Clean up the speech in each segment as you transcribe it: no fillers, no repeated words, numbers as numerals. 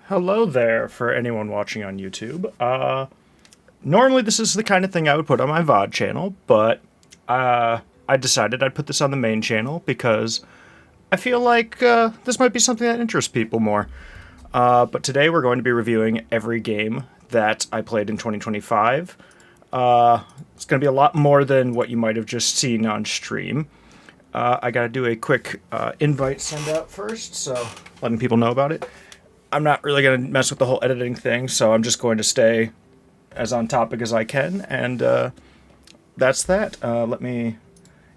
Hello there for anyone watching on YouTube. Normally this is the kind of thing I would put on my VOD channel, but I decided I'd put this on the main channel because I feel like this might be something that interests people more. But today we're going to be reviewing every game that I played in 2025. It's going to be a lot more than what you might have just seen on stream. I gotta do a quick invite send out first, so letting people know about it. I'm not really going to mess with the whole editing thing, so I'm just going to stay as on topic as I can, and that's that. Let me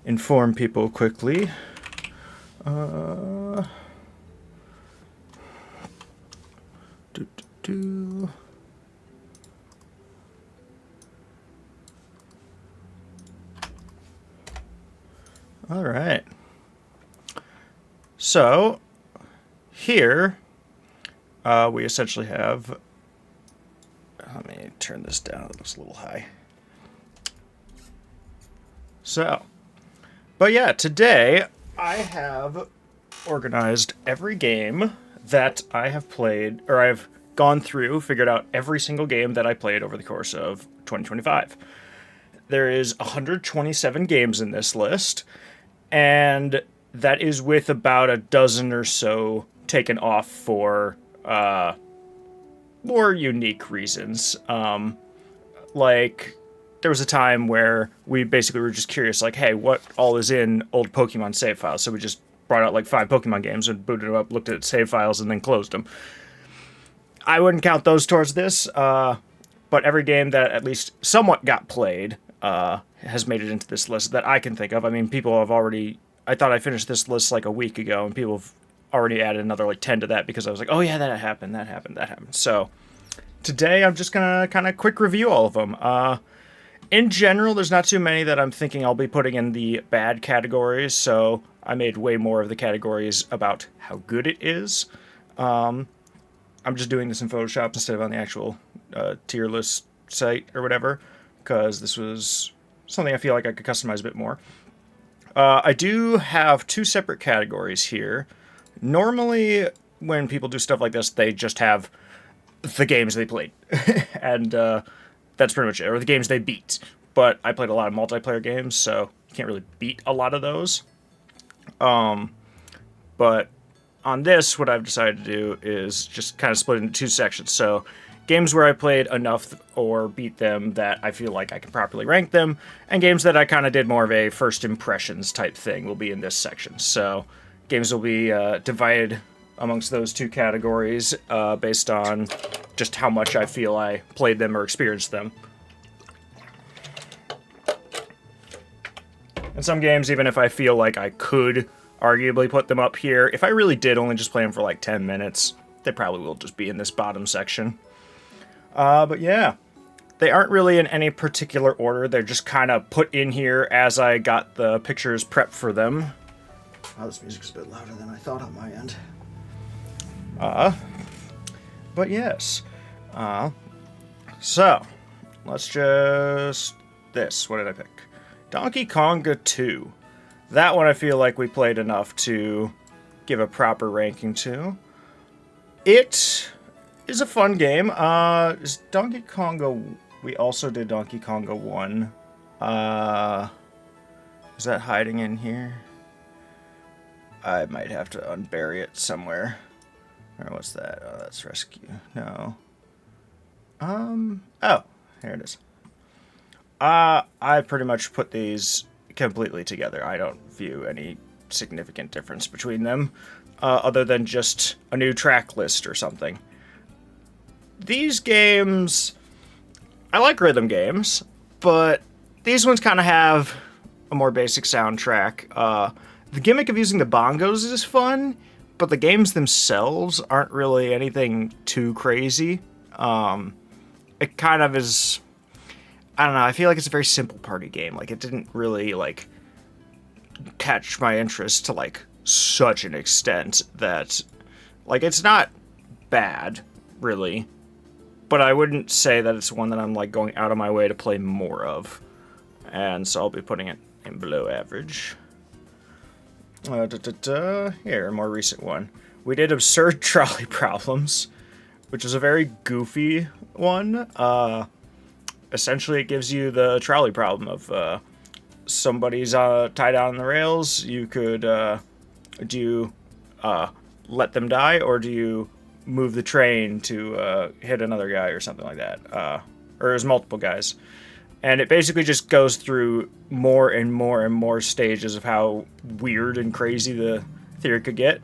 inform people quickly. Uh, do, do, do. All right. So, here we essentially have. Let me turn this down, it looks a little high. So, but yeah, today I have organized every game that I have played, or I've gone through, figured out every single game that I played over the course of 2025. There is 127 games in this list, and that is with about a dozen or so taken off for more unique reasons. Like, there was a time where we basically were just curious, like, hey, what all is in old Pokemon save files? So we just brought out like 5 Pokemon games and booted them up, looked at save files, and then closed them. I wouldn't count those towards this, but every game that at least somewhat got played has made it into this list that I can think of. I mean, people have already. I thought I finished this list like a week ago, and people have already added another like 10 to that because I was like, oh yeah, that happened, that happened, that happened. So today I'm just gonna kind of quick review all of them. In general, there's not too many that I'm thinking I'll be putting in the bad categories, so I made way more of the categories about how good it is. I'm just doing this in Photoshop instead of on the actual tier list site or whatever, because this was something I feel like I could customize a bit more. I do have two separate categories here. Normally, when people do stuff like this, they just have the games they played, and that's pretty much it, or the games they beat. But I played a lot of multiplayer games, so you can't really beat a lot of those. But on this, what I've decided to do is just kind of split into two sections. So, games where I played enough or beat them that I feel like I can properly rank them, and games that I kind of did more of a first impressions type thing will be in this section. So, games will be divided amongst those two categories based on just how much I feel I played them or experienced them. And some games, even if I feel like I could arguably put them up here, if I really did only just play them for like 10 minutes, they probably will just be in this bottom section. But yeah, they aren't really in any particular order. They're just kind of put in here as I got the pictures prepped for them. Oh, this music's a bit louder than I thought on my end. But yes. So, let's just... What did I pick? Donkey Konga 2. That one I feel like we played enough to give a proper ranking to. It is a fun game. Is Donkey Konga... We also did Donkey Konga 1. Is that hiding in here? I might have to unbury it somewhere. Or what's that? Oh, that's Rescue. No. Oh, here it is. I pretty much put these completely together. I don't view any significant difference between them, other than just a new track list or something. These games... I like rhythm games, but these ones kind of have a more basic soundtrack. The gimmick of using the bongos is fun, but the games themselves aren't really anything too crazy. It kind of is... I don't know, I feel like it's a very simple party game. Like, it didn't really, like, catch my interest to, like, such an extent that... Like, it's not bad, really, but I wouldn't say that it's one that I'm, like, going out of my way to play more of. And so I'll be putting it in below average. Here, a more recent one. We did Absurd Trolley Problems, which is a very goofy one. Essentially, it gives you the trolley problem of somebody's tied on the rails. You could do you let them die, or do you move the train to hit another guy or something like that? Or there's multiple guys. And it basically just goes through more and more and more stages of how weird and crazy the theory could get.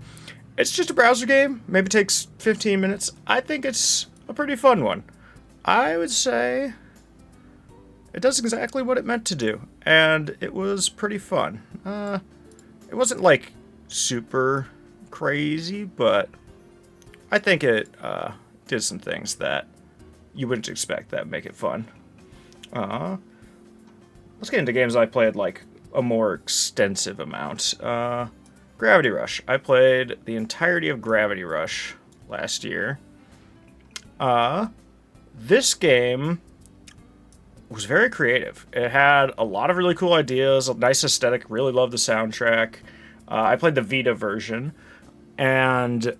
It's just a browser game. Maybe it takes 15 minutes. I think it's a pretty fun one. I would say it does exactly what it meant to do. And it was pretty fun. It wasn't like super crazy, but I think it did some things that you wouldn't expect that make it fun. Let's get into games I played like a more extensive amount. Gravity Rush. I played the entirety of Gravity Rush last year. This game was very creative. It had a lot of really cool ideas, a nice aesthetic, really loved the soundtrack. I played the Vita version, and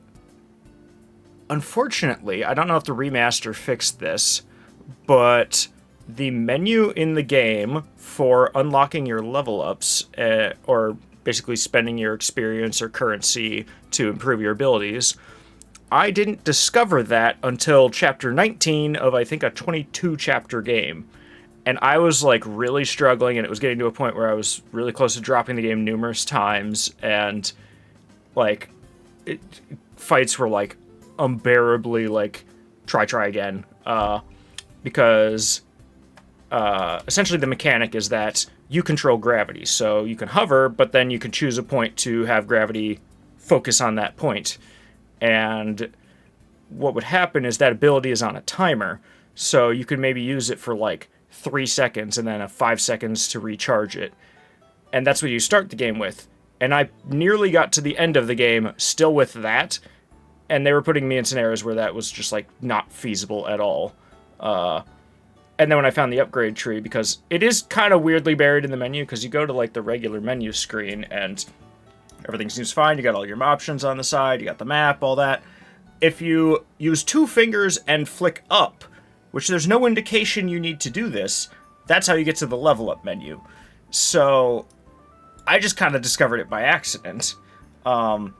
unfortunately, I don't know if the remaster fixed this, but the menu in the game for unlocking your level ups, or basically spending your experience or currency to improve your abilities, I didn't discover that until chapter 19 of, I think, a 22 chapter game. And I was like really struggling, and it was getting to a point where I was really close to dropping the game numerous times, and like fights were like unbearably like try again, because essentially the mechanic is that you control gravity, so you can hover, but then you can choose a point to have gravity focus on that point. And what would happen is that ability is on a timer, so you could maybe use it for like 3 seconds and then a 5 seconds to recharge it. And that's what you start the game with. And I nearly got to the end of the game still with that, and they were putting me in scenarios where that was just like not feasible at all. And then when I found the upgrade tree, because it is kind of weirdly buried in the menu, because you go to like the regular menu screen and everything seems fine. You got all your options on the side, you got the map, all that. If you use 2 fingers and flick up, which there's no indication you need to do this, that's how you get to the level up menu. So I just kind of discovered it by accident. And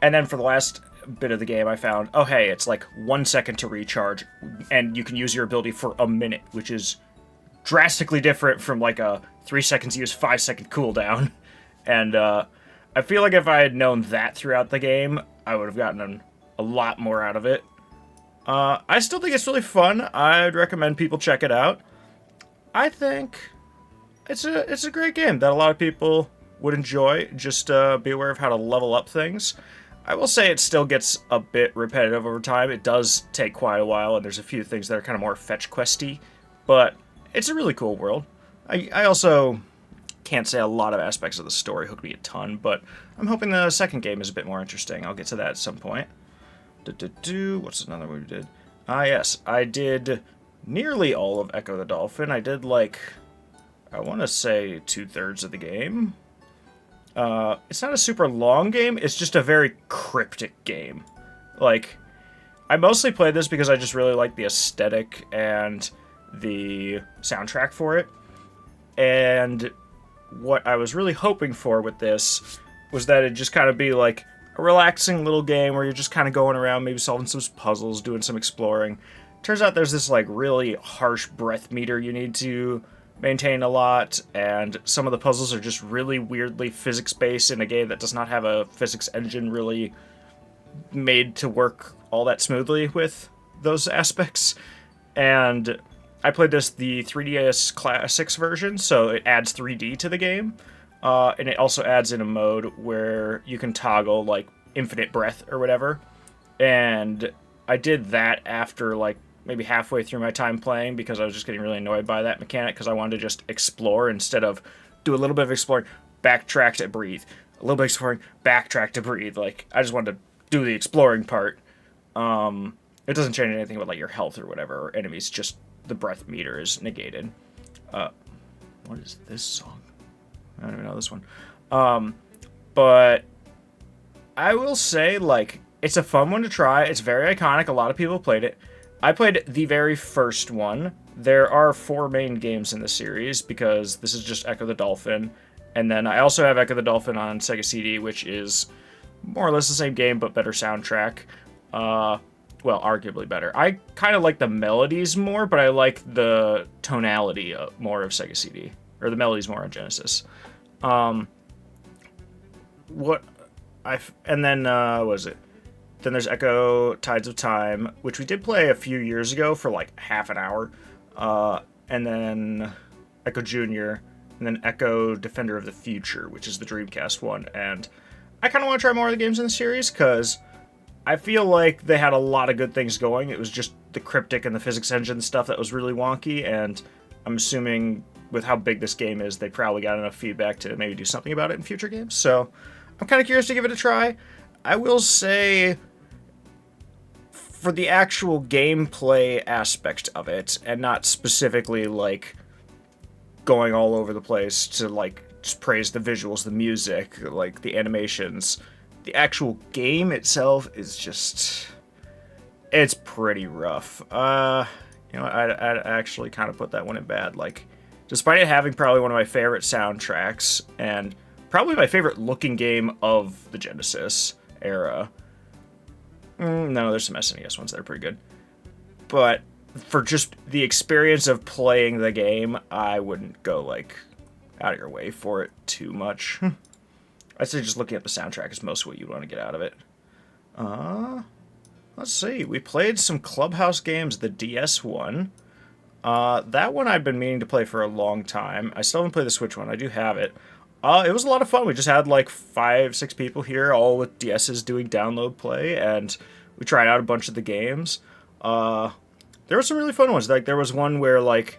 then for the last bit of the game, I found, oh hey, it's like 1 second to recharge, and you can use your ability for a minute, which is drastically different from like a 3 seconds use 5 second cooldown. And I feel like if I had known that throughout the game, I would have gotten a lot more out of it. I still think it's really fun. I'd recommend people check it out. I think it's a great game that a lot of people would enjoy. Just be aware of how to level up things. I will say it still gets a bit repetitive over time. It does take quite a while, and there's a few things that are kind of more fetch questy, but it's a really cool world. I also can't say a lot of aspects of the story hook me a ton, but I'm hoping the second game is a bit more interesting. I'll get to that at some point. What's another one we did? Yes, I did nearly all of Echo the Dolphin. I did like, I want to say 2/3 of the game. It's not a super long game, it's just a very cryptic game. Like, I mostly played this because I just really like the aesthetic and the soundtrack for it. And what I was really hoping for with this was that it'd just kind of be like a relaxing little game where you're just kind of going around, maybe solving some puzzles, doing some exploring. Turns out there's this like really harsh breath meter you need to maintain a lot, and some of the puzzles are just really weirdly physics-based in a game that does not have a physics engine really made to work all that smoothly with those aspects. And I played this the 3DS Classics version, so it adds 3D to the game, and it also adds in a mode where you can toggle like infinite breath or whatever. And I did that after like maybe halfway through my time playing, because I was just getting really annoyed by that mechanic, because I wanted to just explore instead of do a little bit of exploring, backtrack to breathe, a little bit of exploring, backtrack to breathe. Like, I just wanted to do the exploring part. It doesn't change anything about like your health or whatever, or enemies, just the breath meter is negated. What is this song? I don't even know this one. But I will say, like, It's a fun one to try. It's very iconic. A lot of people played it. I played the very first one. There are 4 main games in the series because this is just Echo the Dolphin. And then I also have Echo the Dolphin on Sega CD, which is more or less the same game, but better soundtrack. Well, arguably better. I kind of like the melodies more, but I like the tonality more of Sega CD. Or the melodies more on Genesis. What was it? Then there's Echo Tides of Time, which we did play a few years ago for like half an hour. And then Echo Junior, and then Echo Defender of the Future, which is the Dreamcast one. And I kind of want to try more of the games in the series, because I feel like they had a lot of good things going. It was just the Cryptic and the physics engine stuff that was really wonky, and I'm assuming with how big this game is, they probably got enough feedback to maybe do something about it in future games. So I'm kind of curious to give it a try. I will say, for the actual gameplay aspect of it, and not specifically like going all over the place to like just praise the visuals, the music, like the animations, the actual game itself is just, it's pretty rough. I'd actually kind of put that one in bad. Like, despite it having probably one of my favorite soundtracks and probably my favorite looking game of the Genesis era. No, there's some SNES ones that are pretty good. But for just the experience of playing the game, I wouldn't go, like, out of your way for it too much. I'd say just looking at the soundtrack is most what you'd want to get out of it. Let's see. We played some Clubhouse games, the DS one. That one I've been meaning to play for a long time. I still haven't played the Switch one. I do have it. It was a lot of fun. We just had like 5-6 people here, all with DSs doing download play, and we tried out a bunch of the games. There were some really fun ones. Like, there was one where, like,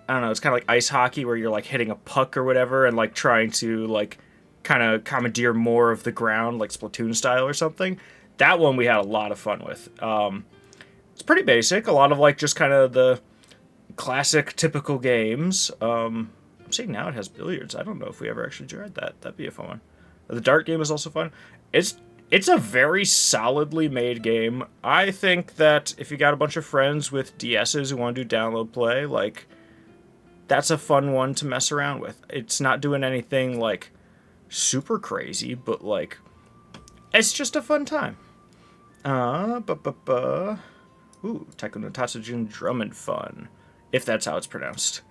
I don't know, it's kind of like ice hockey where you're like hitting a puck or whatever and like trying to like kind of commandeer more of the ground, like Splatoon style or something. That one we had a lot of fun with. It's pretty basic. A lot of like just kind of the classic, typical games. I'm seeing now it has billiards. I don't know if we ever actually tried that. That'd be a fun one. The dart game is also fun. It's a very solidly made game. I think that if you got a bunch of friends with DSs who want to do download play, like, that's a fun one to mess around with. It's not doing anything like super crazy, but like, it's just a fun time. Ooh, Taiko no Tatsujin Drum & Fun, if that's how it's pronounced.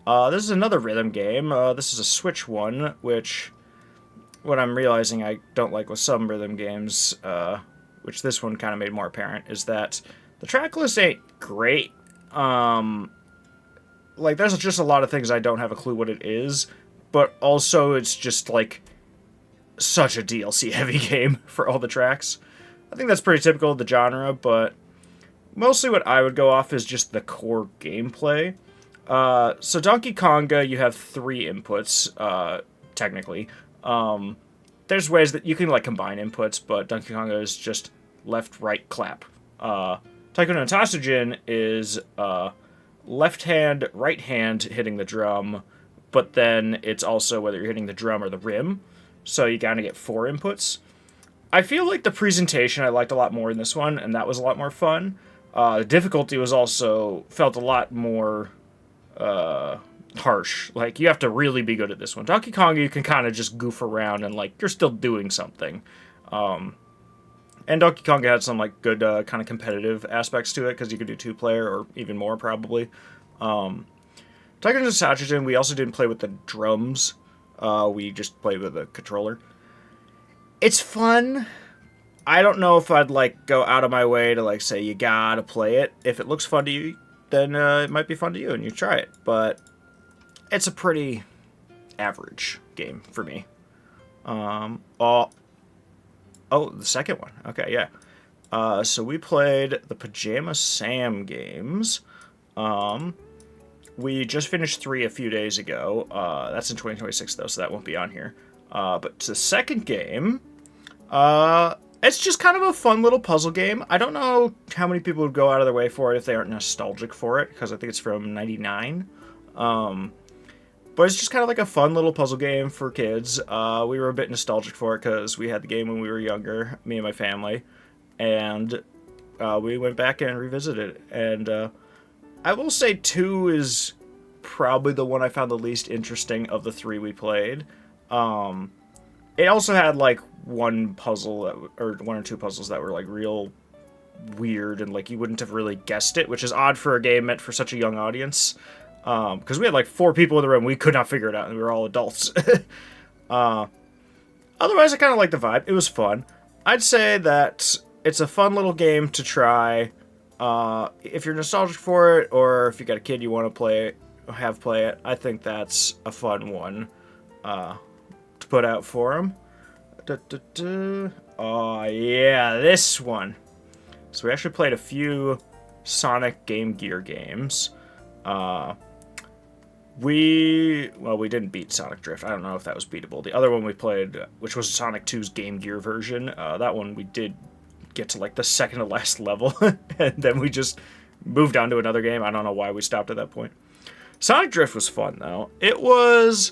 This is another rhythm game. This is a Switch one, which what I'm realizing I don't like with some rhythm games, which this one kind of made more apparent, is that the track list ain't great. Like, there's just a lot of things I don't have a clue what it is, but also it's just, like, such a DLC-heavy game for all the tracks. I think that's pretty typical of the genre, but mostly what I would go off is just the core gameplay. So Donkey Konga, you have 3 inputs, technically. There's ways that you can, like, combine inputs, but Donkey Konga is just left, right, clap. Taiko no Tatsujin is, left hand, right hand hitting the drum, but then it's also whether you're hitting the drum or the rim, so you kind of get 4 inputs. I feel like the presentation I liked a lot more in this one, and that was a lot more fun. The difficulty was also felt a lot more harsh. Like, you have to really be good at this one. Donkey Kong, you can kind of just goof around and, like, you're still doing something. And Donkey Konga had some, like, good kind of competitive aspects to it, because you could do 2-player, or even more, probably. Taiko no Tatsujin, we also didn't play with the drums. We just played with a controller. It's fun. I don't know if I'd, like, go out of my way to, like, say you gotta play it. If it looks fun to you, then it might be fun to you, and you try it. But it's a pretty average game for me. Oh, the second one. Okay, yeah. So we played the Pajama Sam games. We just finished 3 a few days ago. That's in 2026, though, so that won't be on here. But the second game, it's just kind of a fun little puzzle game. I don't know how many people would go out of their way for it if they aren't nostalgic for it, because I think it's from 99. But it's just kind of like a fun little puzzle game for kids. We were a bit nostalgic for it because we had the game when we were younger, me and my family, and we went back and revisited it. And I will say 2 is probably the one I found the least interesting of the 3 we played. It also had like one puzzle or 1 or 2 puzzles that were like real weird and like you wouldn't have really guessed it, which is odd for a game meant for such a young audience. Because we had like 4 people in the room, we could not figure it out, and we were all adults. Otherwise, I kind of like the vibe. It was fun. I'd say that it's a fun little game to try. If you're nostalgic for it, or if you got a kid you want to play it, I think that's a fun one to put out for them. Oh yeah, this one. So we actually played a few Sonic Game Gear games. We didn't beat Sonic Drift. I don't know if that was beatable. The other one we played, which was Sonic 2's Game Gear version, that one we did get to like the second to last level, and then we just moved on to another game. I don't know why we stopped at that point. Sonic Drift was fun though. It's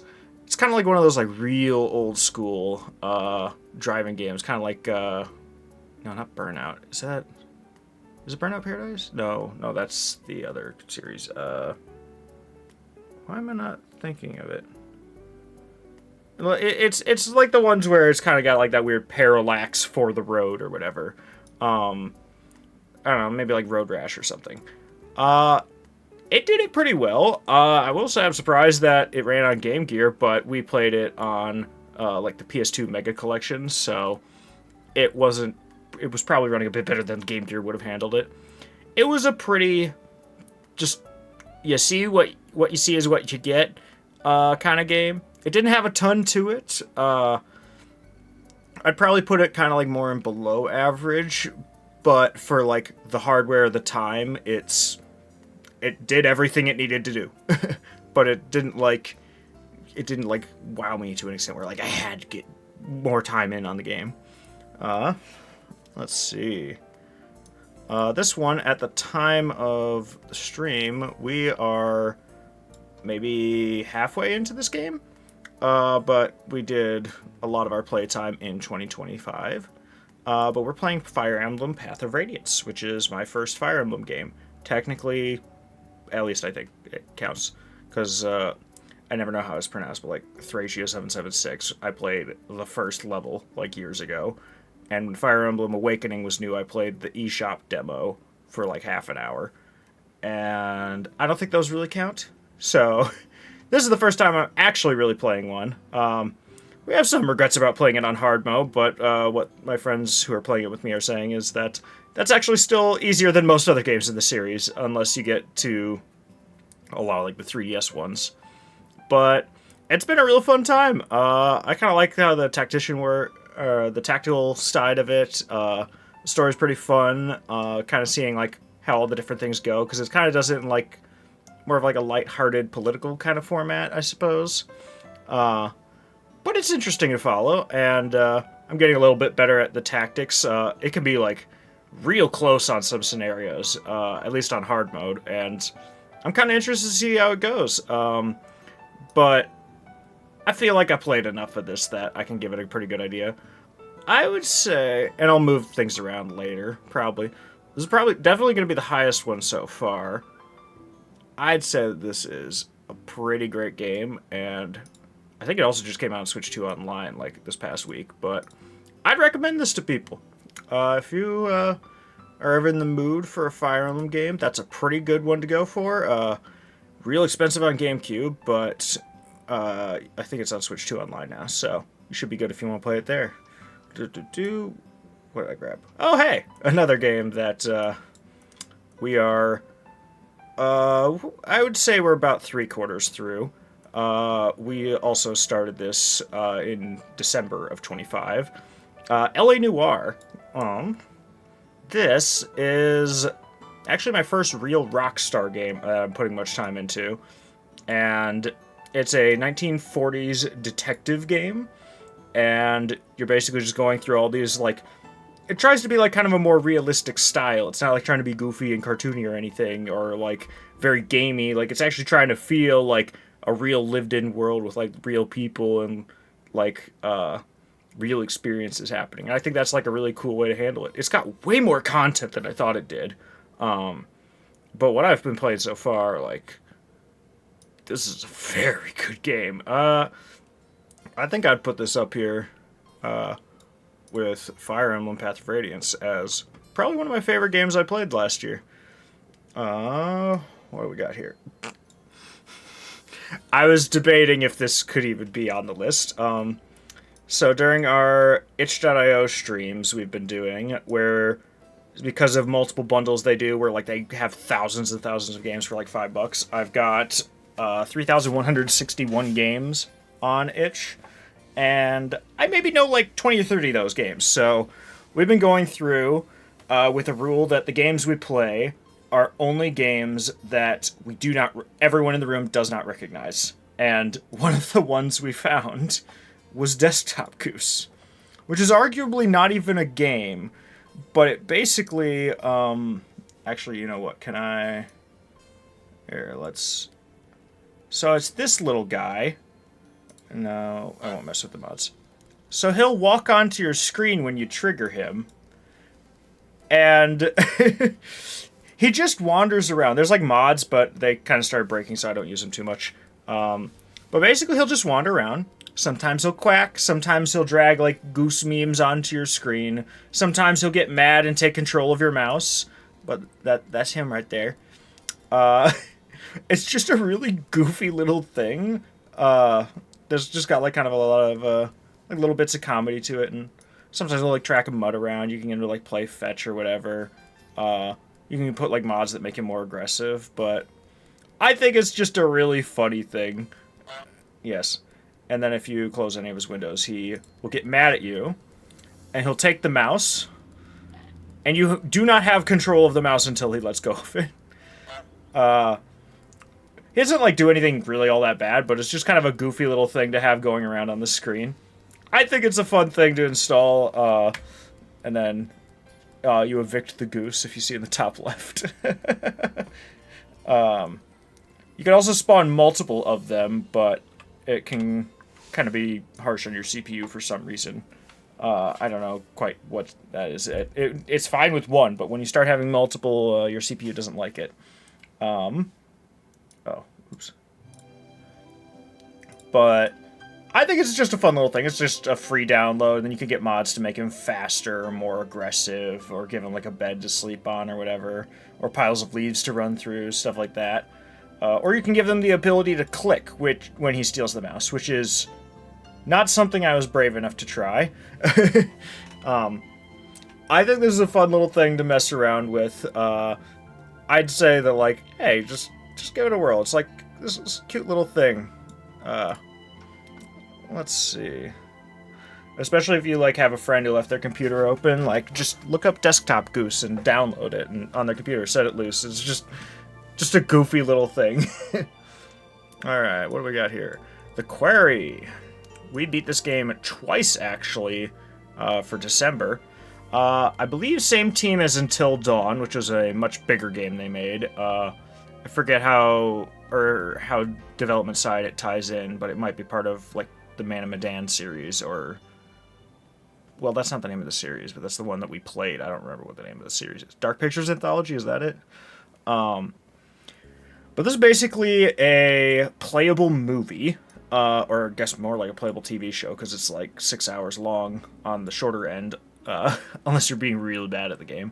kind of like one of those like real old school driving games, kind of like no, not Burnout. Is it Burnout Paradise? No, that's the other series. Why am I not thinking of it? Well, it's like the ones where it's kind of got like that weird parallax for the road or whatever. I don't know, maybe like Road Rash or something. It did it pretty well. I will say I'm surprised that it ran on Game Gear, but we played it on like the PS2 Mega Collection, so it was probably running a bit better than Game Gear would have handled it. It was a pretty just you see what you see is what you get kind of game. It didn't have a ton to it. I'd probably put it kind of like more in below average, but for like the hardware of the time, it did everything it needed to do. But it didn't like wow me to an extent where like I had to get more time in on the game. Let's see. This one, at the time of the stream, we are maybe halfway into this game. But we did a lot of our playtime in 2025. But we're playing Fire Emblem Path of Radiance, which is my first Fire Emblem game. Technically, at least I think it counts, because I never know how it's pronounced, but like Thracia 776, I played the first level like years ago. And when Fire Emblem Awakening was new, I played the eShop demo for like half an hour. And I don't think those really count. So this is the first time I'm actually really playing one. We have some regrets about playing it on hard mode, but what my friends who are playing it with me are saying is that that's actually still easier than most other games in the series, unless you get to a lot of like the 3DS ones. But it's been a real fun time. I kind of like how the the tactical side of it. The story's pretty fun. Kind of seeing like how all the different things go, because it kind of does it in like more of like a lighthearted political kind of format, I suppose. But it's interesting to follow, and I'm getting a little bit better at the tactics. It can be like real close on some scenarios, at least on hard mode, and I'm kind of interested to see how it goes. But I feel like I played enough of this that I can give it a pretty good idea. I would say, and I'll move things around later, probably. This is definitely going to be the highest one so far. I'd say that this is a pretty great game, and I think it also just came out on Switch 2 Online, like, this past week, but I'd recommend this to people. If you are ever in the mood for a Fire Emblem game, that's a pretty good one to go for. Real expensive on GameCube, but I think it's on Switch 2 Online now, so you should be good if you want to play it there. What did I grab? Oh, hey! Another game that we are... I would say we're about 3/4 through. We also started this in December of 25. L.A. Noire. This is actually my first real Rockstar game I'm putting much time into. And it's a 1940s detective game. And you're basically just going through all these, like... It tries to be, like, kind of a more realistic style. It's not, like, trying to be goofy and cartoony or anything, or, like, very gamey. Like, it's actually trying to feel like a real lived-in world with like real people and like real experiences happening. And I think that's like a really cool way to handle it. It's got way more content than I thought it did. But what I've been playing so far, like, this is a very good game. I think I'd put this up here with Fire Emblem Path of Radiance as probably one of my favorite games I played last year. What do we got here? I was debating if this could even be on the list. So during our itch.io streams we've been doing, where because of multiple bundles they do, where like they have thousands and thousands of games for like $5, I've got 3,161 games on itch, and I maybe know like 20 or 30 of those games. So we've been going through with a rule that the games we play are only games that everyone in the room does not recognize. And one of the ones we found was Desktop Goose, which is arguably not even a game, but it basically, actually, you know what, so it's this little guy. No, I won't mess with the mods. So he'll walk onto your screen when you trigger him, and he just wanders around. There's like mods, but they kind of started breaking, so I don't use them too much. But basically, he'll just wander around. Sometimes he'll quack. Sometimes he'll drag like goose memes onto your screen. Sometimes he'll get mad and take control of your mouse. But that's him right there. It's just a really goofy little thing. There's just got like kind of a lot of like little bits of comedy to it, and sometimes he'll like track a mud around. You can get him to like play fetch or whatever. You can put like mods that make him more aggressive, but I think it's just a really funny thing. Yes. And then if you close any of his windows, he will get mad at you, and he'll take the mouse, and you do not have control of the mouse until he lets go of it. He doesn't like do anything really all that bad, but it's just kind of a goofy little thing to have going around on the screen. I think it's a fun thing to install, and then you evict the goose if you see in the top left. You can also spawn multiple of them, but it can kind of be harsh on your CPU for some reason. I don't know quite what that is. It's fine with one, but when you start having multiple, your CPU doesn't like it. Oh, oops. But I think it's just a fun little thing. It's just a free download, and then you can get mods to make him faster or more aggressive, or give him like a bed to sleep on or whatever, or piles of leaves to run through, stuff like that. Or you can give them the ability to click when he steals the mouse, which is not something I was brave enough to try. I think this is a fun little thing to mess around with. I'd say that, like, hey, just give it a whirl. It's like this cute little thing. Let's see. Especially if you like have a friend who left their computer open, like just look up Desktop Goose and download it and on their computer, set it loose. It's just a goofy little thing. Alright, what do we got here? The Quarry. We beat this game twice, actually, for December. I believe same team as Until Dawn, which was a much bigger game they made. I forget how development side it ties in, but it might be part of, like, the Man of Medan series, or... Well, that's not the name of the series, but that's the one that we played. I don't remember what the name of the series is. Dark Pictures Anthology, is that it? But this is basically a playable movie, or I guess more like a playable TV show, because it's like 6 hours long on the shorter end, unless you're being really bad at the game.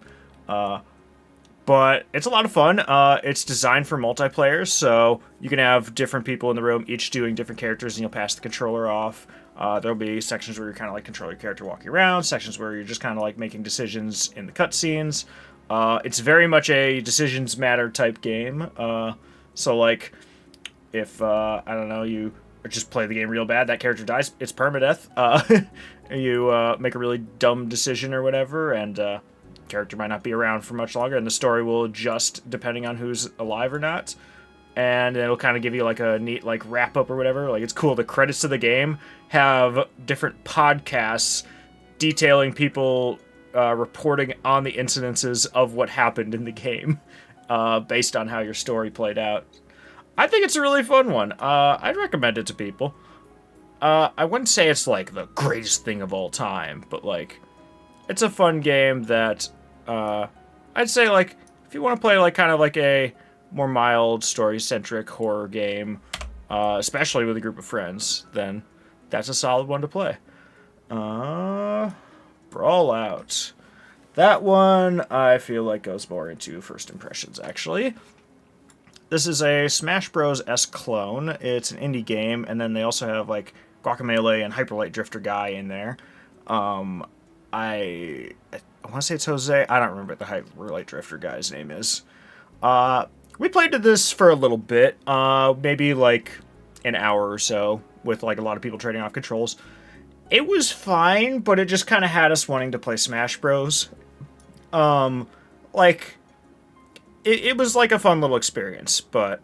But it's a lot of fun. It's designed for multiplayer, so you can have different people in the room, each doing different characters, and you'll pass the controller off. There'll be sections where you're kind of like control your character walking around, sections where you're just kind of like making decisions in the cutscenes. It's very much a decisions matter type game. So, like, if, I don't know, you just play the game real bad, that character dies, it's permadeath. You make a really dumb decision or whatever, and character might not be around for much longer, and the story will adjust depending on who's alive or not. And it'll kind of give you, like, a neat, like, wrap-up or whatever. Like, it's cool. The credits to the game have different podcasts detailing people reporting on the incidences of what happened in the game. Based on how your story played out. I think it's a really fun one. I'd recommend it to people. I wouldn't say it's like the greatest thing of all time, but like, it's a fun game that I'd say like if you want to play like kind of like a more mild story-centric horror game, especially with a group of friends, then that's a solid one to play. Brawl Out. That one I feel like goes more into first impressions actually. This is a Smash Bros. S clone. It's an indie game, and then they also have like Guacamelee and Hyper Light Drifter guy in there. Um, I want to say it's Jose. I don't remember what the Hyper Light Drifter guy's name is. We played to this for a little bit, maybe like an hour or so, with like a lot of people trading off controls. It was fine, but it just kind of had us wanting to play Smash Bros. Like it was like a fun little experience, but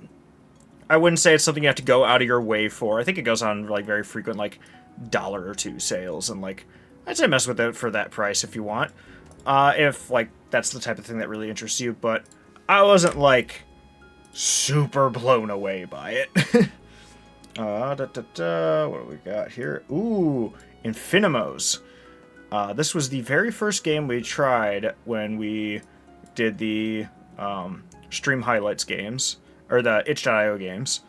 I wouldn't say it's something you have to go out of your way for. I think it goes on like very frequent like dollar or two sales, and like I'd say mess with it for that price if you want. If like that's the type of thing that really interests you, but I wasn't like super blown away by it. What do we got here? Ooh, Infinimos. This was the very first game we tried when we did the Stream Highlights games, or the itch.io games.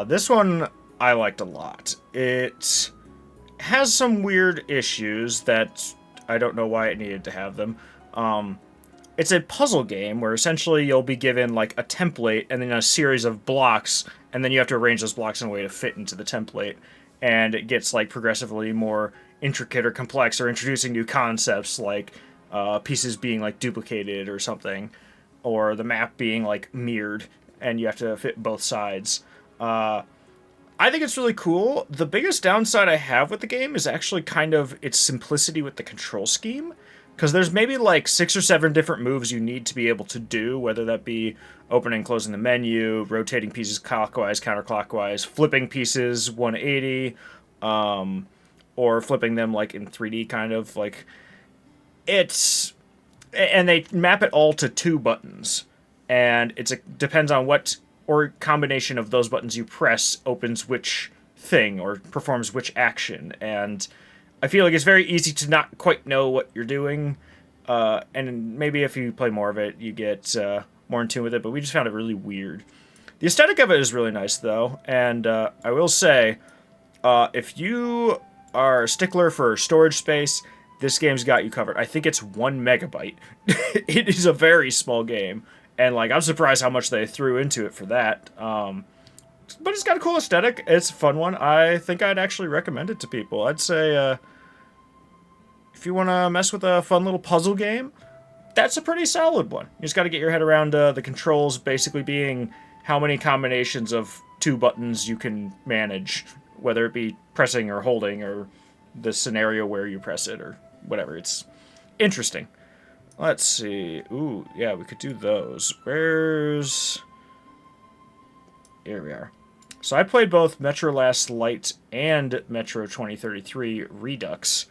This one I liked a lot. It has some weird issues that I don't know why it needed to have them. It's a puzzle game where essentially you'll be given like a template and then a series of blocks, and then you have to arrange those blocks in a way to fit into the template. And it gets like progressively more intricate or complex, or introducing new concepts like pieces being like duplicated or something, or the map being like mirrored and you have to fit both sides. I think it's really cool. The biggest downside I have with the game is actually kind of its simplicity with the control scheme, because there's maybe like 6 or 7 different moves you need to be able to do, whether that be opening and closing the menu, rotating pieces clockwise, counterclockwise, flipping pieces 180, or flipping them like in 3D kind of like. It's, and they map it all to 2 buttons, and depends on what or combination of those buttons you press opens which thing or performs which action. And I feel like it's very easy to not quite know what you're doing, and maybe if you play more of it you get more in tune with it, but we just found it really weird. The aesthetic of it is really nice though, and I will say, if you are a stickler for storage space, this game's got you covered. I think it's 1 megabyte. It is a very small game, and like I'm surprised how much they threw into it for that. But it's got a cool aesthetic. It's a fun one. I think I'd actually recommend it to people. I'd say if you want to mess with a fun little puzzle game, that's a pretty solid one. You just got to get your head around the controls basically being how many combinations of 2 buttons you can manage, whether it be pressing or holding or the scenario where you press it or whatever. It's interesting. Let's see. Ooh, yeah, we could do those. Where's... Here we are. So I played both Metro Last Light and Metro 2033 Redux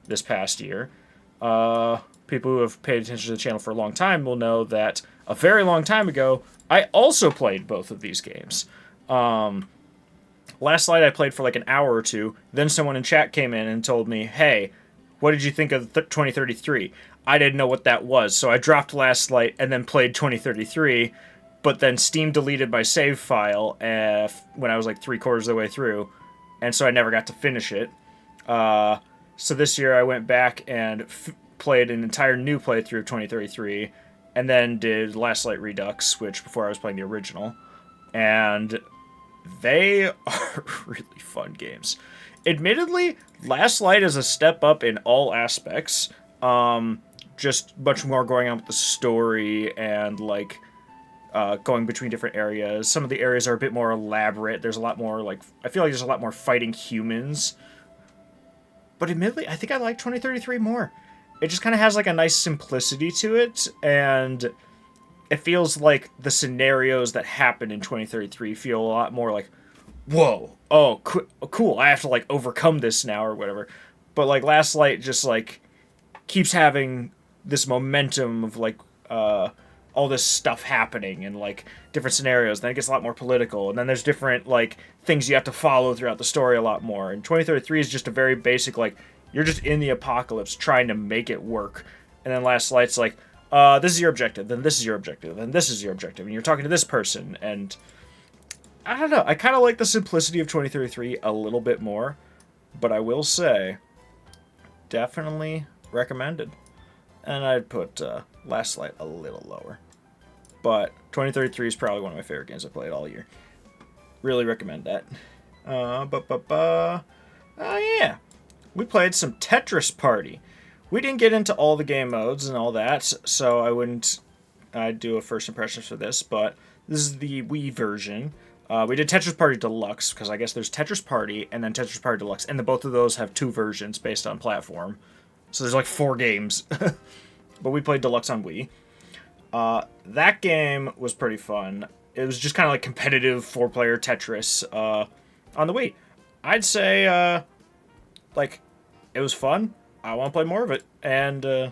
this past year. People who have paid attention to the channel for a long time will know that a very long time ago, I also played both of these games. Last Light I played for like an hour or two. Then someone in chat came in and told me, hey, what did you think of 2033? I didn't know what that was, so I dropped Last Light and then played 2033, but then Steam deleted my save file when I was like 3/4 of the way through, and so I never got to finish it. So this year I went back and played an entire new playthrough of 2033, and then did Last Light Redux, which before I was playing the original, and they are really fun games. Admittedly, Last Light is a step up in all aspects. Just much more going on with the story and like going between different areas. Some of the areas are a bit more elaborate. There's a lot more like, I feel like there's a lot more fighting humans. But admittedly, I think I like 2033 more. It just kind of has like a nice simplicity to it, and it feels like the scenarios that happen in 2033 feel a lot more like, whoa, oh, cool, I have to like overcome this now or whatever. But like Last Light just like keeps having this momentum of like all this stuff happening and like different scenarios. Then it gets a lot more political, and then there's different like things you have to follow throughout the story a lot more. And 2033 is just a very basic, like, you're just in the apocalypse trying to make it work. And then Last Light's like, this is your objective, then this is your objective, then this is your objective, and you're talking to this person. And I don't know, I kind of like the simplicity of 2033 a little bit more, but I will say, definitely recommended. And I'd put Last Light a little lower. But 2033 is probably one of my favorite games I played all year. Really recommend that. Yeah. We played some Tetris Party. We didn't get into all the game modes and all that, so I'd do a first impressions for this, but this is the Wii version. We did Tetris Party Deluxe, because I guess there's Tetris Party and then Tetris Party Deluxe, and both of those have 2 versions based on platform. So there's like 4 games. But we played Deluxe on Wii. That game was pretty fun. It was just kind of like competitive 4-player Tetris on the Wii. I'd say, like, it was fun. I want to play more of it. And, I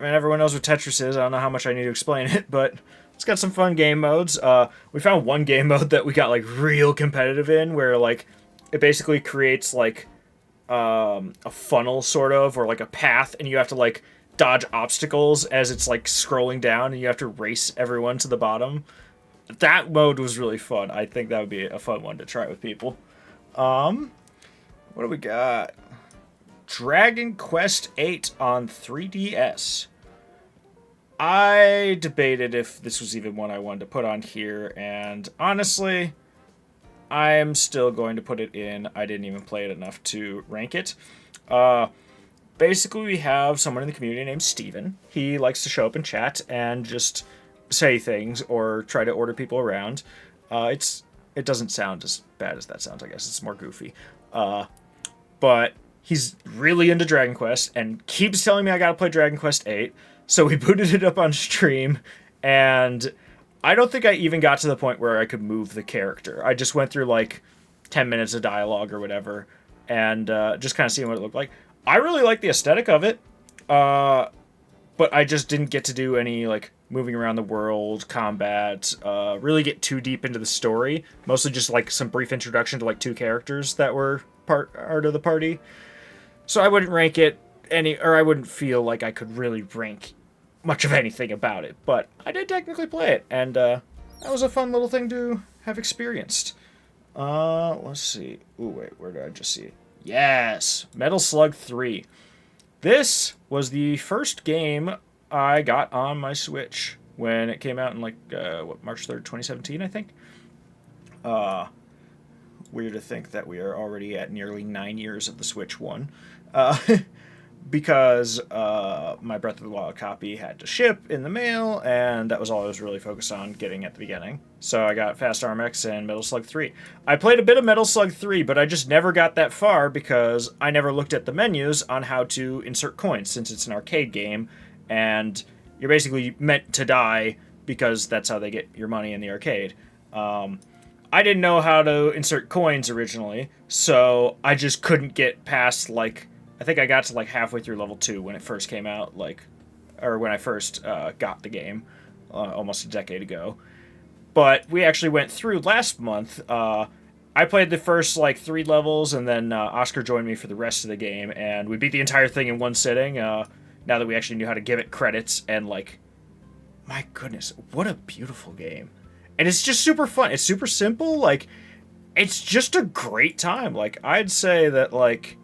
mean, everyone knows what Tetris is. I don't know how much I need to explain it, but it's got some fun game modes. We found one game mode that we got, like, real competitive in, where, like, it basically creates, like, a funnel, sort of, or, like, a path, and you have to, like, dodge obstacles as it's, like, scrolling down, and you have to race everyone to the bottom. That mode was really fun. I think that would be a fun one to try with people. What do we got? Dragon Quest VIII on 3DS. I debated if this was even one I wanted to put on here, and honestly, I'm still going to put it in. I didn't even play it enough to rank it. Basically, we have someone in the community named Steven. He likes to show up and chat and just say things or try to order people around. It doesn't sound as bad as that sounds, I guess. It's more goofy. But he's really into Dragon Quest and keeps telling me I gotta play Dragon Quest VIII. So we booted it up on stream, and I don't think I even got to the point where I could move the character. I just went through like 10 minutes of dialogue or whatever, and just kind of seeing what it looked like. I really like the aesthetic of it, but I just didn't get to do any like moving around the world, combat, really get too deep into the story. Mostly just like some brief introduction to like 2 characters that were part of the party. So I wouldn't rank it I wouldn't feel like I could really rank much of anything about it. But I did technically play it, and that was a fun little thing to have experienced. Let's see. Ooh, wait, where did I just see it? Yes, Metal Slug 3. This was the first game I got on my Switch when it came out in like March 3rd, 2017, I think. Weird to think that we are already at nearly 9 years of the Switch 1. Because my Breath of the Wild copy had to ship in the mail, and that was all I was really focused on getting at the beginning. So I got Fast RMX and Metal Slug 3. I played a bit of Metal Slug 3, but I just never got that far because I never looked at the menus on how to insert coins, since it's an arcade game, and you're basically meant to die because that's how they get your money in the arcade. I didn't know how to insert coins originally, so I just couldn't get past, like, I think I got to like halfway through level 2 when it first came out, or when I first got the game, almost a decade ago. But we actually went through last month. I played the first like 3 levels, and then Oscar joined me for the rest of the game, and we beat the entire thing in one sitting. Now that we actually knew how to give it credits, and like, my goodness, what a beautiful game! And it's just super fun. It's super simple. Like, it's just a great time. Like, I'd say that like,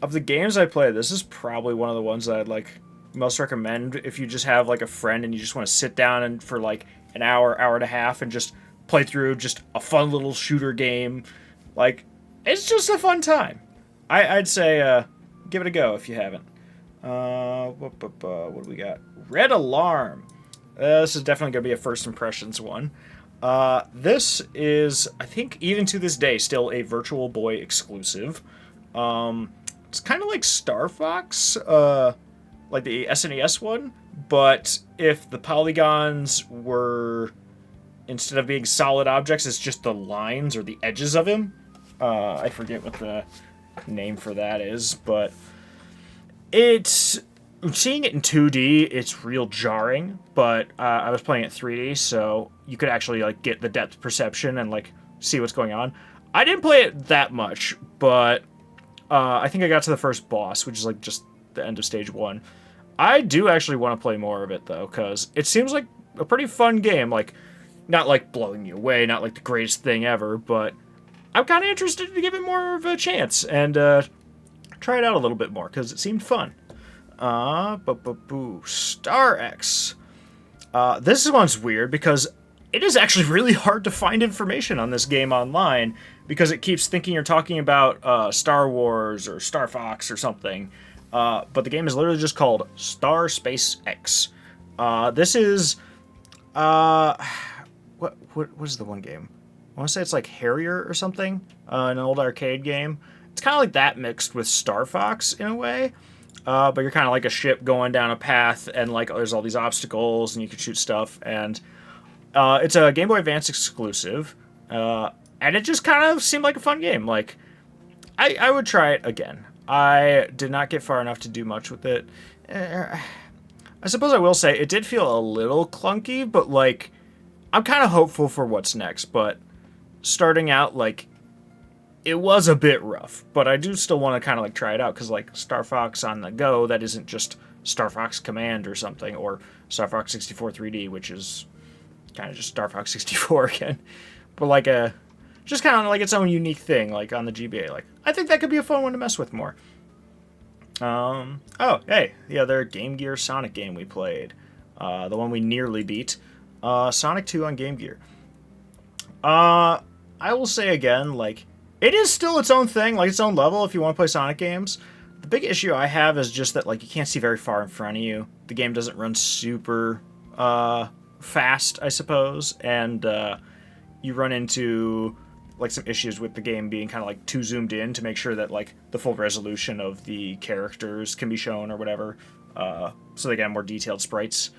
of the games I play, this is probably one of the ones that I'd like most recommend if you just have like a friend and you just want to sit down and for like an hour and a half and just play through just a fun little shooter game. Like, it's just a fun time. I'd say give it a go if you haven't. What do we got? Red Alarm. This is definitely going to be a first impressions one. This is, I think, even to this day, still a Virtual Boy exclusive. It's kind of like Star Fox, like the SNES one, but if the polygons were, instead of being solid objects, it's just the lines or the edges of him. I forget what the name for that is, but it's seeing it in 2D, it's real jarring, but I was playing it 3D, so you could actually like get the depth perception and like see what's going on. I didn't play it that much, but I think I got to the first boss, which is like just the end of stage 1. I do actually want to play more of it though, because it seems like a pretty fun game. Like, not like blowing you away, not like the greatest thing ever, but I'm kind of interested to give it more of a chance and try it out a little bit more because it seemed fun. Star X. This one's weird because it is actually really hard to find information on this game online because it keeps thinking you're talking about Star Wars or Star Fox or something. But the game is literally just called Star Space X. This is what is the one game? I want to say it's like Harrier or something, an old arcade game. It's kind of like that mixed with Star Fox in a way. But you're kind of like a ship going down a path, and like there's all these obstacles, and you can shoot stuff. And it's a Game Boy Advance exclusive, and it just kind of seemed like a fun game. Like I would try it again. I did not get far enough to do much with it. I suppose I will say it did feel a little clunky, but like I'm kind of hopeful for what's next. But starting out, like, it was a bit rough, but I do still want to kind of like try it out because like Star Fox on the go, that isn't just Star Fox Command or something, or Star Fox 64 3D, which is kind of just Star Fox 64 again, but like just kind of like its own unique thing, like on the GBA. Like I think that could be a fun one to mess with more. Oh hey, the other Game Gear Sonic game we played, the one we nearly beat, Sonic 2 on Game Gear. I will say again, like, it is still its own thing, like its own level if you want to play Sonic games. The big issue I have is just that like you can't see very far in front of you. The game doesn't run super fast, I suppose, and you run into like some issues with the game being kind of like too zoomed in to make sure that like the full resolution of the characters can be shown or whatever, so they get more detailed sprites.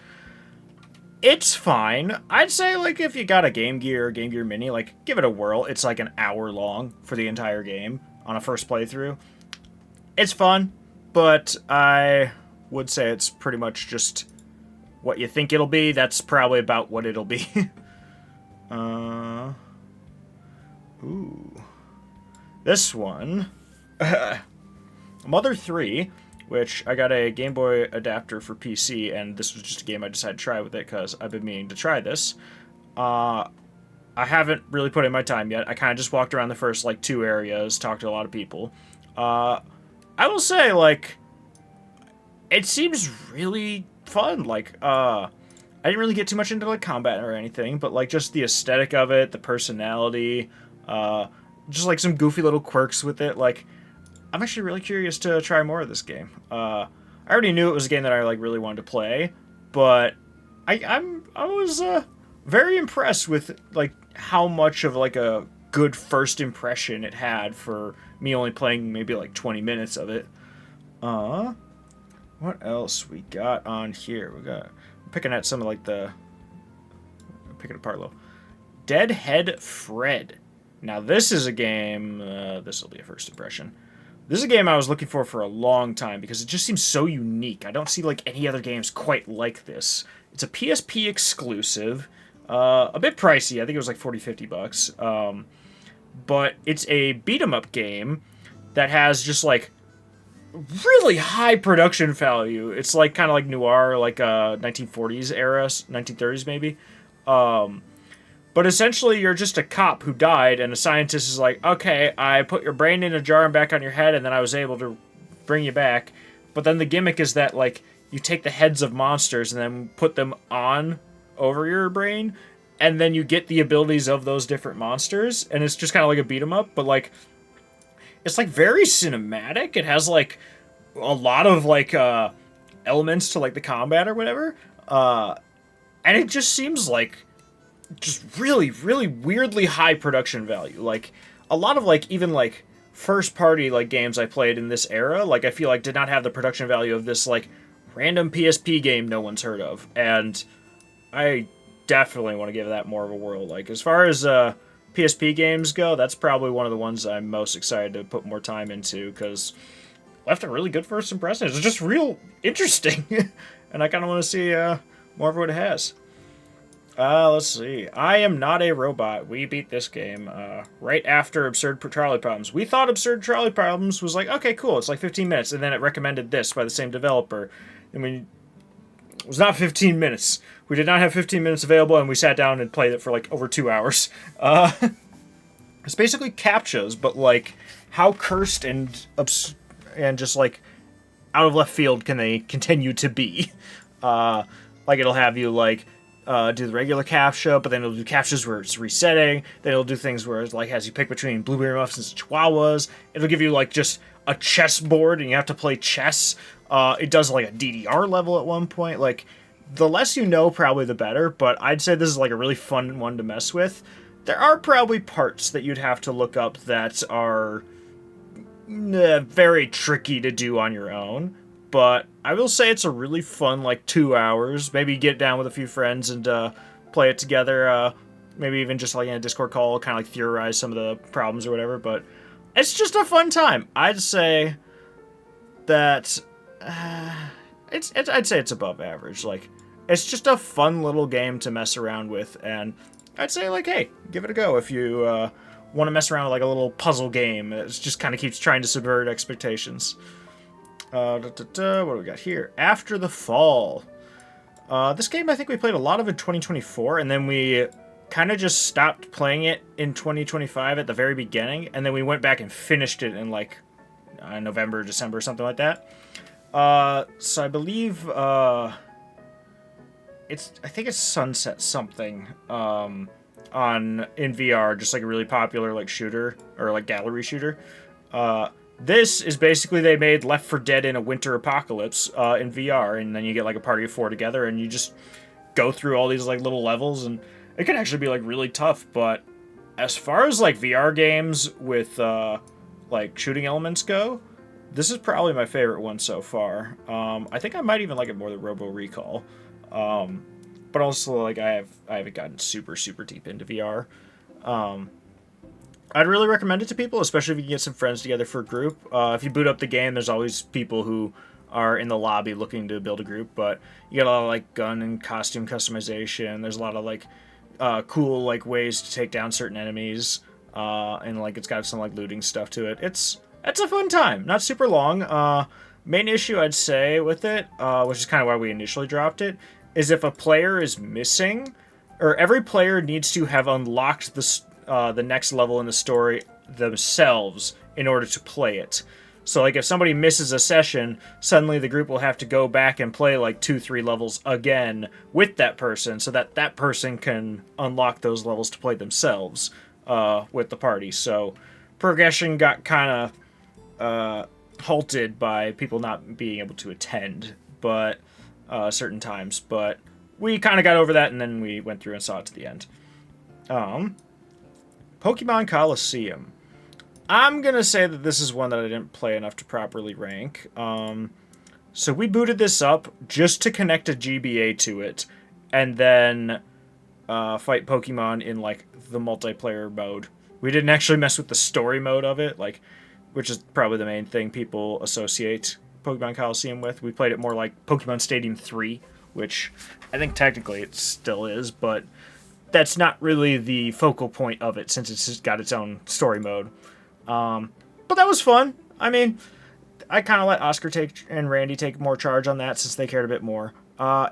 It's fine. I'd say, like, if you got a Game Gear or Game Gear Mini, like, give it a whirl. It's, like, an hour long for the entire game on a first playthrough. It's fun, but I would say it's pretty much just what you think it'll be. That's probably about what it'll be. Ooh. This one. Mother 3, which I got a Game Boy adapter for PC, and this was just a game I decided to try with it because I've been meaning to try this. I haven't really put in my time yet. I kind of just walked around the first, like, 2 areas, talked to a lot of people. I will say, like, it seems really fun. Like, I didn't really get too much into, like, combat or anything, but, like, just the aesthetic of it, the personality, just, like, some goofy little quirks with it, like, I'm actually really curious to try more of this game. I already knew it was a game that I like really wanted to play, but I was very impressed with like how much of like a good first impression it had for me only playing maybe like 20 minutes of it. What else we got on here? I'm picking at some of like picking apart a little. Deadhead Fred. Now this is a game. This will be a first impression. This is a game I was looking for a long time because it just seems so unique. I don't see like any other games quite like this. It's a PSP exclusive, a bit pricey. I think it was like $40-50. But it's a beat 'em up game that has just like really high production value. It's like kind of like noir, like 1940s era, 1930s maybe. But essentially, you're just a cop who died, and a scientist is like, okay, I put your brain in a jar and back on your head, and then I was able to bring you back. But then the gimmick is that, like, you take the heads of monsters and then put them on over your brain, and then you get the abilities of those different monsters, and it's just kind of like a beat 'em up, but, like, it's, like, very cinematic. It has, like, a lot of, like, elements to, like, the combat or whatever. And it just seems like just really, really weirdly high production value. Like, a lot of, like, even, like, first-party, like, games I played in this era, like, I feel like did not have the production value of this, like, random PSP game no one's heard of. And I definitely want to give that more of a whirl. Like, as far as PSP games go, that's probably one of the ones I'm most excited to put more time into, because left a really good first impression. It's just real interesting, and I kind of want to see more of what it has. Let's see. I Am Not a Robot. We beat this game right after Absurd Trolley Problems. We thought Absurd Trolley Problems was like, okay, cool, it's like 15 minutes, and then it recommended this by the same developer. And it was not 15 minutes. We did not have 15 minutes available, and we sat down and played it for like over 2 hours. It's basically CAPTCHAs, but like, how cursed and just like out of left field can they continue to be? Like, it'll have you like do the regular CAPTCHA, but then it'll do CAPTCHAs where it's resetting. Then it'll do things where it's like has you pick between blueberry muffins and chihuahuas. It'll give you like just a chessboard and you have to play chess. It does like a DDR level at one point. Like, the less you know, probably the better, but I'd say this is like a really fun one to mess with. There are probably parts that you'd have to look up that are very tricky to do on your own, but I will say it's a really fun, like, 2 hours. Maybe get down with a few friends and play it together. Maybe even just like in a Discord call, kind of like theorize some of the problems or whatever. But it's just a fun time. I'd say that I'd say it's above average. Like, it's just a fun little game to mess around with, and I'd say, like, hey, give it a go if you want to mess around with like a little puzzle game. It just kind of keeps trying to subvert expectations. What do we got here? After the Fall. This game, I think we played a lot of in 2024, and then we kind of just stopped playing it in 2025 at the very beginning, and then we went back and finished it in like November, December, something like that. So I believe I think it's Sunset something in VR, just like a really popular like shooter or like gallery shooter. This is basically they made Left 4 Dead in a winter apocalypse in VR, and then you get like a party of 4 together, and you just go through all these like little levels, and it can actually be like really tough. But as far as like VR games with like shooting elements go, this is probably my favorite one so far. I think I might even like it more than Robo Recall. But also, like, I haven't gotten super deep into VR. I'd really recommend it to people, especially if you can get some friends together for a group. If you boot up the game, there's always people who are in the lobby looking to build a group, but you get a lot of like gun and costume customization. There's a lot of like cool like ways to take down certain enemies, and like it's got some like looting stuff to it. It's a fun time, not super long. Main issue I'd say with it, which is kind of why we initially dropped it, is if a player is missing, or every player needs to have unlocked the next level in the story themselves in order to play it. So like if somebody misses a session, suddenly the group will have to go back and play like 2-3 levels again with that person, so that that person can unlock those levels to play themselves with the party. So progression got kind of halted by people not being able to attend, but certain times. But we kind of got over that, and then we went through and saw it to the end. Pokemon Colosseum. I'm going to say that this is one that I didn't play enough to properly rank. So we booted this up just to connect a GBA to it, and then fight Pokemon in like the multiplayer mode. We didn't actually mess with the story mode of it, like, which is probably the main thing people associate Pokemon Colosseum with. We played it more like Pokemon Stadium 3, which I think technically it still is, but that's not really the focal point of it since it's just got its own story mode. But that was fun. I mean, I kind of let Oscar and Randy take more charge on that since they cared a bit more.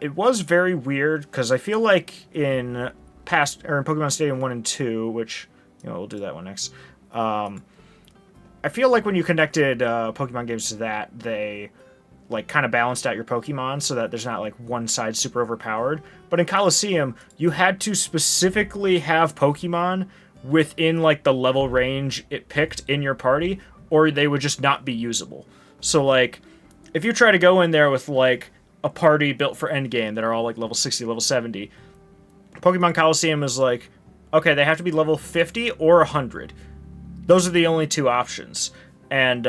It was very weird because I feel like in Pokemon Stadium 1 and 2, which, we'll do that one next. I feel like when you connected Pokemon games to that, they like kind of balanced out your Pokemon so that there's not like one side super overpowered. But in Colosseum, you had to specifically have Pokemon within like the level range it picked in your party, or they would just not be usable. So like if you try to go in there with like a party built for endgame that are all like level 60, level 70, Pokemon Colosseum is like, okay, they have to be level 50 or 100. Those are the only two options. And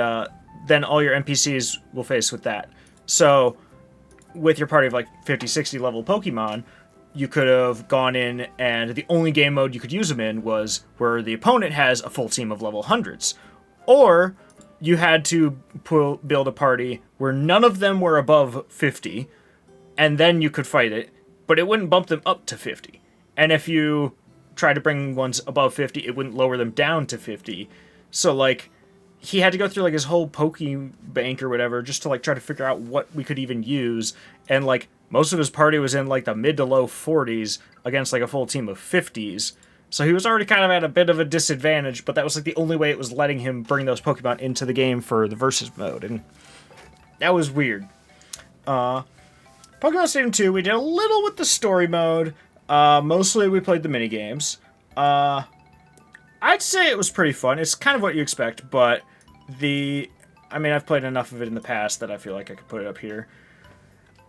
then all your NPCs will face with that. So with your party of like 50, 60 level Pokemon, you could have gone in and the only game mode you could use them in was where the opponent has a full team of level 100s. Or you had to build a party where none of them were above 50, and then you could fight it, but it wouldn't bump them up to 50. And if you tried to bring ones above 50, it wouldn't lower them down to 50. So, like, he had to go through, like, his whole Pokebank or whatever just to, like, try to figure out what we could even use. And, like, most of his party was in, like, the mid to low 40s against, like, a full team of 50s. So he was already kind of at a bit of a disadvantage, but that was, like, the only way it was letting him bring those Pokemon into the game for the versus mode. And that was weird. Pokemon Stadium 2, we did a little with the story mode. Mostly we played the minigames. I'd say it was pretty fun. It's kind of what you expect, but I've played enough of it in the past that I feel like I could put it up here.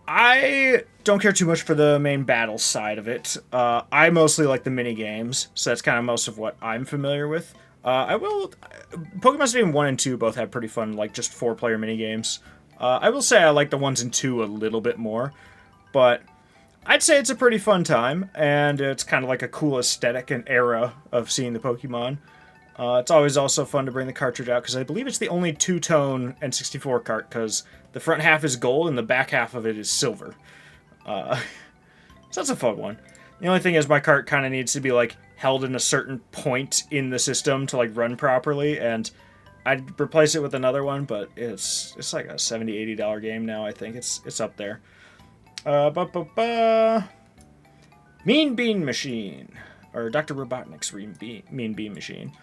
I don't care too much for the main battle side of it. I mostly like the minigames, so that's kind of most of what I'm familiar with. Pokemon Stadium 1 and 2 both have pretty fun, like, just 4-player minigames. I will say I like the ones in 2 a little bit more, but I'd say it's a pretty fun time, and it's kind of like a cool aesthetic and era of seeing the Pokemon. It's always also fun to bring the cartridge out, because I believe it's the only two-tone N64 cart, because the front half is gold and the back half of it is silver. So that's a fun one. The only thing is my cart kind of needs to be, like, held in a certain point in the system to, like, run properly, and I'd replace it with another one, but it's like a $70, $80 game now, I think. It's up there. Mean Bean Machine, or Dr. Robotnik's Mean Bean Machine.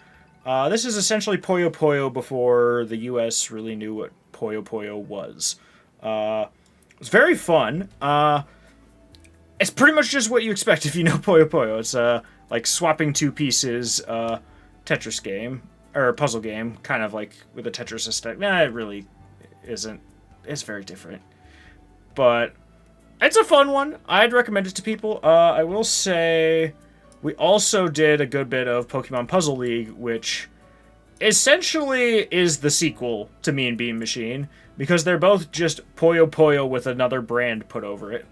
This is essentially Puyo Puyo before the US really knew what Puyo Puyo was. It's very fun. It's pretty much just what you expect if you know Puyo Puyo. It's like swapping two pieces, Tetris game, or puzzle game, kind of like with a Tetris aesthetic. Nah, it really isn't. It's very different. But it's a fun one. I'd recommend it to people. I will say we also did a good bit of Pokemon Puzzle League, which essentially is the sequel to Mean Bean Machine, because they're both just Puyo Puyo with another brand put over it.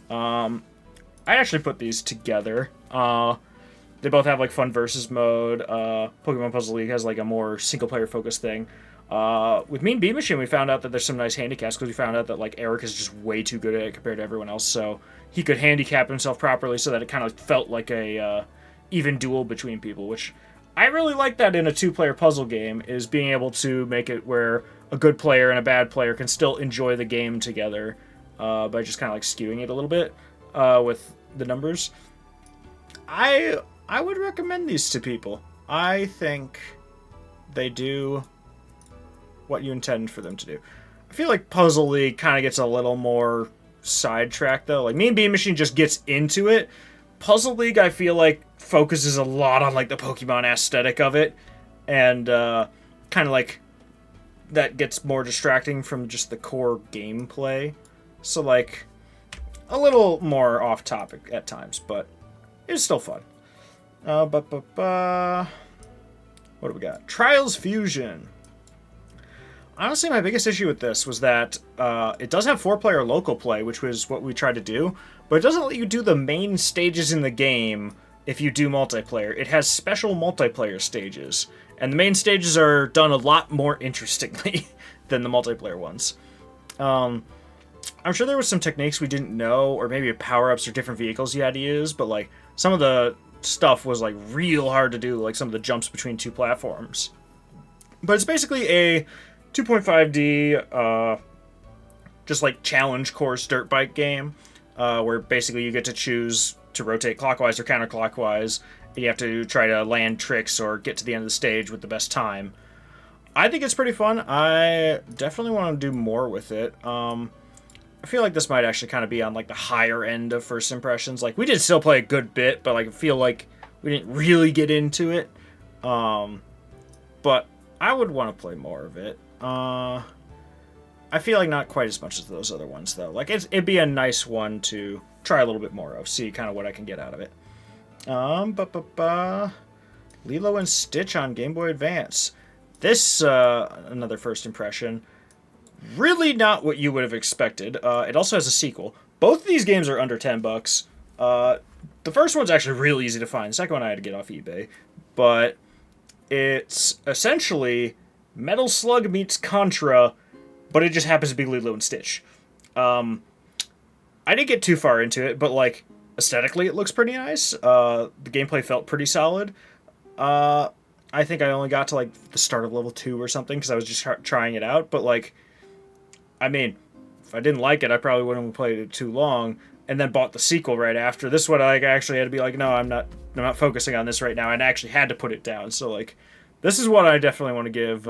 I actually put these together. They both have, like, fun versus mode. Pokemon Puzzle League has, like, a more single-player focused thing. With Mean Bean Machine, we found out that there's some nice handicaps, because we found out that, like, Eric is just way too good at it compared to everyone else, so he could handicap himself properly so that it kind of felt like a even duel between people, which I really like that in a two-player puzzle game, is being able to make it where a good player and a bad player can still enjoy the game together by just kind of, like, skewing it a little bit with the numbers. I would recommend these to people. I think they do what you intend for them to do. I feel like Puzzle League kind of gets a little more sidetracked, though. Like, Mean Bean Machine just gets into it. Puzzle League, I feel like, focuses a lot on, like, the Pokemon aesthetic of it, and kind of, like, that gets more distracting from just the core gameplay. So, like, a little more off-topic at times, but it's still fun. What do we got? Trials Fusion. Honestly, my biggest issue with this was that it does have 4-player local play, which was what we tried to do, but it doesn't let you do the main stages in the game if you do multiplayer. It has special multiplayer stages, and the main stages are done a lot more interestingly than the multiplayer ones. I'm sure there was some techniques we didn't know, or maybe power-ups or different vehicles you had to use, but, like, some of the stuff was, like, real hard to do, like some of the jumps between two platforms. But it's basically a 2.5D, just, like, challenge course dirt bike game, where basically you get to choose to rotate clockwise or counterclockwise, and you have to try to land tricks or get to the end of the stage with the best time. I think it's pretty fun. I definitely want to do more with it. I feel like this might actually kind of be on, like, the higher end of first impressions. Like, we did still play a good bit, but, like, I feel like we didn't really get into it. But I would want to play more of it. I feel like not quite as much as those other ones, though. Like, it'd be a nice one to try a little bit more of, see kind of what I can get out of it. Lilo and Stitch on Game Boy Advance. This, another first impression, really not what you would have expected. It also has a sequel. Both of these games are under $10. The first one's actually really easy to find. The second one I had to get off eBay. But it's essentially Metal Slug meets Contra, but it just happens to be Lilo and Stitch. I didn't get too far into it, but like aesthetically, it looks pretty nice. The gameplay felt pretty solid. I think I only got to like the start of level 2 or something because I was just trying it out. But like, I mean, if I didn't like it, I probably wouldn't have played it too long. And then bought the sequel right after. This one, I actually had to be like, no, I'm not focusing on this right now, and I actually had to put it down. So like, this is what I definitely want to give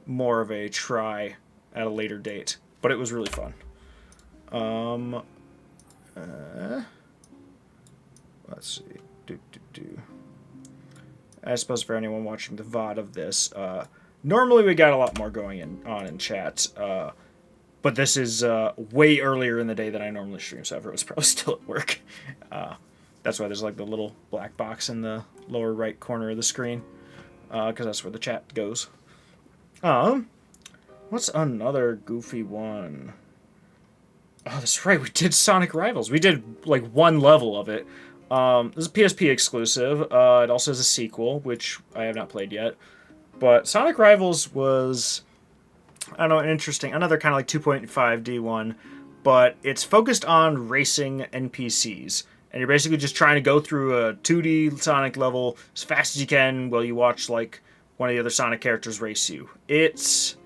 more of a try at a later date. But it was really fun. Let's see. I suppose for anyone watching the VOD of this, normally we got a lot more going on in chat, but this is way earlier in the day than I normally stream, so everyone's probably still at work. That's why there's like the little black box in the lower right corner of the screen, because that's where the chat goes. What's another goofy one? Oh, that's right, we did Sonic Rivals. We did like one level of it. This is a PSP exclusive. It also has a sequel, which I have not played yet. But Sonic Rivals was, I don't know, an interesting, another kind of like 2.5D one, but it's focused on racing NPCs. And you're basically just trying to go through a 2D Sonic level as fast as you can while you watch like one of the other Sonic characters race you. It's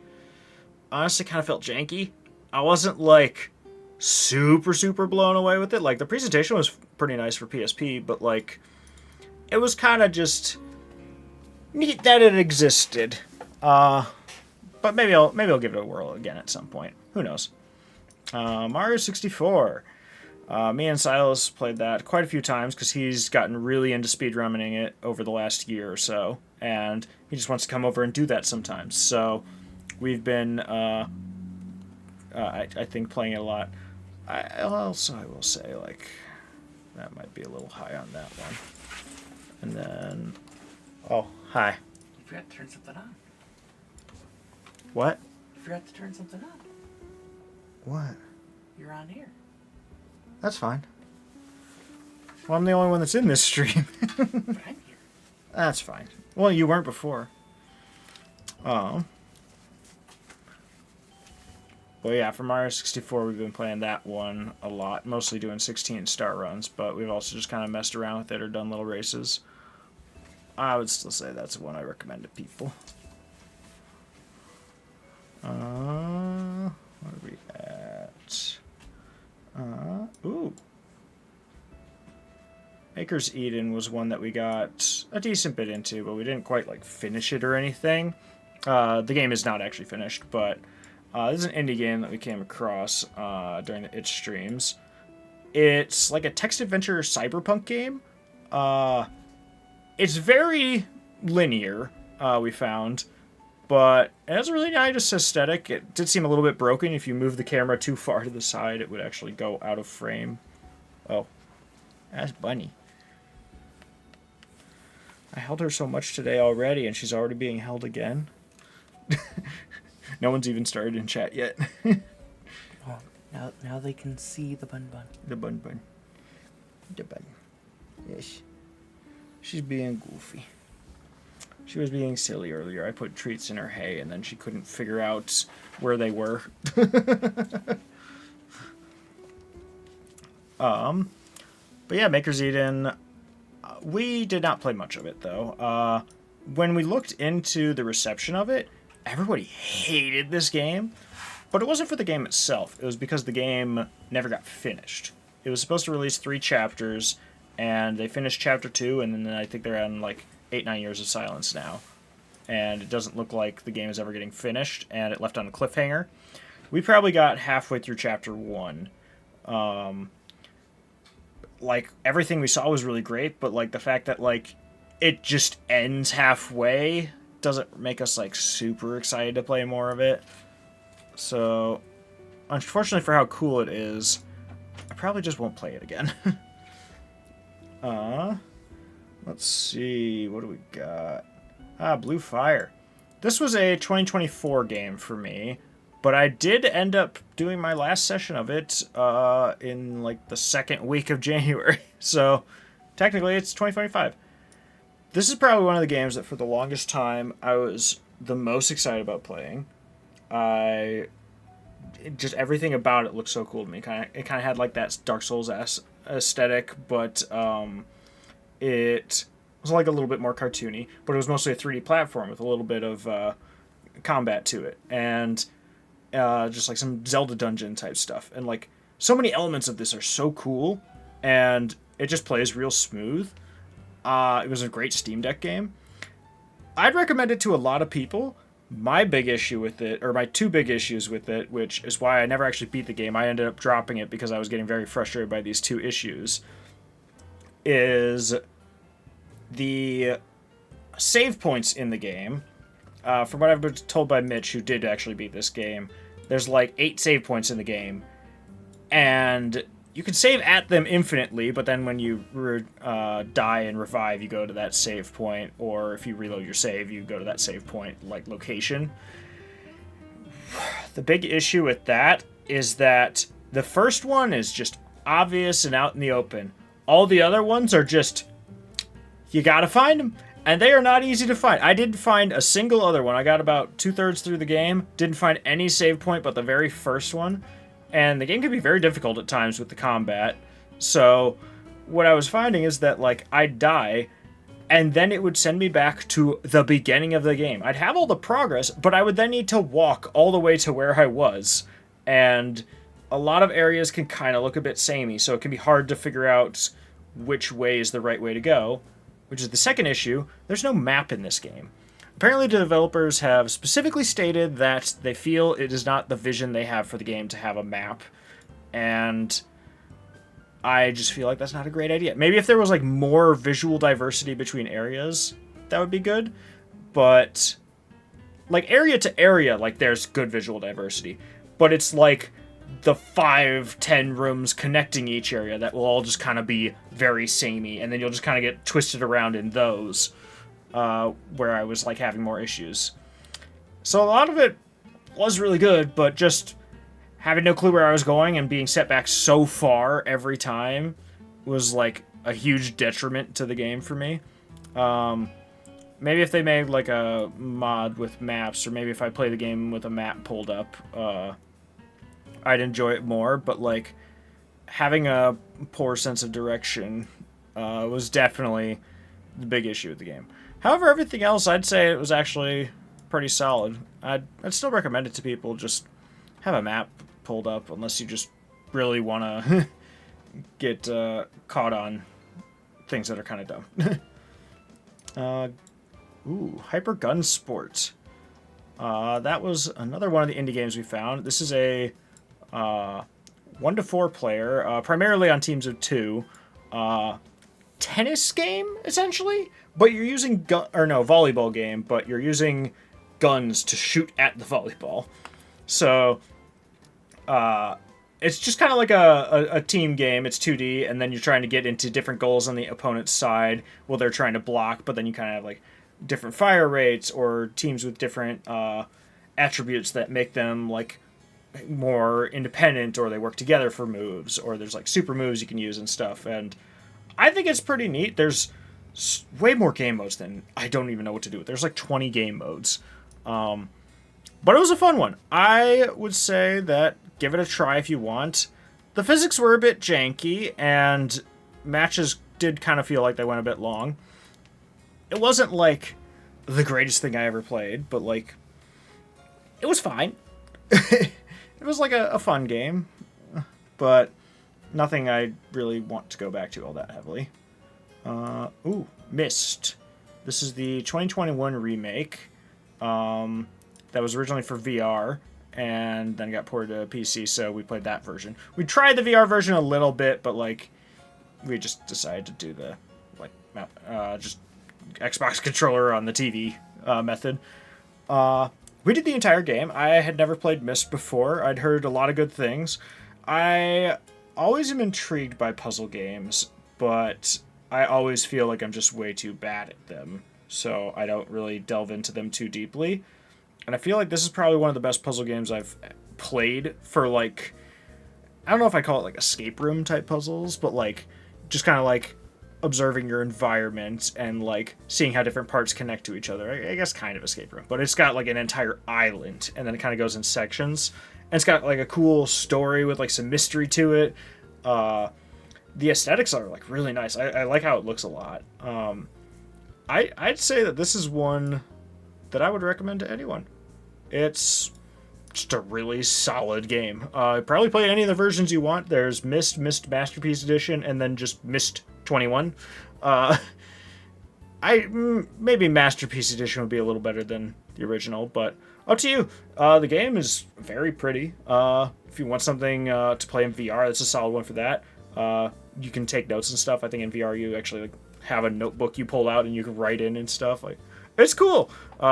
honestly kind of felt janky. I wasn't like super blown away with it. Like the presentation was pretty nice for PSP, but like it was kind of just neat that it existed. But maybe I'll give it a whirl again at some point. Who knows? Mario 64. Me and Silas played that quite a few times because he's gotten really into speedrunning it over the last year or so, and he just wants to come over and do that sometimes. So we've been, I think, playing it a lot. I will say, like, that might be a little high on that one. And then, oh, hi. You forgot to turn something on. What? You forgot to turn something on. What? You're on here. That's fine. Well, I'm the only one that's in this stream. But I'm here. That's fine. Well, you weren't before. Oh. Well, yeah, for Mario 64, we've been playing that one a lot, mostly doing 16-star runs, but we've also just kind of messed around with it or done little races. I would still say that's one I recommend to people. What are we at? Ooh. Maker's Eden was one that we got a decent bit into, but we didn't quite, like, finish it or anything. The game is not actually finished, but this is an indie game that we came across during the itch streams. It's like a text-adventure cyberpunk game. It's very linear, we found, but it has a really nice aesthetic. It did seem a little bit broken. If you move the camera too far to the side, it would actually go out of frame. Oh, that's Bunny. I held her so much today already, and she's already being held again. No one's even started in chat yet. Oh, now they can see the bun. The bun. The bun. Yes. She's being goofy. She was being silly earlier. I put treats in her hay, and then she couldn't figure out where they were. But yeah, Maker's Eden. We did not play much of it, though. When we looked into the reception of it, everybody hated this game. But it wasn't for the game itself. It was because the game never got finished. It was supposed to release 3 chapters, and they finished chapter 2, and then I think they're on like 8-9 years of silence now. And it doesn't look like the game is ever getting finished, and it left on a cliffhanger. We probably got halfway through chapter 1. Like, everything we saw was really great, but like the fact that like it just ends halfway doesn't make us like super excited to play more of it. So, unfortunately for how cool it is, I probably just won't play it again. Let's see, what do we got? Blue Fire. This was a 2024 game for me, but I did end up doing my last session of it in like the second week of January. So, technically it's 2025. This is probably one of the games that for the longest time I was the most excited about playing. I just everything about it looked so cool to me. It kind of had like that Dark Souls aesthetic, but it was like a little bit more cartoony. But it was mostly a 3D platform with a little bit of combat to it, and just like some Zelda dungeon type stuff. And like so many elements of this are so cool, and it just plays real smooth. It was a great Steam Deck game. I'd recommend it to a lot of people. My big issue with it, or my two big issues with it, which is why I never actually beat the game, I ended up dropping it because I was getting very frustrated by these two issues, is the save points in the game. From what I've been told by Mitch, who did actually beat this game, there's like 8 save points in the game, and you can save at them infinitely, but then when you die and revive, you go to that save point, or if you reload your save, you go to that save point, like, location. The big issue with that is that the first one is just obvious and out in the open. All the other ones are just, you gotta find them, and they are not easy to find. I didn't find a single other one. I got about 2/3 through the game, didn't find any save point but the very first one. And the game can be very difficult at times with the combat. So what I was finding is that, like, I'd die, and then it would send me back to the beginning of the game. I'd have all the progress, but I would then need to walk all the way to where I was. And a lot of areas can kind of look a bit samey, so it can be hard to figure out which way is the right way to go. Which is the second issue. There's no map in this game. Apparently, the developers have specifically stated that they feel it is not the vision they have for the game to have a map, and I just feel like that's not a great idea. Maybe if there was like more visual diversity between areas, that would be good, but like area to area, like there's good visual diversity, but it's like the 5-10 rooms connecting each area that will all just kind of be very samey, and then you'll just kind of get twisted around in those. Where I was like having more issues. So a lot of it was really good, but just having no clue where I was going and being set back so far every time was like a huge detriment to the game for me. Maybe if they made like a mod with maps, or maybe if I play the game with a map pulled up, I'd enjoy it more, but like having a poor sense of direction was definitely the big issue with the game. However, everything else, I'd say it was actually pretty solid. I'd still recommend it to people. Just have a map pulled up, unless you just really want to get caught on things that are kind of dumb. Hyper Gun Sport. That was another one of the indie games we found. This is a 1 to 4 player, primarily on teams of 2. Tennis game, essentially? But you're using volleyball game, but you're using guns to shoot at the volleyball. So, it's just kind of like a team game. It's 2D, and then you're trying to get into different goals on the opponent's side while they're trying to block, but then you kind of have like different fire rates, or teams with different attributes that make them like more independent, or they work together for moves, or there's like super moves you can use and stuff. And I think it's pretty neat. There's way more game modes than I don't even know what to do with. There's like 20 game modes. But it was a fun one. I would say that give it a try if you want. The physics were a bit janky, and matches did kind of feel like they went a bit long. It wasn't like the greatest thing I ever played, but like it was fine. It was like a fun game, but nothing I really want to go back to all that heavily. Myst. This is the 2021 remake. That was originally for VR, and then got ported to PC, so we played that version. We tried the VR version a little bit, but like we just decided to do the just Xbox controller on the TV method. We did the entire game. I had never played Myst before. I'd heard a lot of good things. I always am intrigued by puzzle games, but I always feel like I'm just way too bad at them, so I don't really delve into them too deeply. And I feel like this is probably one of the best puzzle games I've played for, like, I don't know if I call it like escape room type puzzles, but like just kind of like observing your environment and like seeing how different parts connect to each other. I guess kind of escape room, but it's got like an entire island, and then it kind of goes in sections. And it's got like a cool story with like some mystery to it. The aesthetics are like really nice. I like how it looks a lot. I'd say that this is one that I would recommend to anyone. It's just a really solid game. Probably play any of the versions you want. There's Myst Masterpiece Edition, and then just Myst 21. Maybe Masterpiece Edition would be a little better than the original, but up to you. The game is very pretty. If you want something to play in VR, that's a solid one for that. You can take notes and stuff. I think in VR you actually like have a notebook you pull out and you can write in and stuff. Like, it's cool.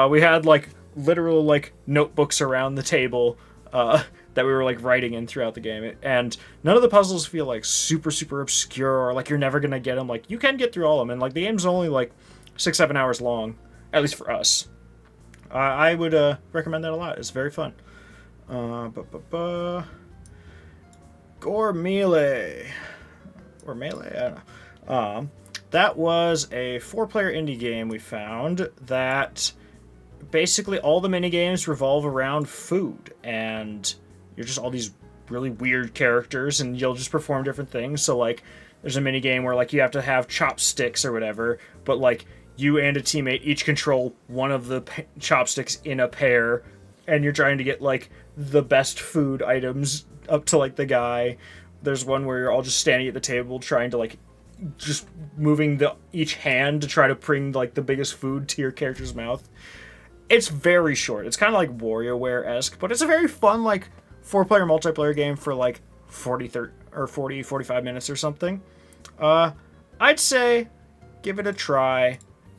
We had like literal like notebooks around the table that we were like writing in throughout the game, and none of the puzzles feel like super obscure or like you're never gonna get them. Like, you can get through all of them, and like the game's only like 6-7 hours long, at least for us. I would recommend that a lot. It's very fun. Gore Melee. Or Melee? I don't know. That was a 4-player indie game we found that basically all the minigames revolve around food, and you're just all these really weird characters, and you'll just perform different things. So like there's a minigame where like you have to have chopsticks or whatever, but like you and a teammate each control one of the chopsticks in a pair, and you're trying to get like the best food items up to like the guy. There's one where you're all just standing at the table trying to like just moving each hand to try to bring like the biggest food to your character's mouth. It's very short. It's kind of like WarioWare-esque, but it's a very fun like 4-player multiplayer game for like 45 minutes or something. I'd say give it a try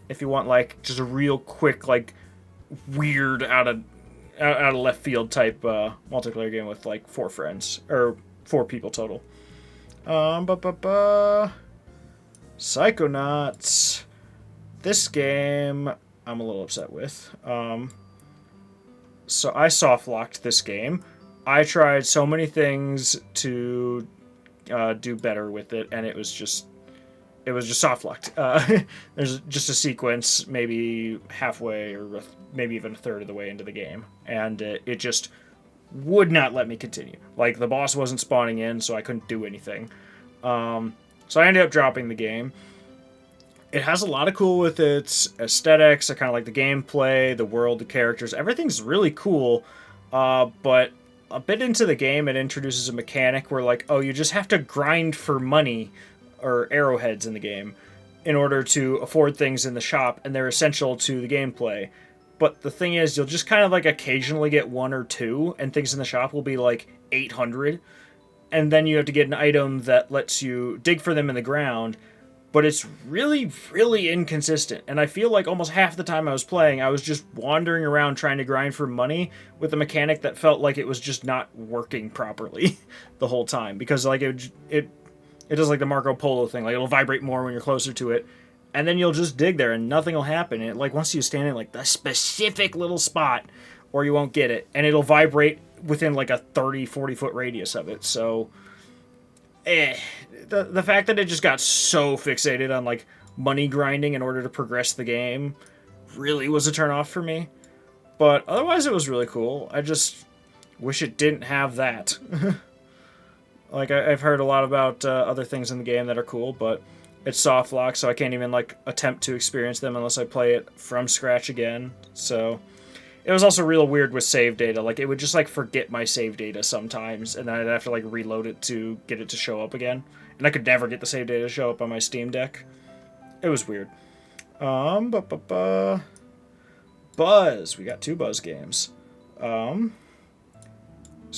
if you want like just a real quick like weird out of left field type multiplayer game with like 4 friends or 4 people total. Psychonauts. This game I'm a little upset with. So I soft locked this game. I tried so many things to do better with it, and it was just soft locked. There's just a sequence, maybe halfway or maybe even a third of the way into the game, and it just would not let me continue. Like, the boss wasn't spawning in, so I couldn't do anything. So I ended up dropping the game. It has a lot of cool with its aesthetics. I kind of like the gameplay, the world, the characters. Everything's really cool, but a bit into the game, it introduces a mechanic where, like, oh, you just have to grind for money or arrowheads in the game in order to afford things in the shop, and they're essential to the gameplay. But the thing is, you'll just kind of, like, occasionally get 1 or 2, and things in the shop will be, like, 800. And then you have to get an item that lets you dig for them in the ground. But it's really, really inconsistent. And I feel like almost half the time I was playing, I was just wandering around trying to grind for money with a mechanic that felt like it was just not working properly the whole time. Because, like, it does, like, the Marco Polo thing. Like, it'll vibrate more when you're closer to it. And then you'll just dig there and nothing will happen. And, like, once you stand in, like, the specific little spot, or you won't get it. And it'll vibrate within, like, a 30, 40-foot radius of it. So, the fact that it just got so fixated on like money grinding in order to progress the game really was a turnoff for me. But otherwise it was really cool. I just wish it didn't have that. Like, I've heard a lot about other things in the game that are cool, but it's soft lock, so I can't even like attempt to experience them unless I play it from scratch again. So it was also real weird with save data. Like, it would just like forget my save data sometimes, and then I'd have to like reload it to get it to show up again. And I could never get the save data to show up on my Steam Deck. It was weird. Buzz. We got 2 Buzz games. So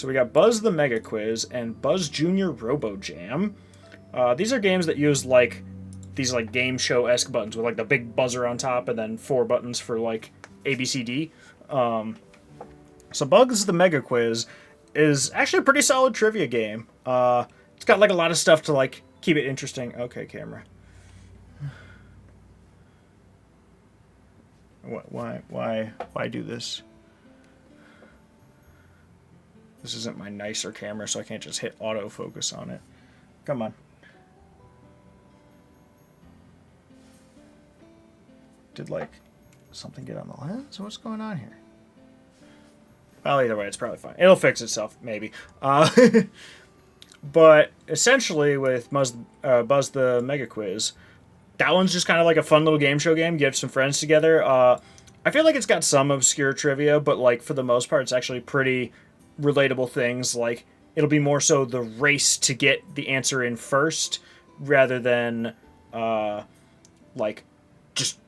we got Buzz the Mega Quiz and Buzz Junior Robo Jam. These are games that use like these like game show-esque buttons with like the big buzzer on top and then 4 buttons for like A, B, C, D. So Buzz the Mega Quiz is actually a pretty solid trivia game. It's got like a lot of stuff to like keep it interesting. Okay, camera. Why do this? This isn't my nicer camera, so I can't just hit autofocus on it. Come on. Did, like, something get on the lens? What's going on here? Well, either way, it's probably fine. It'll fix itself, maybe. But essentially, with Buzz the Mega Quiz, that one's just kind of like a fun little game show game. Get some friends together. I feel like it's got some obscure trivia, but like for the most part, it's actually pretty relatable things. Like it'll be more so the race to get the answer in first, rather than like just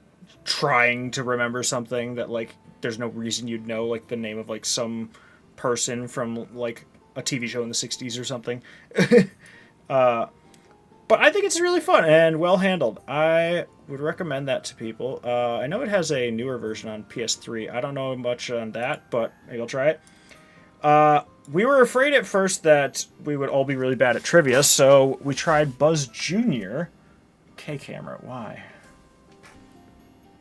trying to remember something that like there's no reason you'd know, like the name of like some person from like a TV show in the 60s or something. But I think it's really fun and well handled. I would recommend that to people. I know it has a newer version on PS3. I don't know much on that, but maybe I'll try it. We were afraid at first that we would all be really bad at trivia, so we tried Buzz Jr. K-Camera, why?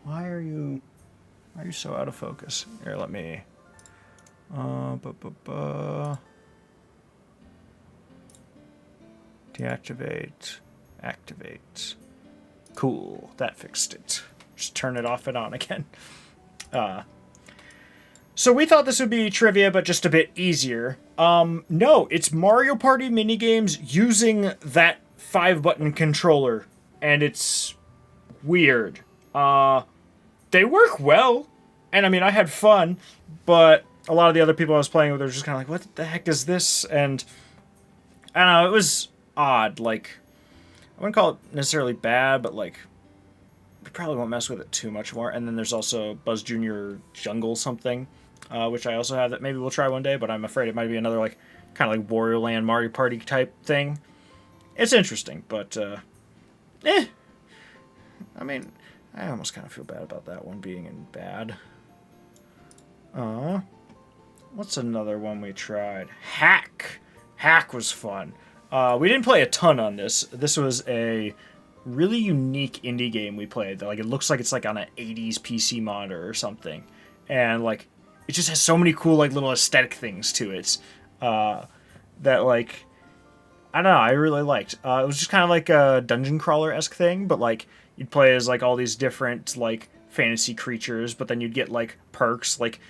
Why are you so out of focus? Here, let me... Deactivate. Activate. Cool. That fixed it. Just turn it off and on again. So we thought this would be trivia, but just a bit easier. No, it's Mario Party minigames using that 5-button controller. And it's weird. They work well. And I mean, I had fun. But a lot of the other people I was playing with were just kind of like, what the heck is this? And I don't know, it was odd. Like, I wouldn't call it necessarily bad, but like, we probably won't mess with it too much more. And then there's also Buzz Jr. Jungle something, which I also have that maybe we'll try one day, but I'm afraid it might be another like kind of like Wario Land Mario Party type thing. It's interesting, but I mean, I almost kind of feel bad about that one being in bad. What's another one we tried? Hack. Hack was fun. We didn't play a ton on this. This was a really unique indie game we played. Like it looks like it's like on an 80s PC monitor or something, and like it just has so many cool like little aesthetic things to it that like I don't know. I really liked. It was just kind of like a dungeon crawler-esque thing, but like you'd play as like all these different like fantasy creatures, but then you'd get like perks like.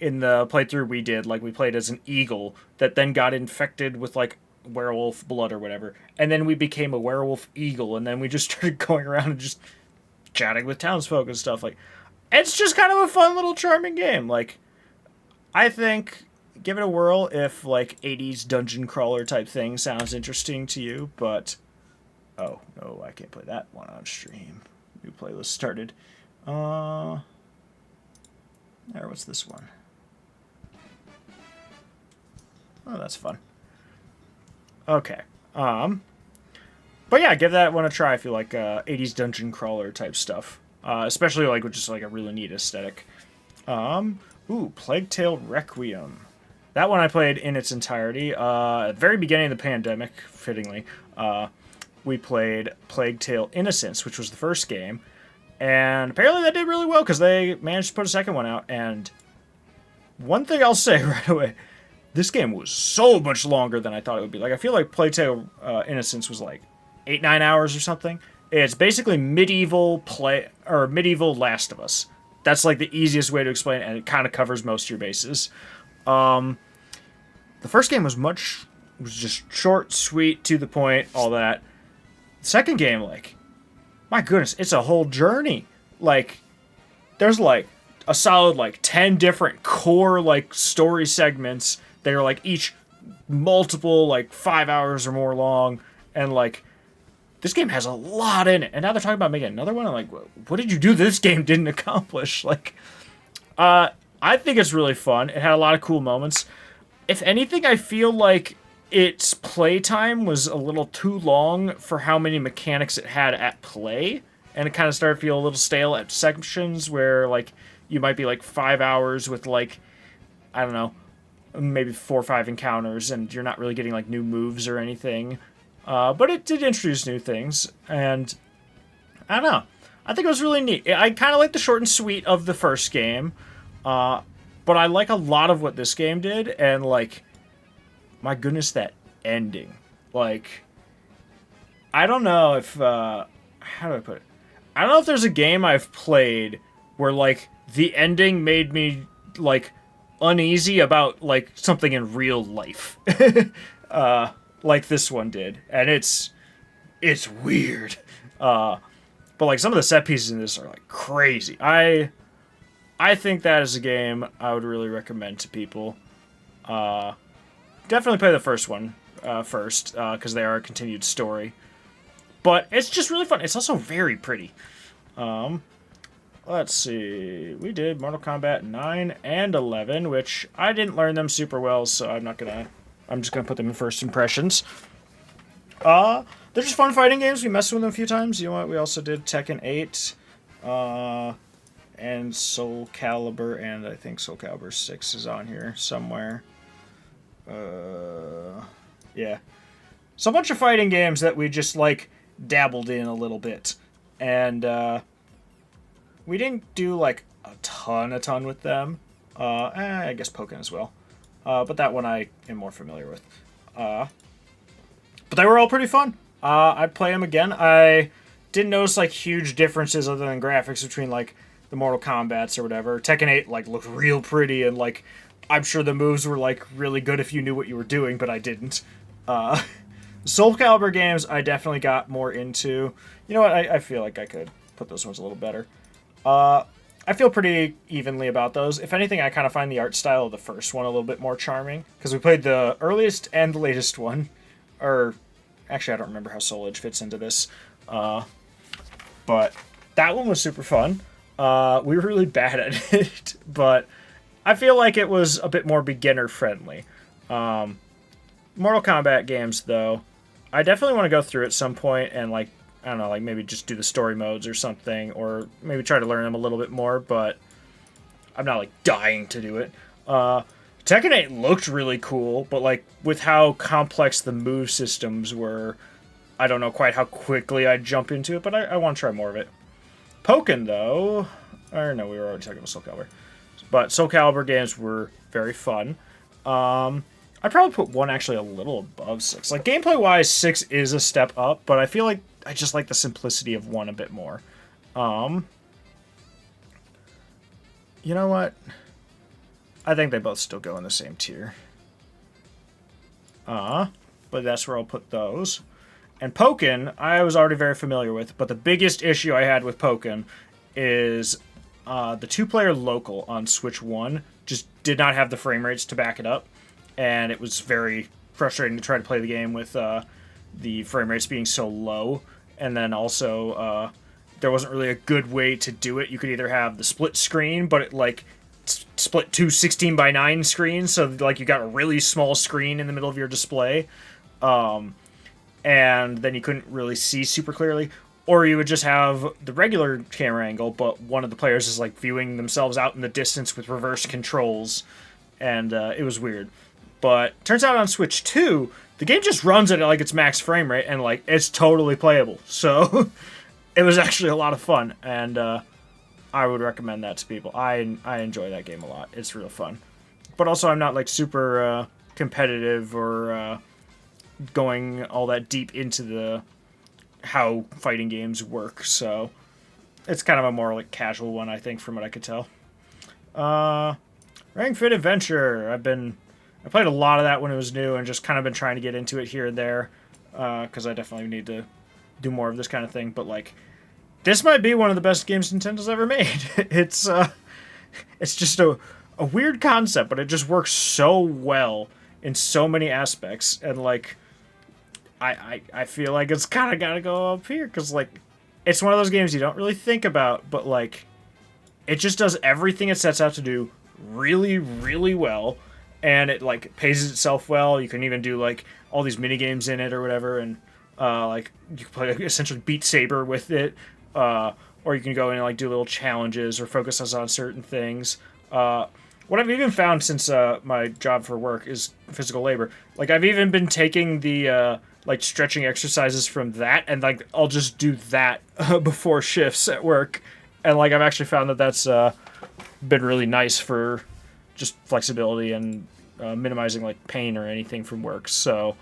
In the playthrough we did, like we played as an eagle that then got infected with like werewolf blood or whatever, and then we became a werewolf eagle, and then we just started going around and just chatting with townsfolk and stuff. Like, it's just kind of a fun little charming game. Like, I think give it a whirl if like 80s dungeon crawler type thing sounds interesting to you. But oh no, I can't play that one on stream. New playlist started. There, what's this one? Oh, that's fun. Okay. But yeah, give that one a try if you like 80s dungeon crawler type stuff. Especially like with just like a really neat aesthetic. Plague Tale Requiem. That one I played in its entirety. At the very beginning of the pandemic, fittingly, we played Plague Tale Innocence, which was the first game. And apparently that did really well because they managed to put a second one out. And one thing I'll say right away, this game was so much longer than I thought it would be. Like, I feel like Plague Tale Innocence was like 8-9 hours or something. It's basically medieval Last of Us. That's like the easiest way to explain it, and it kind of covers most of your bases. The first game was just short, sweet, to the point, all that. The second game, like, my goodness, it's a whole journey. Like, there's like a solid like 10 different core like story segments. They're like each multiple like 5 hours or more long, and like this game has a lot in it. And now they're talking about making another one. I'm like, what did you do this game didn't accomplish? Like, I think it's really fun. It had a lot of cool moments. If anything, I feel like its playtime was a little too long for how many mechanics it had at play, and it kind of started to feel a little stale at sections where like you might be like 5 hours with like, I don't know, maybe 4 or 5 encounters, and you're not really getting like new moves or anything. But it did introduce new things, and I don't know. I think it was really neat. I kind of like the short and sweet of the first game, but I like a lot of what this game did, and like, my goodness, that ending. Like, I don't know if, how do I put it? I don't know if there's a game I've played where like the ending made me like uneasy about like something in real life, like this one did, and it's weird. But like some of the set pieces in this are like crazy. I think that is a game I would really recommend to people. Definitely play the first one first because they are a continued story. But it's just really fun. It's also very pretty. Let's see. We did Mortal Kombat 9 and 11, which I didn't learn them super well, so I'm just gonna put them in first impressions. They're just fun fighting games. We messed with them a few times. You know what? We also did Tekken 8, and Soul Calibur, and I think Soul Calibur 6 is on here somewhere. Yeah. So a bunch of fighting games that we just, like, dabbled in a little bit. And, we didn't do, like, a ton with them. I guess Pokken as well. But that one I am more familiar with. But they were all pretty fun. I'd play them again. I didn't notice, like, huge differences other than graphics between, like, the Mortal Kombats or whatever. Tekken 8, like, looked real pretty, and, like, I'm sure the moves were, like, really good if you knew what you were doing, but I didn't. Soul Calibur games, I definitely got more into. You know what? I feel like I could put those ones a little better. I feel pretty evenly about those. If anything, I kind of find the art style of the first one a little bit more charming, because we played the earliest and the latest one. Or, actually, I don't remember how Soul Edge fits into this. But that one was super fun. We were really bad at it, but I feel like it was a bit more beginner-friendly. Mortal Kombat games, though, I definitely want to go through at some point and, like, I don't know, like maybe just do the story modes or something, or maybe try to learn them a little bit more, but I'm not, like, dying to do it. Tekken 8 looked really cool, but, like, with how complex the move systems were, I don't know quite how quickly I'd jump into it, but I want to try more of it. Pokken, though, or no, we were already talking about Soul Calibur. But Soul Calibur games were very fun. I'd probably put 1 actually a little above 6. Like, gameplay-wise, 6 is a step up, but I feel like I just like the simplicity of 1 a bit more. You know what? I think they both still go in the same tier. But that's where I'll put those. And Pokken, I was already very familiar with, but the biggest issue I had with Pokken is the 2-player local on Switch 1 just did not have the frame rates to back it up, and it was very frustrating to try to play the game with the frame rates being so low, and then also there wasn't really a good way to do it. You could either have the split screen, but it like split two 16:9 screens, so like you got a really small screen in the middle of your display, and then you couldn't really see super clearly. Or you would just have the regular camera angle, but one of the players is like viewing themselves out in the distance with reverse controls, and it was weird. But turns out on Switch 2, the game just runs at like its max frame rate, and like it's totally playable. So it was actually a lot of fun, and I would recommend that to people. I enjoy that game a lot. It's real fun. But also, I'm not like super competitive or going all that deep into the how fighting games work, so it's kind of a more like casual one, I think, from what I could tell. Ring Fit Adventure. I played a lot of that when it was new, and just kind of been trying to get into it here and there, because I definitely need to do more of this kind of thing. But like, this might be one of the best games Nintendo's ever made. It's just a weird concept, but it just works so well in so many aspects, and like, I feel like it's kind of got to go up here, because, like, it's one of those games you don't really think about, but, like, it just does everything it sets out to do really, really well, and it, like, pays itself well. You can even do, like, all these mini-games in it or whatever, and, like, you can play, like, essentially Beat Saber with it, or you can go in and, like, do little challenges or focus on certain things. What I've even found since my job for work is physical labor. Like, I've even been taking the like stretching exercises from that, and like I'll just do that before shifts at work, and like I've actually found that that's been really nice for just flexibility and minimizing like pain or anything from work. So,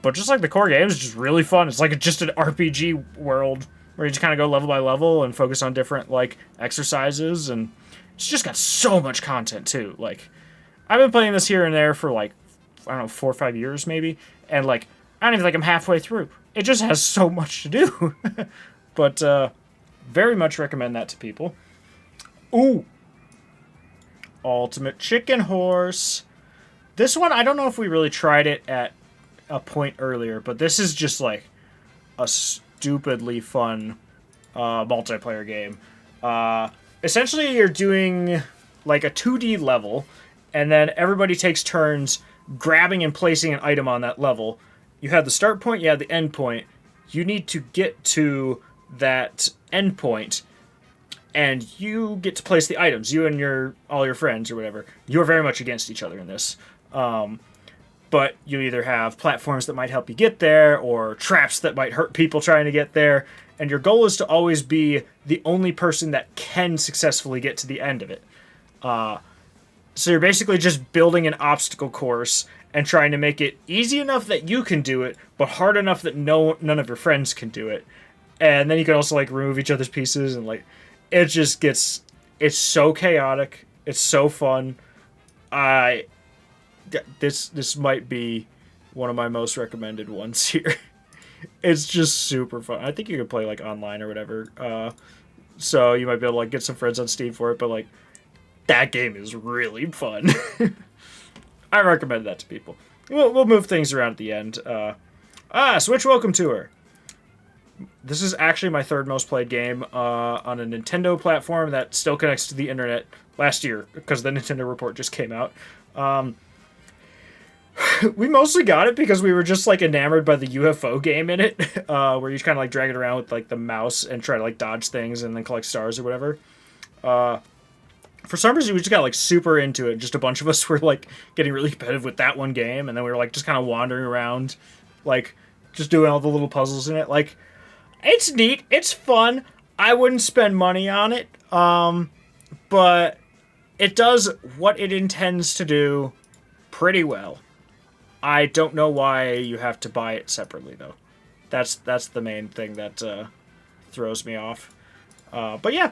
but just like the core game is just really fun. It's like just an RPG world where you just kind of go level by level and focus on different like exercises, and it's just got so much content too. Like I've been playing this here and there for like I don't know 4 or 5 years maybe, and like I don't even think I'm halfway through. It just has so much to do. But very much recommend that to people. Ooh, Ultimate Chicken Horse. This one, I don't know if we really tried it at a point earlier, but this is just like a stupidly fun multiplayer game. Essentially, you're doing like a 2D level, and then everybody takes turns grabbing and placing an item on that level. You have the start point, you have the end point. You need to get to that end point, and you get to place the items. You and all your friends or whatever. You are very much against each other in this. But you either have platforms that might help you get there, or traps that might hurt people trying to get there. And your goal is to always be the only person that can successfully get to the end of it. So you're basically just building an obstacle course and trying to make it easy enough that you can do it, but hard enough that none of your friends can do it. And then you can also like remove each other's pieces, and like it just gets, it's so chaotic. It's so fun. This might be one of my most recommended ones here. It's just super fun. I think you can play like online or whatever. So you might be able to like get some friends on Steam for it, but like that game is really fun. I recommend that to people. We'll move things around at the end. Switch Welcome Tour. This is actually my third most played game on a Nintendo platform that still connects to the internet last year, because the Nintendo report just came out. We mostly got it because we were just like enamored by the UFO game in it, where you kind of like drag it around with like the mouse and try to like dodge things and then collect stars or whatever. For some reason, we just got like super into it. Just a bunch of us were like getting really competitive with that one game, and then we were like just kind of wandering around, like just doing all the little puzzles in it. Like, it's neat, it's fun. I wouldn't spend money on it, but it does what it intends to do pretty well. I don't know why you have to buy it separately though. That's the main thing that throws me off. But yeah.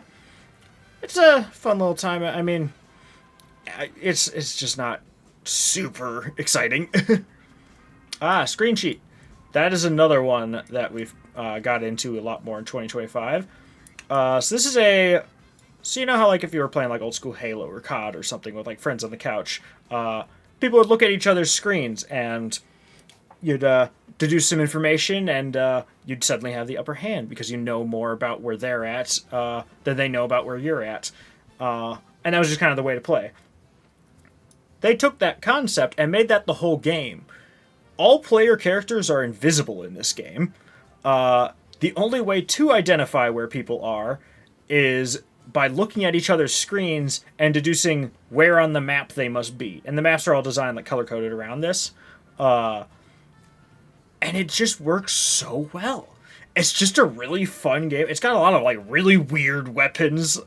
It's a fun little time. I mean, it's just not super exciting. Screen Sheet. That is another one that we've got into a lot more in 2025. So this is so you know how like if you were playing like old school Halo or COD or something with like friends on the couch, people would look at each other's screens and you'd deduce some information, and you'd suddenly have the upper hand because you know more about where they're at than they know about where you're at. And that was just kind of the way to play. They took that concept and made that the whole game. All player characters are invisible in this game. The only way to identify where people are is by looking at each other's screens and deducing where on the map they must be. And the maps are all designed like color-coded around this. And it just works so well. It's just a really fun game. It's got a lot of like really weird weapons,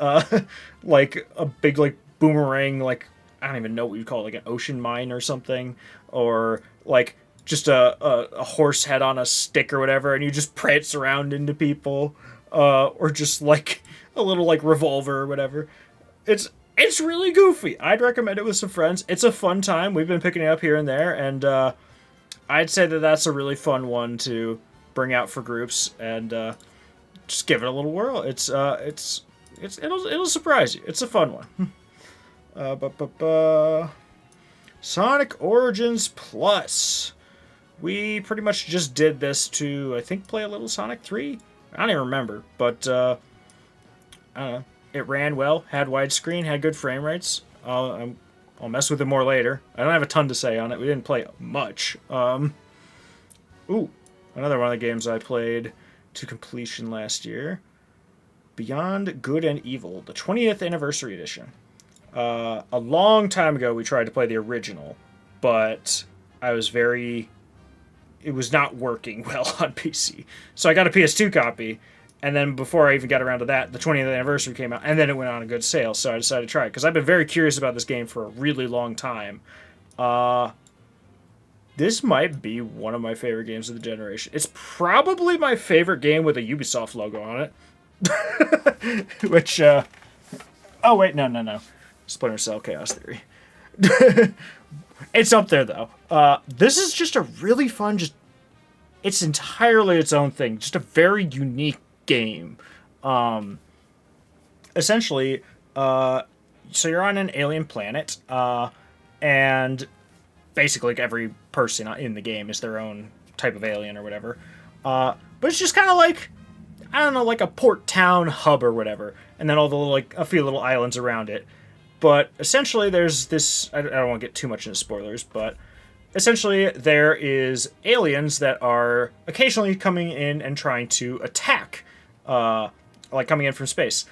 like a big like boomerang, like I don't even know what you'd call it, like an ocean mine or something, or like just a horse head on a stick or whatever, and you just prance around into people, or just like a little like revolver or whatever. It's really goofy. I'd recommend it with some friends. It's a fun time. We've been picking it up here and there, and I'd say that that's a really fun one to bring out for groups and just give it a little whirl. It'll surprise you. It's a fun one. Sonic Origins Plus. We pretty much just did this to, I think, play a little Sonic 3. I don't even remember, but I don't know. It ran well, had widescreen, had good frame rates. I'll mess with it more later. I don't have a ton to say on it. We didn't play much. Another one of the games I played to completion last year. Beyond Good and Evil, the 20th Anniversary Edition. A long time ago, we tried to play the original, but it was not working well on PC. So I got a PS2 copy, and then before I even got around to that, the 20th Anniversary came out, and then it went on a good sale, so I decided to try it, because I've been very curious about this game for a really long time. This might be one of my favorite games of the generation. It's probably my favorite game with a Ubisoft logo on it. Which, oh wait, no. Splinter Cell Chaos Theory. It's up there though. This is just a really fun, it's entirely its own thing. Just a very unique game. Essentially, so you're on an alien planet, and basically like, every person in the game is their own type of alien or whatever. But it's just kind of like, I don't know, like a port town hub or whatever, and then all the like a few little islands around it. But essentially, there's this. I don't want to get too much into spoilers, but essentially, there is aliens that are occasionally coming in and trying to attack, like coming in from space,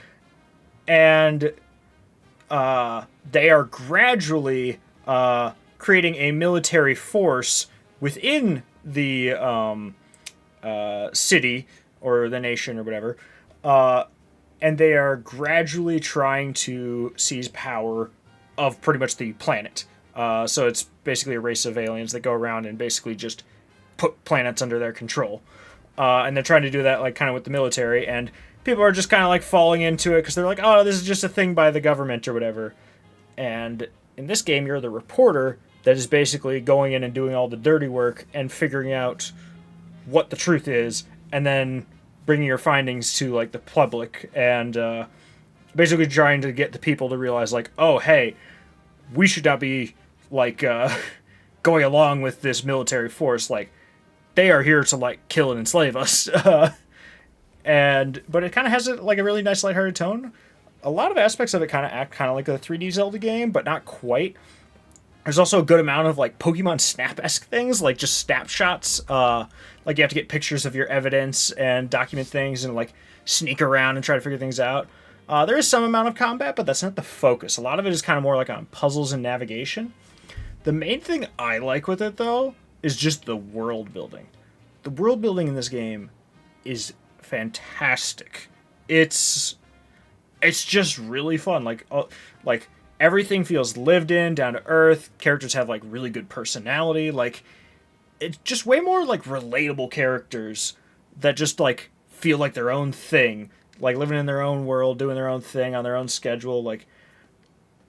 and they are gradually creating a military force within the city or the nation or whatever, and they are gradually trying to seize power of pretty much the planet. So it's basically a race of aliens that go around and basically just put planets under their control. And they're trying to do that like kind of with the military, and people are just kind of like falling into it because they're like, oh, this is just a thing by the government or whatever. And in this game, you're the reporter that is basically going in and doing all the dirty work and figuring out what the truth is, and then bringing your findings to like the public, and basically trying to get the people to realize like, oh, hey, we should not be like going along with this military force. Like, they are here to like kill and enslave us. But it kind of has like a really nice lighthearted tone. A lot of aspects of it kind of act kind of like a 3D Zelda game, but not quite. There's also a good amount of like Pokemon Snap-esque things, like just snapshots. Like you have to get pictures of your evidence and document things and like sneak around and try to figure things out. There is some amount of combat, but that's not the focus. A lot of it is kind of more like on puzzles and navigation. The main thing I like with it, though, is just the world building. The world building in this game is fantastic. It's just really fun. Like everything feels lived in, down to earth. Characters have like really good personality. Like, it's just way more like relatable characters that just like feel like their own thing, like living in their own world, doing their own thing on their own schedule. Like,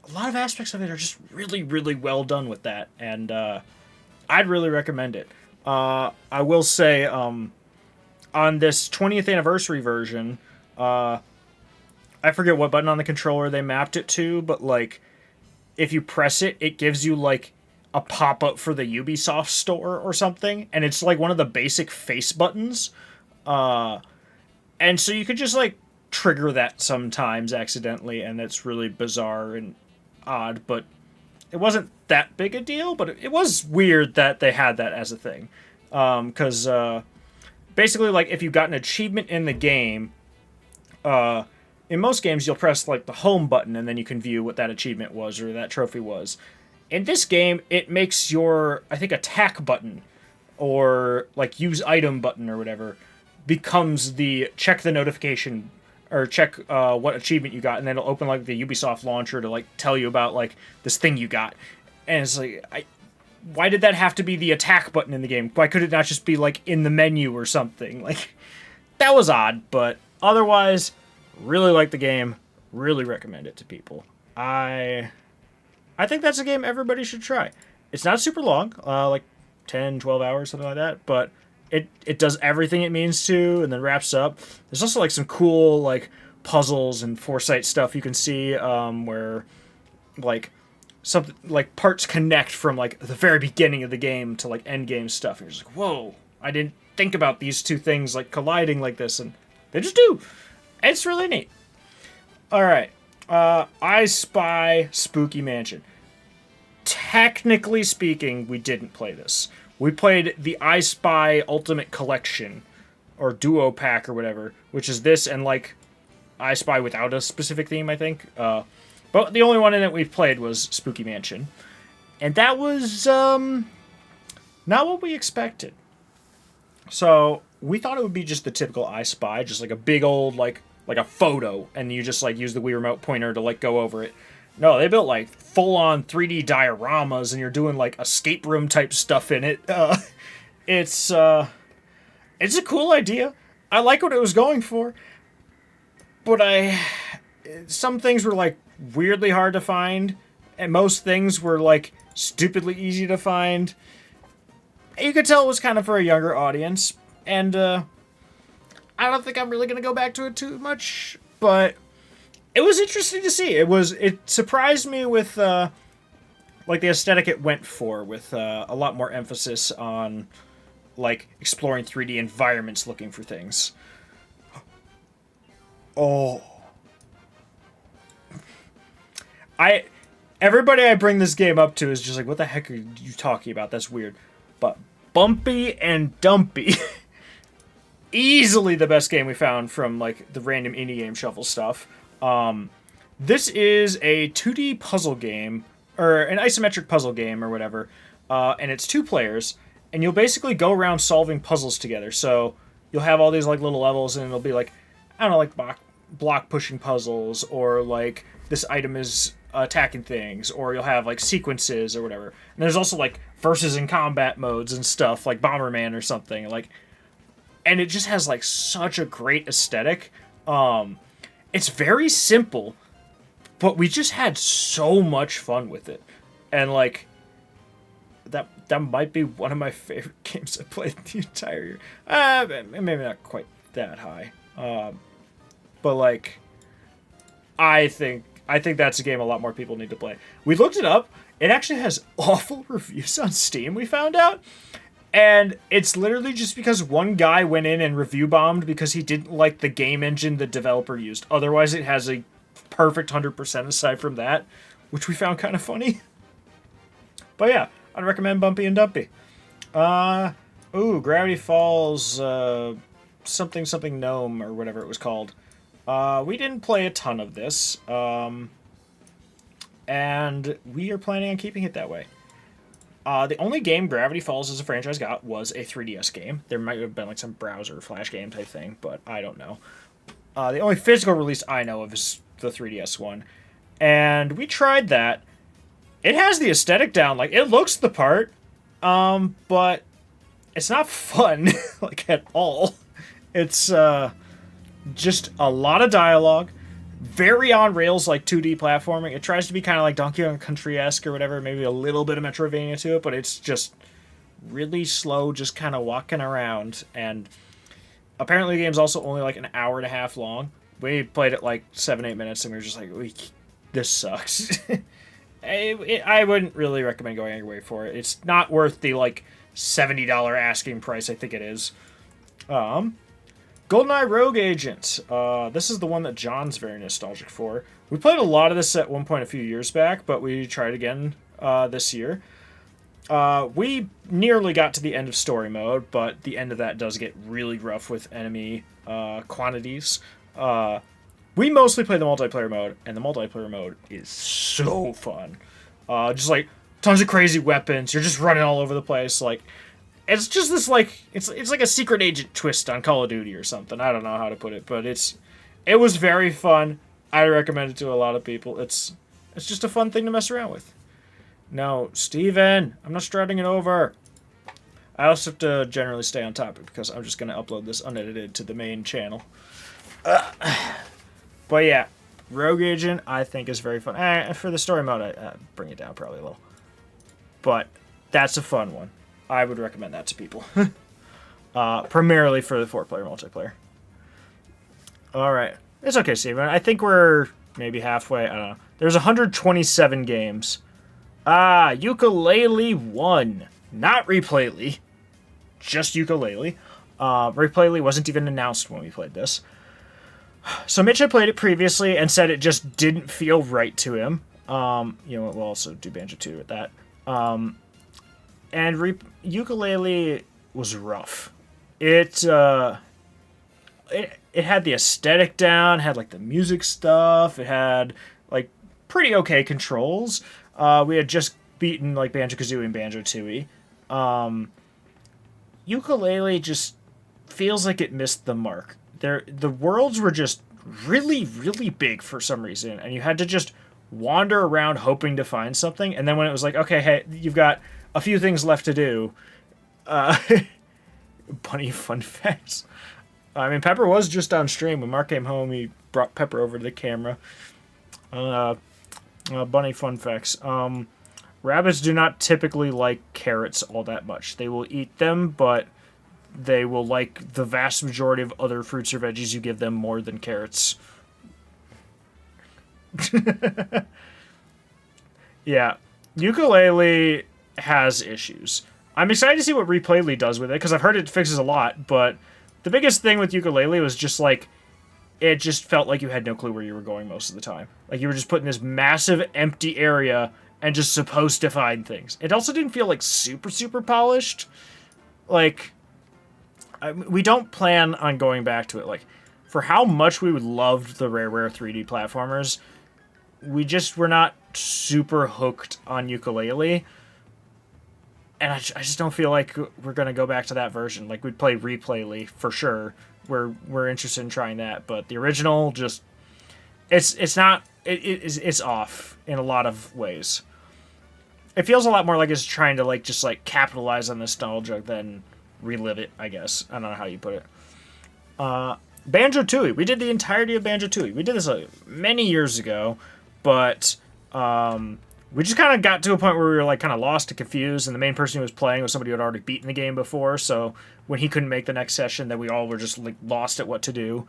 a lot of aspects of it are just really, really well done with that, and I'd really recommend it. I will say, on this 20th anniversary version, I forget what button on the controller they mapped it to, but like, if you press it, it gives you like a pop-up for the Ubisoft store or something, and it's like one of the basic face buttons. And so you could just like trigger that sometimes accidentally, and it's really bizarre and odd, but it wasn't that big a deal, but it was weird that they had that as a thing. Because basically, like, if you got an achievement in the game, in most games you'll press like the home button and then you can view what that achievement was or that trophy was. In this game, it makes your, I think, attack button or like use item button or whatever becomes the check the notification or check what achievement you got, and then it'll open like the Ubisoft launcher to like tell you about like this thing you got. And it's like, why did that have to be the attack button in the game? Why could it not just be like in the menu or something? Like, that was odd, but otherwise, really like the game. Really recommend it to people. I think that's a game everybody should try. It's not super long, like 10, 12 hours, something like that, but it does everything it means to, and then wraps up. There's also like some cool like puzzles and foresight stuff you can see, where like something like parts connect from like the very beginning of the game to like end game stuff. And you're just like, whoa, I didn't think about these two things like colliding like this, and they just do. It's really neat. All right, I Spy Spooky Mansion. Technically speaking, we didn't play this. We played the I Spy Ultimate Collection, or Duo Pack or whatever, which is this and like I Spy without a specific theme, I think. But the only one in it we've played was Spooky Mansion. And that was not what we expected. So we thought it would be just the typical I Spy, just like a big old like a photo, and you just like use the Wii remote pointer to like go over it. No, they built like full-on 3D dioramas, and you're doing like escape room type stuff in it. It's it's a cool idea. I like what it was going for, but some things were like weirdly hard to find, and most things were like stupidly easy to find. You could tell it was kind of for a younger audience, and I don't think I'm really gonna go back to it too much, but it was interesting to see. It surprised me with like the aesthetic it went for, with a lot more emphasis on like exploring 3D environments, looking for things. Oh, everybody I bring this game up to is just like, what the heck are you talking about? That's weird. But Bumpy and Dumpy, easily the best game we found from like the random indie game shuffle stuff. This is a 2D puzzle game, or an isometric puzzle game, or whatever, and it's 2 players, and you'll basically go around solving puzzles together. So you'll have all these like little levels, and it'll be like, I don't know, like block pushing puzzles, or like this item is attacking things, or you'll have like sequences or whatever. And there's also like versus and combat modes and stuff, like Bomberman or something, like, and it just has like such a great aesthetic. It's very simple, but we just had so much fun with it. And like that might be one of my favorite games I played the entire year. Maybe not quite that high. But like I think that's a game a lot more people need to play. We looked it up. It actually has awful reviews on Steam, we found out. And it's literally just because one guy went in and review bombed because he didn't like the game engine the developer used. Otherwise, it has a perfect 100% aside from that, which we found kind of funny. But yeah, I'd recommend Bumpy and Dumpy. Gravity Falls, something Gnome, or whatever it was called. We didn't play a ton of this, and we are planning on keeping it that way. The only game Gravity Falls as a franchise got was a 3DS game. There might have been like some browser flash game type thing, but I don't know. The only physical release I know of is the 3DS one. And we tried that. It has the aesthetic down. Like, it looks the part, but it's not fun, like, at all. It's just a lot of dialogue. Very on rails, like 2D platforming. It tries to be kind of like Donkey Kong Country-esque or whatever, maybe a little bit of Metroidvania to it, but it's just really slow, just kind of walking around. And apparently the game's also only like an hour and a half long. We played it like 7-8 minutes, and we were just like, this sucks. I wouldn't really recommend going anywhere for it. It's not worth the like $70 asking price I think it is. GoldenEye Rogue Agent. This is the one that John's very nostalgic for. We played a lot of this at one point a few years back, but we tried again this year. We nearly got to the end of story mode, but the end of that does get really rough with enemy quantities. We mostly play the multiplayer mode, and the multiplayer mode is so fun. Just like tons of crazy weapons. You're just running all over the place. Like, it's just this like it's like a secret agent twist on Call of Duty or something. I don't know how to put it, but it was very fun. I recommend it to a lot of people. It's just a fun thing to mess around with. No, Steven, I'm not striding it over. I also have to generally stay on topic because I'm just going to upload this unedited to the main channel. But yeah, Rogue Agent I think is very fun. For the story mode, I bring it down probably a little. But that's a fun one. I would recommend that to people. Primarily for the 4-player multiplayer. Alright. It's okay, Steven. I think we're maybe halfway. I don't know. There's 127 games. Yooka-Laylee 1. Not Replayly. Just Yooka-Laylee. Replayly wasn't even announced when we played this. So Mitch had played it previously and said it just didn't feel right to him. We'll also do Banjo-Tooie with that. And Yooka-Laylee was rough. It had the aesthetic down, had like the music stuff, it had like pretty okay controls. We had just beaten like Banjo-Kazooie and Banjo-Tooie. Yooka-Laylee just feels like it missed the mark. The worlds were just really, really big for some reason, and you had to just wander around hoping to find something, and then when it was like, okay, hey, you've got a few things left to do, uh, bunny fun facts. I mean, Pepper was just on stream. When Mark came home, he brought Pepper over to the camera. Bunny fun facts. Rabbits do not typically like carrots all that much. They will eat them, but they will like the vast majority of other fruits or veggies you give them more than carrots. Yeah. Yooka-Laylee has issues. I'm excited to see what Replayly does with it, because I've heard it fixes a lot, but the biggest thing with Yooka-Laylee was just like, it just felt like you had no clue where you were going most of the time. Like you were just put in this massive empty area and just supposed to find things. It also didn't feel like super, super polished. Like, we don't plan on going back to it. Like, for how much we would loved the Rare 3D platformers, we just were not super hooked on Yooka-Laylee. And I just don't feel like we're going to go back to that version. Like, we'd play Replayly for sure. We're interested in trying that. But the original just... It's not... It's off in a lot of ways. It feels a lot more like it's trying to, like, just, like, capitalize on nostalgia than relive it, I guess. I don't know how you put it. Banjo-Tooie. We did the entirety of Banjo-Tooie. We did this many years ago, but we just kind of got to a point where we were, like, kind of lost and confused, and the main person who was playing was somebody who had already beaten the game before, so when he couldn't make the next session, then we all were just, like, lost at what to do.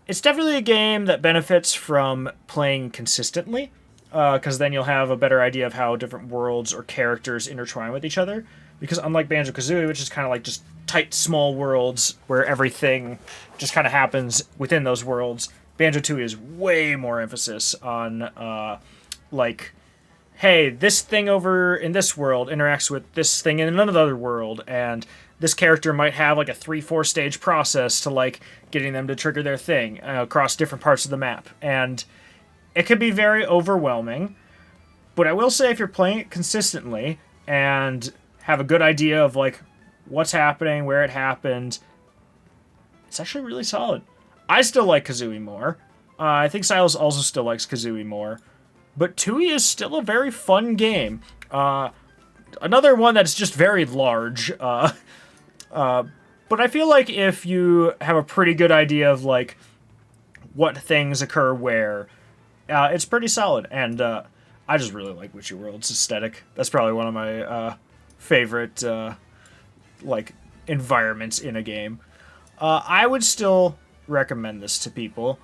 It's definitely a game that benefits from playing consistently, because then you'll have a better idea of how different worlds or characters intertwine with each other. Because unlike Banjo-Kazooie, which is kind of like just tight, small worlds where everything just kind of happens within those worlds, Banjo-Tooie is way more emphasis on, like, hey, this thing over in this world interacts with this thing in another world, and this character might have, like, a 3-4 stage process to, like, getting them to trigger their thing across different parts of the map. And it can be very overwhelming, but I will say if you're playing it consistently and have a good idea of, like, what's happening, where it happened, it's actually really solid. I still like Kazooie more. I think Silas also still likes Kazooie more. But Tooie is still a very fun game. Another one that's just very large. But I feel like if you have a pretty good idea of, like, what things occur where, it's pretty solid. And I just really like Witchy World's aesthetic. That's probably one of my favorite, like, environments in a game. I would still recommend this to people.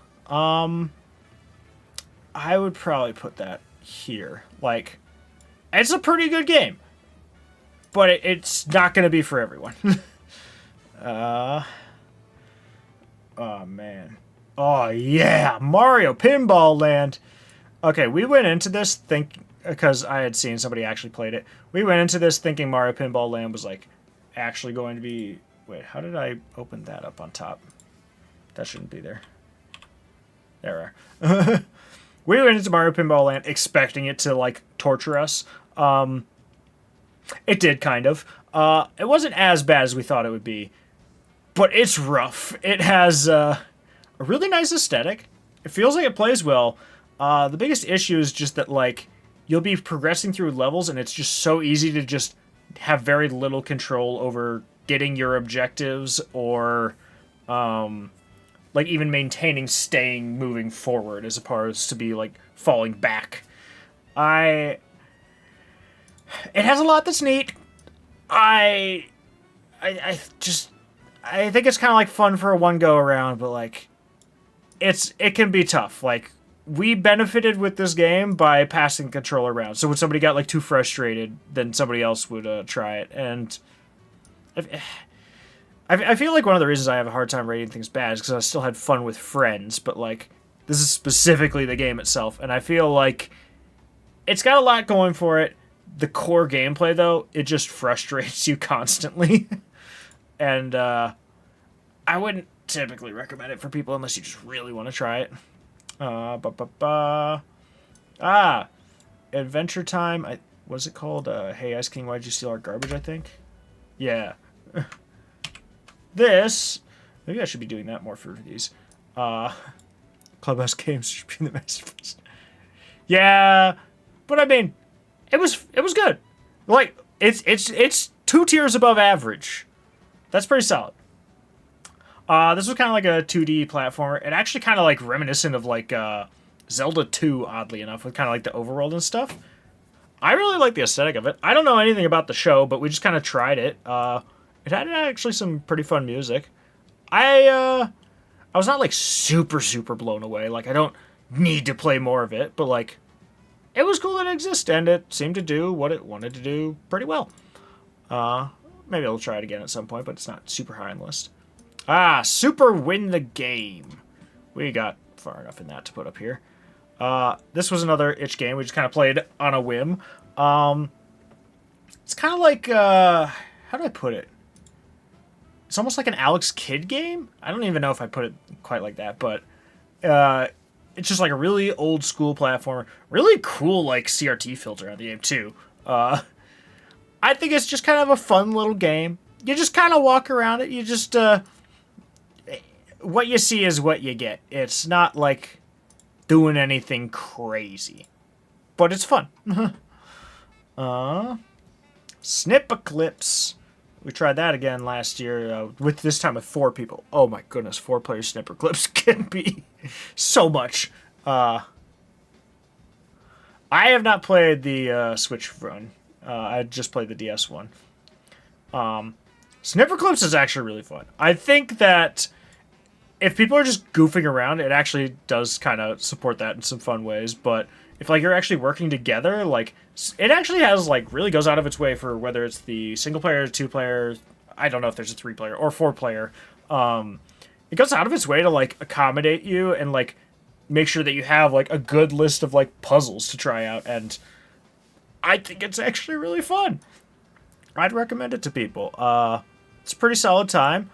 I would probably put that here. Like, it's a pretty good game, but it's not going to be for everyone. Oh, man. Oh, yeah. Mario Pinball Land. Okay, we went into this because I had seen somebody actually played it. We went into this thinking Mario Pinball Land was, like, actually going to be... Wait, how did I open that up on top? That shouldn't be there. There we are. We went into Mario Pinball Land expecting it to, like, torture us. It did, kind of. It wasn't as bad as we thought it would be, but it's rough. It has a really nice aesthetic. It feels like it plays well. The biggest issue is just that, like, you'll be progressing through levels, and it's just so easy to just have very little control over getting your objectives or, like, even maintaining staying moving forward as opposed to be, like, falling back. It has a lot that's neat. I think it's kind of like fun for a one go around, but, like, it can be tough. Like, we benefited with this game by passing the controller around. So when somebody got, like, too frustrated, then somebody else would try it. And I feel like one of the reasons I have a hard time rating things bad is because I still had fun with friends, but, like, this is specifically the game itself, and I feel like it's got a lot going for it. The core gameplay, though, it just frustrates you constantly. And I wouldn't typically recommend it for people unless you just really want to try it. Adventure Time. What's it called? Hey, Ice King, why'd you steal our garbage, I think? Yeah. This... Maybe I should be doing that more for these. Clubhouse Games should be the masterpiece. Yeah, but I mean, it was good. Like it's 2 tiers above average. That's pretty solid. This was kind of like a 2D platformer. It actually kind of like reminiscent of like Zelda 2, oddly enough, with kind of like the overworld and stuff. I really like the aesthetic of it. I don't know anything about the show, but we just kind of tried it. It had actually some pretty fun music. I was not like super blown away. Like I don't need to play more of it, but like it was cool that it existed and it seemed to do what it wanted to do pretty well. Maybe I'll try it again at some point, but it's not super high on the list. Super Win the Game. We got far enough in that to put up here. This was another itch game we just kind of played on a whim. It's kind of like, how do I put it? It's almost like an Alex Kidd game. I don't even know if I put it quite like that, but it's just like a really old school platformer. Really cool like CRT filter on the game too. I think it's just kind of a fun little game. You just kind of walk around it. You just what you see is what you get. It's not like doing anything crazy, but it's fun. Snipperclips. We tried that again last year, with this time with 4 people. Oh my goodness, 4-player Snipperclips can be so much. I have not played the Switch run. I just played the DS one. Snipperclips is actually really fun. I think that if people are just goofing around, it actually does kind of support that in some fun ways. But if like you're actually working together, like it actually has like really goes out of its way for whether it's the single player, 2-player. I don't know if there's a 3-player or 4-player. It goes out of its way to like accommodate you and like make sure that you have like a good list of like puzzles to try out, and I think it's actually really fun. I'd recommend it to people. It's a pretty solid time,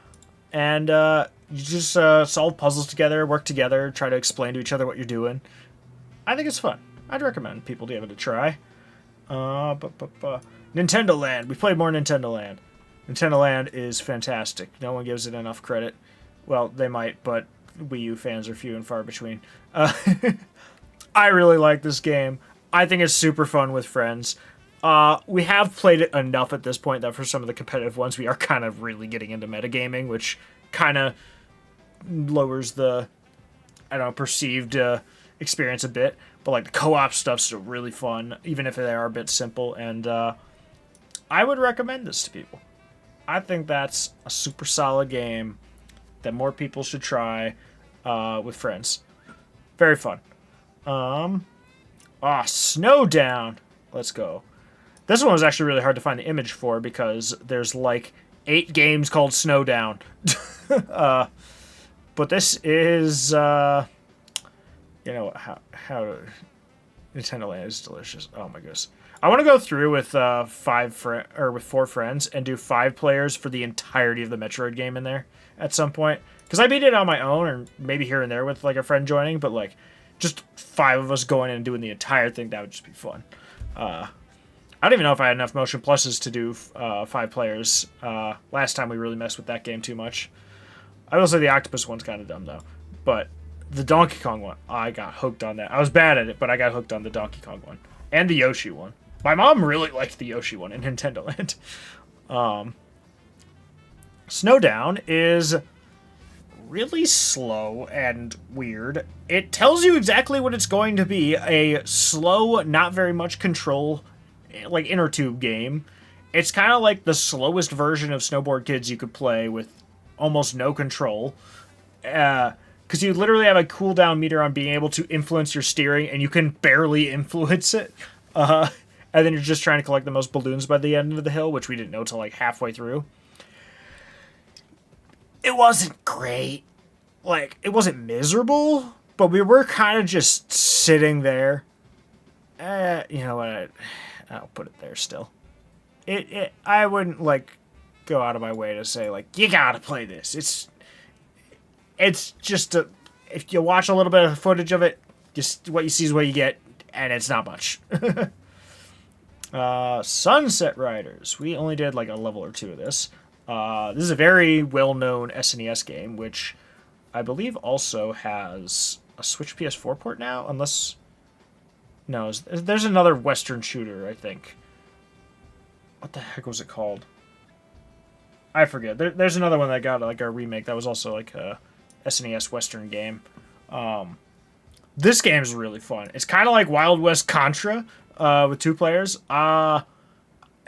and you just solve puzzles together, work together, try to explain to each other what you're doing. I think it's fun. I'd recommend people to give it a try. Nintendo Land. We played more Nintendo Land. Nintendo Land is fantastic. No one gives it enough credit. Well, they might, but Wii U fans are few and far between. I really like this game. I think it's super fun with friends. We have played it enough at this point that for some of the competitive ones, we are kind of really getting into metagaming, which kind of lowers the, I don't know, perceived experience a bit. But like the co-op stuff's still really fun, even if they are a bit simple. And I would recommend this to people. I think that's a super solid game that more people should try with friends. Very fun. Snowdown. Let's go. This one was actually really hard to find the image for because there's like 8 games called Snowdown. But this is, how Nintendo Land is delicious. Oh my goodness. I want to go through with 4 friends and do 5 players for the entirety of the Metroid game in there at some point. Because I beat it on my own, or maybe here and there with like a friend joining, but like just 5 of us going in and doing the entire thing, that would just be fun. I don't even know if I had enough Motion Pluses to do 5 players. Last time we really messed with that game too much. I will say the Octopus one's kind of dumb though. But the Donkey Kong one, I got hooked on that. I was bad at it, but I got hooked on the Donkey Kong one. And the Yoshi one. My mom really liked the Yoshi one in Nintendo Land. Snowdown is really slow and weird. It tells you exactly what it's going to be. A slow, not very much control, like inner tube game. It's kind of like the slowest version of Snowboard Kids you could play with almost no control. Because you literally have a cooldown meter on being able to influence your steering, and you can barely influence it. And then you're just trying to collect the most balloons by the end of the hill, which we didn't know till like halfway through. It wasn't great. Like, it wasn't miserable, but we were kind of just sitting there. You know what? I'll put it there still. I wouldn't, like, go out of my way to say, like, you gotta play this. It's just if you watch a little bit of footage of it, just what you see is what you get, and it's not much. Sunset Riders. We only did like a level or 2 of this. This is a very well-known SNES game, which I believe also has a Switch PS4 port now, unless No, there's another Western shooter, I think. What the heck was it called? I forget. There's another one that got like a remake that was also like a SNES Western game. This game is really fun. It's kind of like Wild West Contra with 2 players. It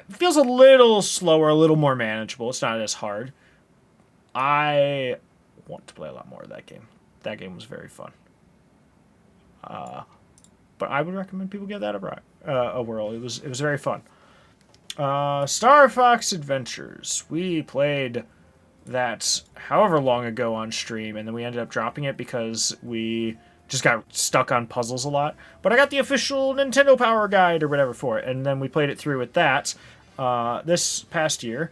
feels a little slower, a little more manageable. It's not as hard. I want to play a lot more of that game. That game was very fun. But I would recommend people give that a whirl. It was very fun. Star Fox Adventures. We played that however long ago on stream, and then we ended up dropping it because we just got stuck on puzzles a lot. But I got the official Nintendo Power Guide or whatever for it, and then we played it through with that this past year,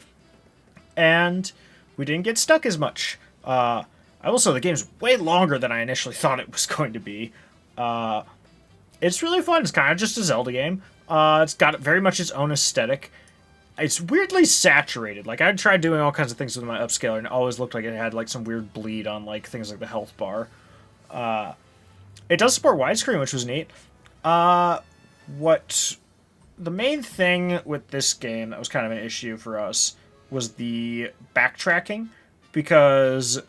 and we didn't get stuck as much. I will say the game's way longer than I initially thought it was going to be. It's really fun. It's kind of just a Zelda game. It's got very much its own aesthetic. It's weirdly saturated. Like, I tried doing all kinds of things with my upscaler, and it always looked like it had like some weird bleed on like things like the health bar. It does support widescreen, which was neat. What the main thing with this game that was kind of an issue for us was the backtracking, because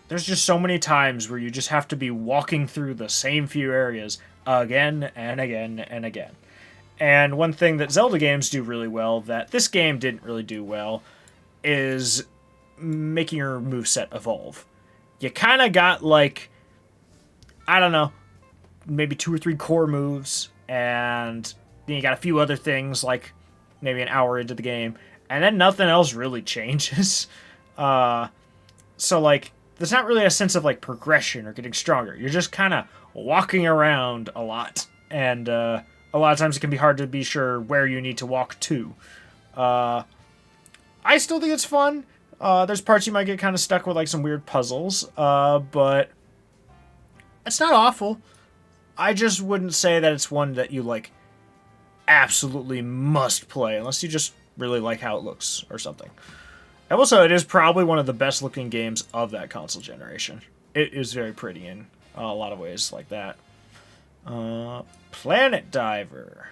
there's just so many times where you just have to be walking through the same few areas again and again and again. And one thing that Zelda games do really well that this game didn't really do well is making your moveset evolve. You kind of got like, I don't know, maybe 2 or 3 core moves, and then you got a few other things like maybe an hour into the game, and then nothing else really changes. So like, there's not really a sense of like progression or getting stronger. You're just kind of walking around a lot, and a lot of times it can be hard to be sure where you need to walk to. I still think it's fun. There's parts you might get kind of stuck with like some weird puzzles, but it's not awful. I just wouldn't say that it's one that you like absolutely must play unless you just really like how it looks or something. And also, it is probably one of the best looking games of that console generation. It is very pretty in a lot of ways like that. Planet Diver.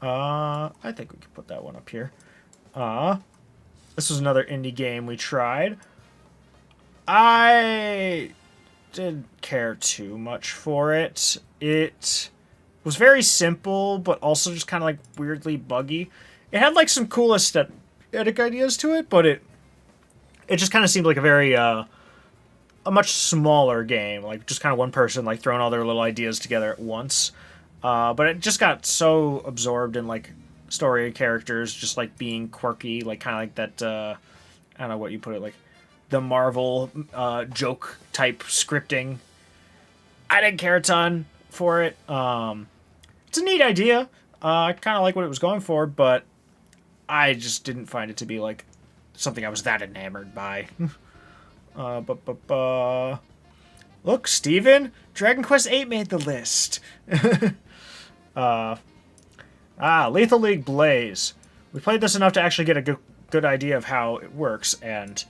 I think we could put that one up here. This was another indie game we tried. I didn't care too much for it. It was very simple, but also just kind of like weirdly buggy. It had like some cool aesthetic ideas to it, but it just kind of seemed like a very a much smaller game, like just kind of one person like throwing all their little ideas together at once. But it just got so absorbed in like story characters just like being quirky, like kind of like that I don't know what you put it, like the Marvel joke type scripting. I didn't care a ton for it. It's a neat idea. I kind of like what it was going for, but I just didn't find it to be like something I was that enamored by. Look, Steven, Dragon Quest VIII made the list. Lethal League Blaze. We played this enough to actually get a good idea of how it works, and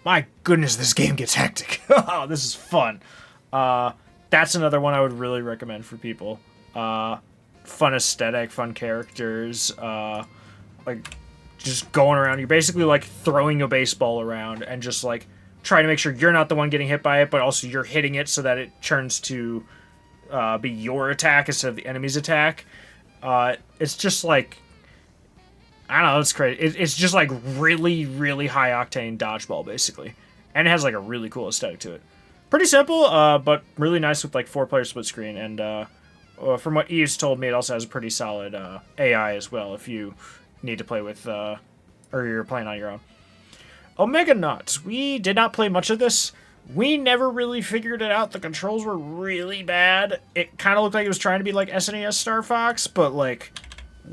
my goodness, this game gets hectic. Oh, this is fun. That's another one I would really recommend for people. Fun aesthetic, fun characters, like just going around. You're basically like throwing a baseball around and just like trying to make sure you're not the one getting hit by it, but also you're hitting it so that it turns to be your attack instead of the enemy's attack. It's just like, I don't know, it's crazy. It's just like really, really high octane dodgeball basically, and it has like a really cool aesthetic to it. Pretty simple, but really nice with like 4-player split screen, and from what Eve's told me, it also has a pretty solid AI as well if you need to play with, or you're playing on your own. Omega Nuts. We did not play much of this. We never really figured it out. The controls were really bad. It kind of looked like it was trying to be like SNES Star Fox, but like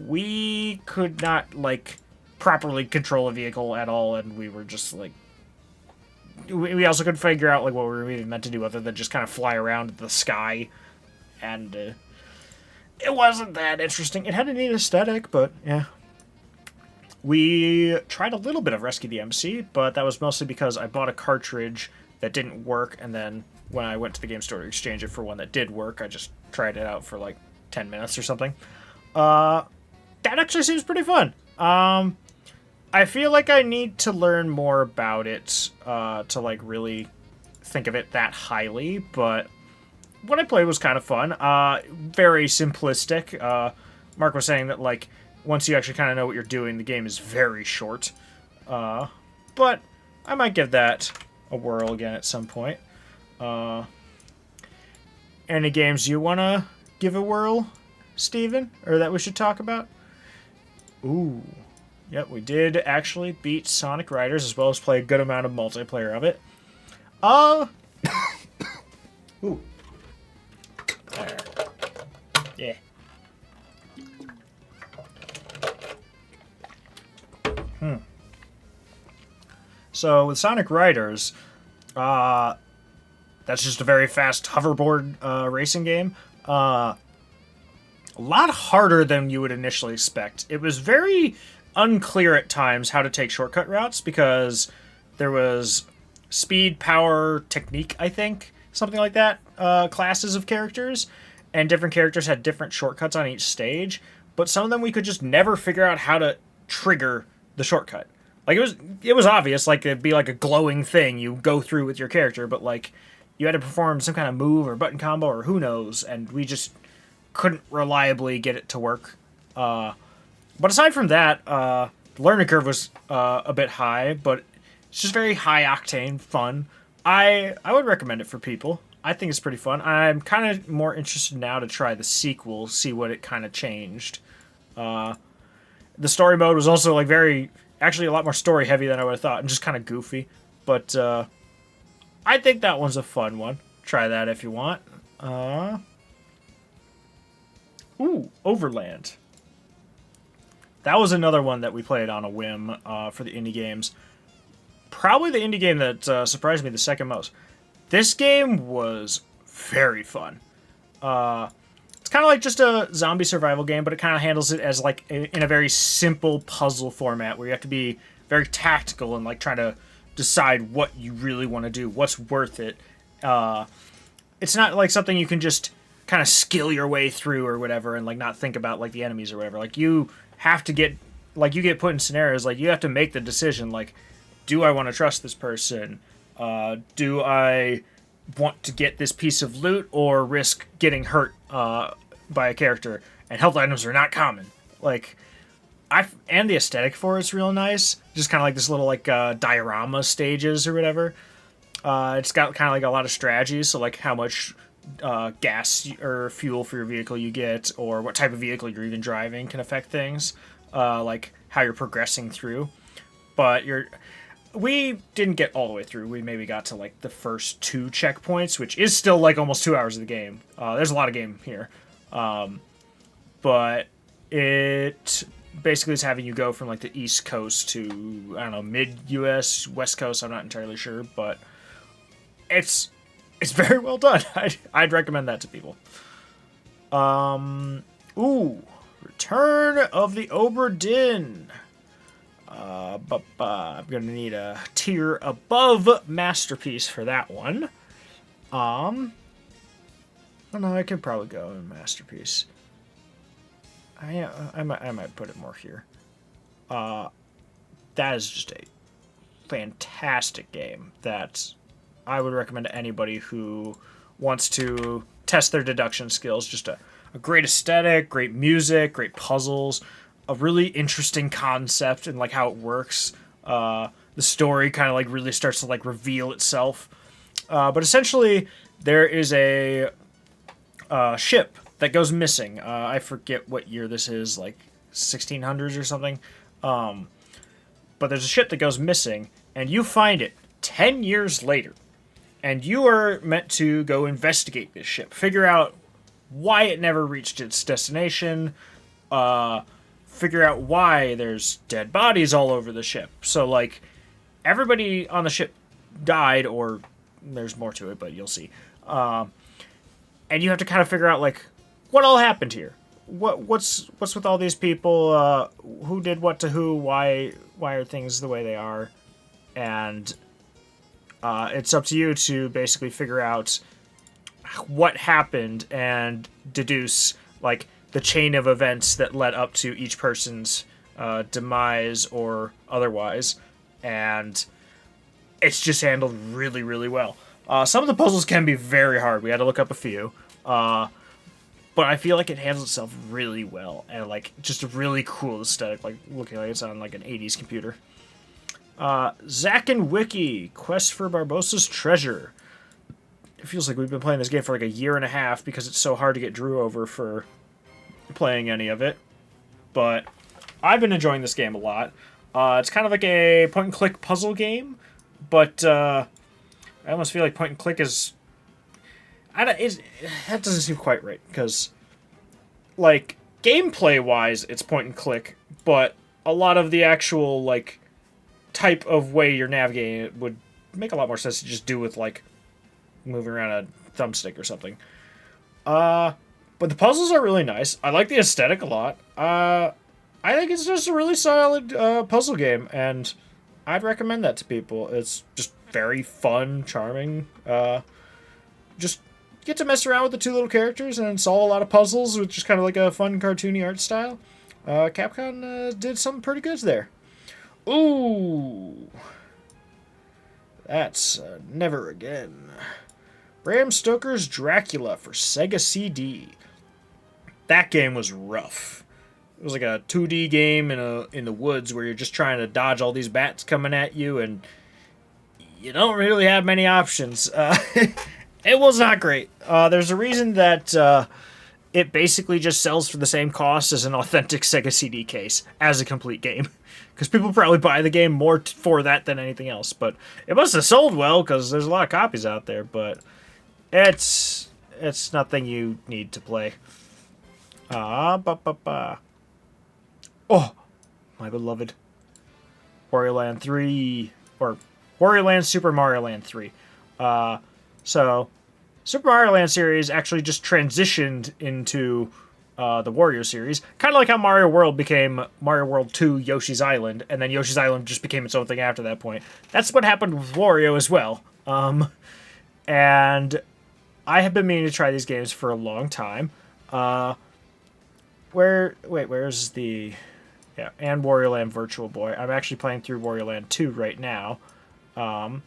we could not like properly control a vehicle at all, and we were just like, we also couldn't figure out like what we were even meant to do other than just kind of fly around the sky, and it wasn't that interesting. It had a neat aesthetic, but yeah. We tried a little bit of Rescue the MC, but that was mostly because I bought a cartridge that didn't work, and then when I went to the game store to exchange it for one that did work, I just tried it out for like 10 minutes or something. That actually seems pretty fun. I feel like I need to learn more about it to like really think of it that highly, but what I played was kind of fun. Very simplistic. Mark was saying that like once you actually kind of know what you're doing, the game is very short. But I might give that a whirl again at some point. Any games you want to give a whirl, Steven? Or that we should talk about? Ooh. Yep, we did actually beat Sonic Riders as well as play a good amount of multiplayer of it. Ooh. There. Yeah. So with Sonic Riders, that's just a very fast hoverboard racing game. A lot harder than you would initially expect. It was very unclear at times how to take shortcut routes because there was speed, power, technique, I think, something like that, classes of characters, and different characters had different shortcuts on each stage, but some of them we could just never figure out how to trigger the shortcut. Like it was obvious, like it'd be like a glowing thing you go through with your character, but like you had to perform some kind of move or button combo or who knows, and we just couldn't reliably get it to work. But aside from that, the learning curve was a bit high, but it's just very high octane fun. I would recommend it for people. I think it's pretty fun. I'm kind of more interested now to try the sequel, see what it kind of changed. The story mode was also like actually a lot more story heavy than I would have thought, and just kind of goofy. But I think that one's a fun one. Try that if you want. Ooh, Overland. That was another one that we played on a whim for the indie games. Probably the indie game that surprised me the second most. This game was very fun. It's kind of like just a zombie survival game, but it kind of handles it as like in a very simple puzzle format where you have to be very tactical and like try to decide what you really want to do, what's worth it. It's not like something you can just kind of skill your way through or whatever and like not think about like the enemies or whatever. Like you have to get like you get put in scenarios like you have to make the decision like, do I want to trust this person? Do I want to get this piece of loot or risk getting hurt by a character? And health items are not common. Like, and the aesthetic for it's real nice. Just kind of like this little like diorama stages or whatever. It's got kind of like a lot of strategies. So like how much gas or fuel for your vehicle you get, or what type of vehicle you're even driving can affect things. Like how you're progressing through. But we didn't get all the way through. We maybe got to like the first 2 checkpoints, which is still like almost 2 hours of the game. There's a lot of game here. But it basically is having you go from like the East Coast to, I don't know, mid-US, West Coast, I'm not entirely sure, but it's very well done. I'd recommend that to people. Ooh, Return of the Obra Dinn. I'm gonna need a tier above Masterpiece for that one. I don't know, I could probably go in Masterpiece. I might put it more here. That is just a fantastic game that I would recommend to anybody who wants to test their deduction skills. Just a great aesthetic, great music, great puzzles, a really interesting concept and like how it works. The story kind of like really starts to like reveal itself. But essentially, there is a ship that goes missing. I forget what year this is, like 1600s or something. But there's a ship that goes missing, and you find it 10 years later. And you are meant to go investigate this ship, figure out why it never reached its destination, figure out why there's dead bodies all over the ship. So, like, everybody on the ship died, or there's more to it, but you'll see. And you have to kind of figure out, like, what all happened here? What's with all these people? Who did what to who? Why are things the way they are? And it's up to you to basically figure out what happened and deduce like the chain of events that led up to each person's demise or otherwise, and it's just handled really, really well. Some of the puzzles can be very hard. We had to look up a few. But I feel like it handles itself really well, and like just a really cool aesthetic, like looking like it's on like an 80s computer. Zack and Wiki, Quest for Barbossa's Treasure. It feels like we've been playing this game for like a year and a half because it's so hard to get Drew over for playing any of it. But I've been enjoying this game a lot. It's kind of like a point-and-click puzzle game, but I almost feel like point-and-click is... that doesn't seem quite right, because, like, gameplay-wise, it's point-and-click, but a lot of the actual, like, type of way you're navigating it would make a lot more sense to just do with, like, moving around a thumbstick or something. But the puzzles are really nice. I like the aesthetic a lot. I think it's just a really solid puzzle game, and I'd recommend that to people. It's just very fun, charming, just get to mess around with the two little characters and solve a lot of puzzles, which is kind of like a fun, cartoony art style. Capcom did something pretty good there. Ooh. That's Never Again. Bram Stoker's Dracula for Sega CD. That game was rough. It was like a 2D game in the woods where you're just trying to dodge all these bats coming at you, and you don't really have many options. It was not great. There's a reason that it basically just sells for the same cost as an authentic Sega CD case as a complete game. Because people probably buy the game more for that than anything else. But it must have sold well because there's a lot of copies out there. But it's nothing you need to play. Oh, my beloved Wario Land 3, or Wario Land Super Mario Land 3. So, Super Mario Land series actually just transitioned into the Wario series. Kind of like how Mario World became Mario World 2 Yoshi's Island, and then Yoshi's Island just became its own thing after that point. That's what happened with Wario as well. And I have been meaning to try these games for a long time. Where's the... Yeah, and Wario Land Virtual Boy. I'm actually playing through Wario Land 2 right now. But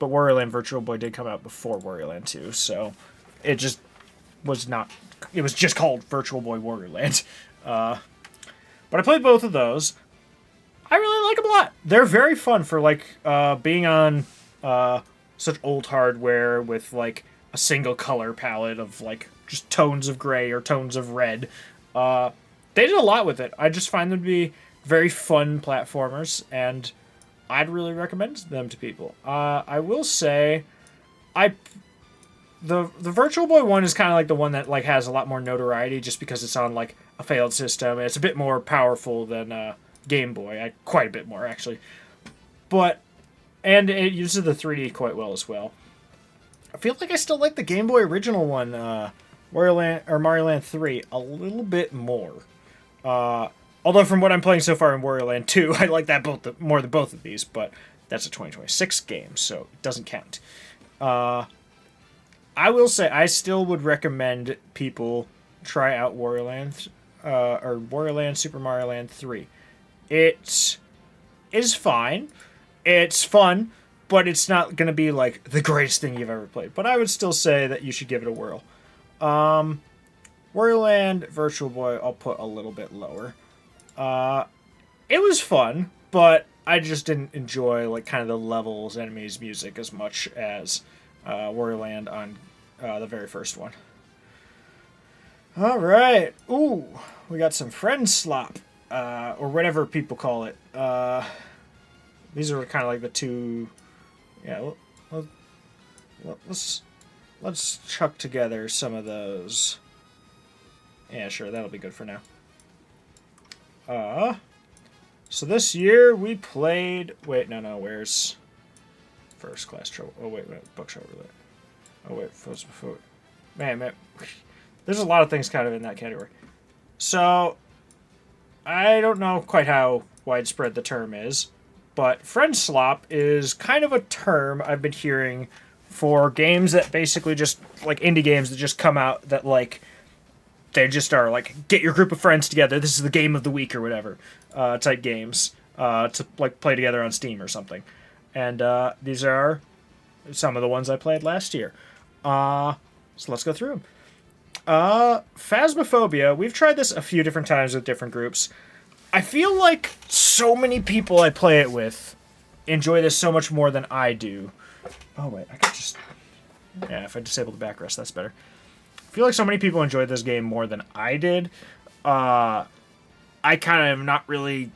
Wario Land Virtual Boy did come out before Wario Land 2, so it just was not... It was just called Virtual Boy Wario Land. But I played both of those. I really like them a lot. They're very fun for, like, being on such old hardware with, like, a single color palette of, like, just tones of gray or tones of red. They did a lot with it. I just find them to be very fun platformers, and I'd really recommend them to people. I will say, the Virtual Boy one is kind of like the one that like has a lot more notoriety just because it's on like a failed system. It's a bit more powerful than Game Boy, quite a bit more actually. And it uses the 3D quite well as well. I feel like I still like the Game Boy original one, Mario Land 3, a little bit more. Although from what I'm playing so far in Wario Land 2, I like that more than both of these, but that's a 2026 game, so it doesn't count. I will say I still would recommend people try out Wario Land, or Wario Land Super Mario Land 3. It is fine. It's fun, but it's not going to be like the greatest thing you've ever played. But I would still say that you should give it a whirl. Wario Land Virtual Boy, I'll put a little bit lower. It was fun, but I just didn't enjoy like kind of the levels, enemies, music as much as Wario Land on the very first one. All right, ooh, we got some friend slop, or whatever people call it. These are kind of like the two. Yeah, let's chuck together some of those. Yeah, sure, that'll be good for now. So this year we played... Wait, no, where's First Class Trouble? Oh, wait, Bookshop Roulette. Oh, wait, before. Man, there's a lot of things kind of in that category. So, I don't know quite how widespread the term is, but friend slop is kind of a term I've been hearing for games that basically just, like indie games that just come out that, like, they just are like, get your group of friends together. This is the game of the week or whatever type games to like play together on Steam or something. And these are some of the ones I played last year. So let's go through them. Phasmophobia. We've tried this a few different times with different groups. I feel like so many people I play it with enjoy this so much more than I do. Oh, wait. I could just... Yeah, if I disable the backrest, that's better. I feel like so many people enjoyed this game more than I did. I kind of have not really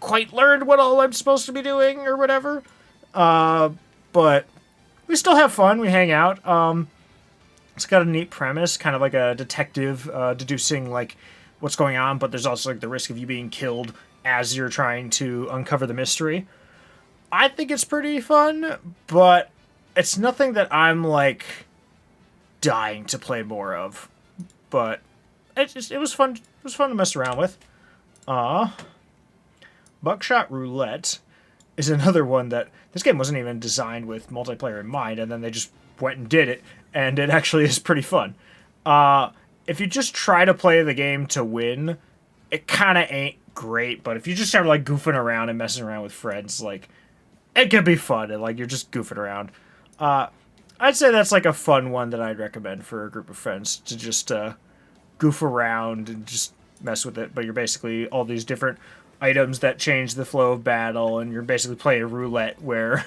quite learned what all I'm supposed to be doing or whatever. But we still have fun. We hang out. It's got a neat premise, kind of like a detective deducing like what's going on, but there's also like the risk of you being killed as you're trying to uncover the mystery. I think it's pretty fun, but it's nothing that I'm like dying to play more of. But it was fun. It was fun to mess around with. Buckshot Roulette is another one that this game wasn't even designed with multiplayer in mind, and then they just went and did it, and it actually is pretty fun. If you just try to play the game to win, it kind of ain't great, but if you just start like goofing around and messing around with friends, like, it can be fun, and like you're just goofing around. I'd say that's like a fun one that I'd recommend for a group of friends to just goof around and just mess with it, but you're basically all these different items that change the flow of battle, and you're basically playing roulette where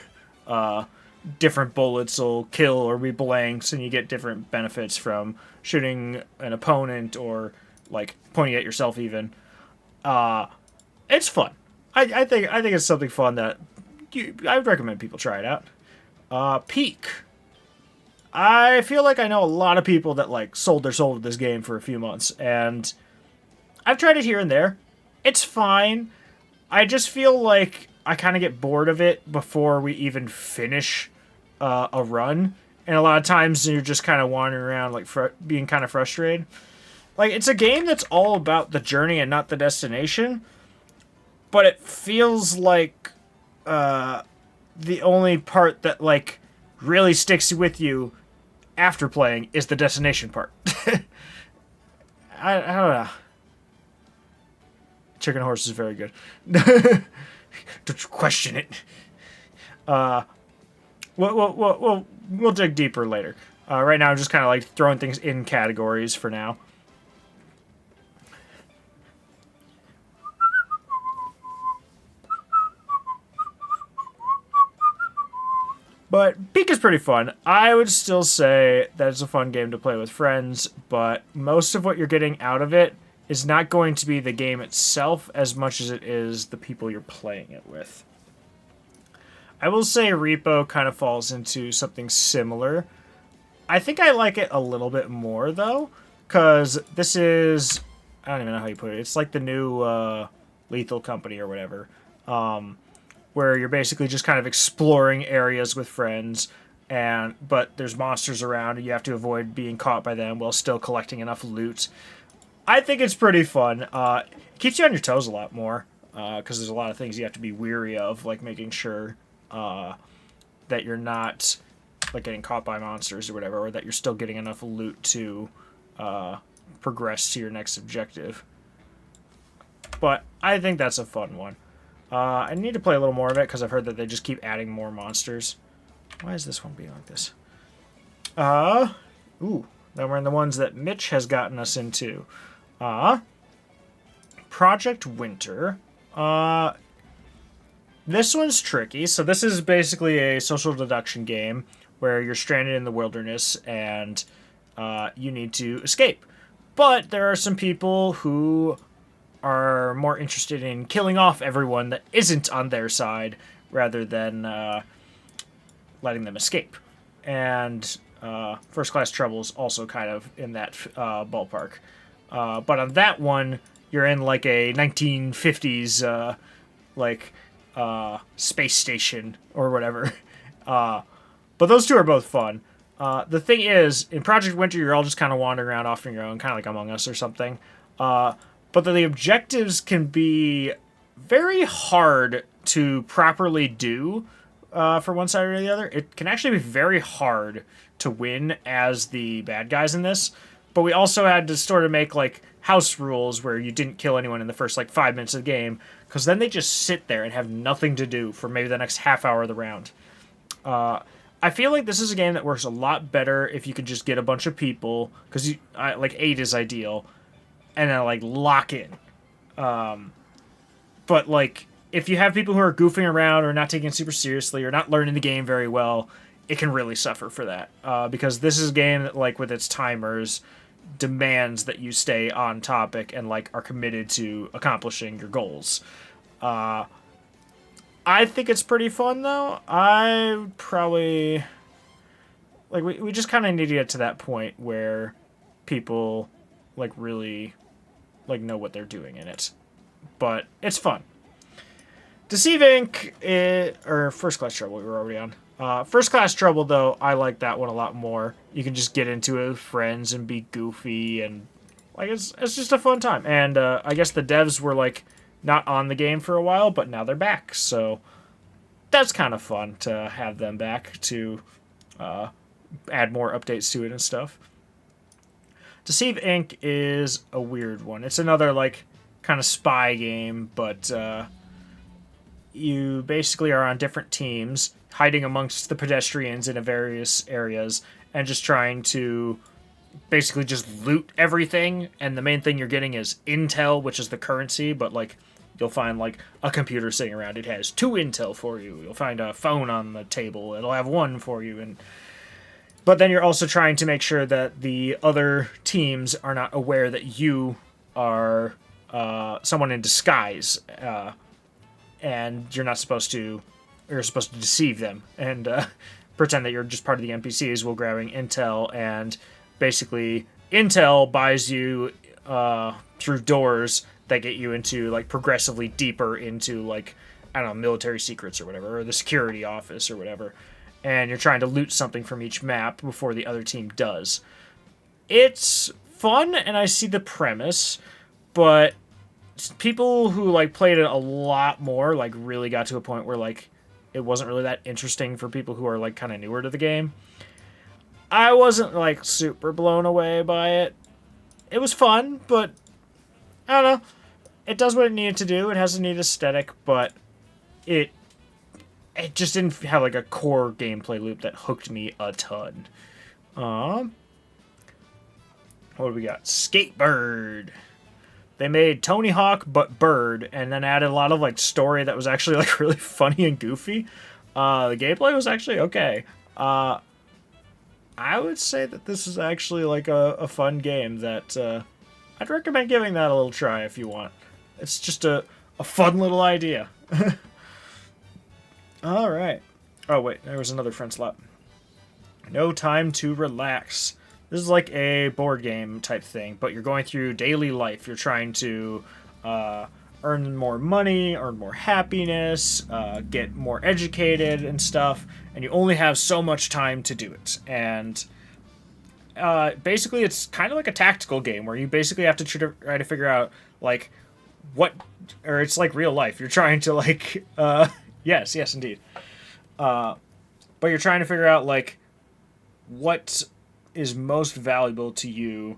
different bullets will kill or be blanks, and you get different benefits from shooting an opponent or like pointing at yourself even. It's fun. I think it's something fun that I would recommend people try it out. Peak. I feel like I know a lot of people that like sold their soul to this game for a few months, and I've tried it here and there. It's fine. I just feel like I kind of get bored of it before we even finish a run. And a lot of times you're just kind of wandering around, like, being kind of frustrated. Like, it's a game that's all about the journey and not the destination. But it feels like the only part that, like, really sticks with you after playing is the destination part. I don't know. Chicken Horse is very good. Don't question it. We'll dig deeper later. Right now, I'm just kind of like throwing things in categories for now. But Peak is pretty fun. I would still say that it's a fun game to play with friends, but most of what you're getting out of it is not going to be the game itself as much as it is the people you're playing it with. I will say Repo kind of falls into something similar. I think I like it a little bit more, though, because this is... I don't even know how you put it. It's like the new Lethal Company or whatever, where you're basically just kind of exploring areas with friends, but there's monsters around, and you have to avoid being caught by them while still collecting enough loot. I think it's pretty fun. It keeps you on your toes a lot more, because there's a lot of things you have to be weary of, like making sure that you're not like getting caught by monsters or whatever, or that you're still getting enough loot to progress to your next objective. But I think that's a fun one. I need to play a little more of it because I've heard that they just keep adding more monsters. Why is this one being like this? Ooh, then we're in the ones that Mitch has gotten us into. Project Winter. This one's tricky. So this is basically a social deduction game where you're stranded in the wilderness and you need to escape. But there are some people who are more interested in killing off everyone that isn't on their side rather than letting them escape. And First Class Trouble's also kind of in that ballpark. But on that one, you're in like a 1950s space station or whatever. But those two are both fun. The thing is, in Project Winter, you're all just kind of wandering around off on your own, kind of like Among Us or something. But the objectives can be very hard to properly do for one side or the other. It can actually be very hard to win as the bad guys in this. but we also had to sort of make like house rules where you didn't kill anyone in the first like 5 minutes of the game, because then they just sit there and have nothing to do for maybe the next half hour of the round. I feel like this is a game that works a lot better if you can just get a bunch of people, because like 8 is ideal, and then like lock in. But like if you have people who are goofing around or not taking it super seriously or not learning the game very well, it can really suffer for that. Because this is a game that, like, with its timers, demands that you stay on topic and like are committed to accomplishing your goals. I think it's pretty fun though. I probably like we just kind of need to get to that point where people like really like know what they're doing in it. But it's fun. Deceive Inc. Or First Class Trouble we were already on. First Class Trouble, though, I like that one a lot more. You can just get into it with friends and be goofy, and like it's just a fun time. And I guess the devs were like not on the game for a while, but now they're back, so that's kind of fun to have them back to add more updates to it and stuff. Deceive Inc. is a weird one. It's another like kind of spy game, but you basically are on different teams, hiding amongst the pedestrians in various areas, and just trying to basically just loot everything. And the main thing you're getting is intel, which is the currency, but like you'll find like a computer sitting around. It has 2 intel for you. You'll find a phone on the table. It'll have 1 for you. But then you're also trying to make sure that the other teams are not aware that you are someone in disguise, and you're supposed to deceive them and pretend that you're just part of the NPCs while grabbing intel. And basically, intel buys you through doors that get you into like progressively deeper into like, I don't know, military secrets or whatever, or the security office or whatever. And you're trying to loot something from each map before the other team does. It's fun, and I see the premise, but people who like played it a lot more like really got to a point where like it wasn't really that interesting for people who are like kind of newer to the game. I wasn't like super blown away by it. It was fun, but I don't know. It does what it needed to do. It has a neat aesthetic, but it just didn't have like a core gameplay loop that hooked me a ton. What do we got? Skatebird. They made Tony Hawk but Bird, and then added a lot of like story that was actually like really funny and goofy. The gameplay was actually okay. I would say that this is actually like a fun game that I'd recommend giving that a little try if you want. It's just a fun little idea. All right. Oh wait, there was another friend slot. No Time to Relax. This is like a board game type thing, but you're going through daily life. You're trying to earn more money, earn more happiness, get more educated and stuff, and you only have so much time to do it. And basically, it's kind of like a tactical game where you basically have to try to figure out like or it's like real life. You're trying to like, yes, indeed. But you're trying to figure out like what is most valuable to you,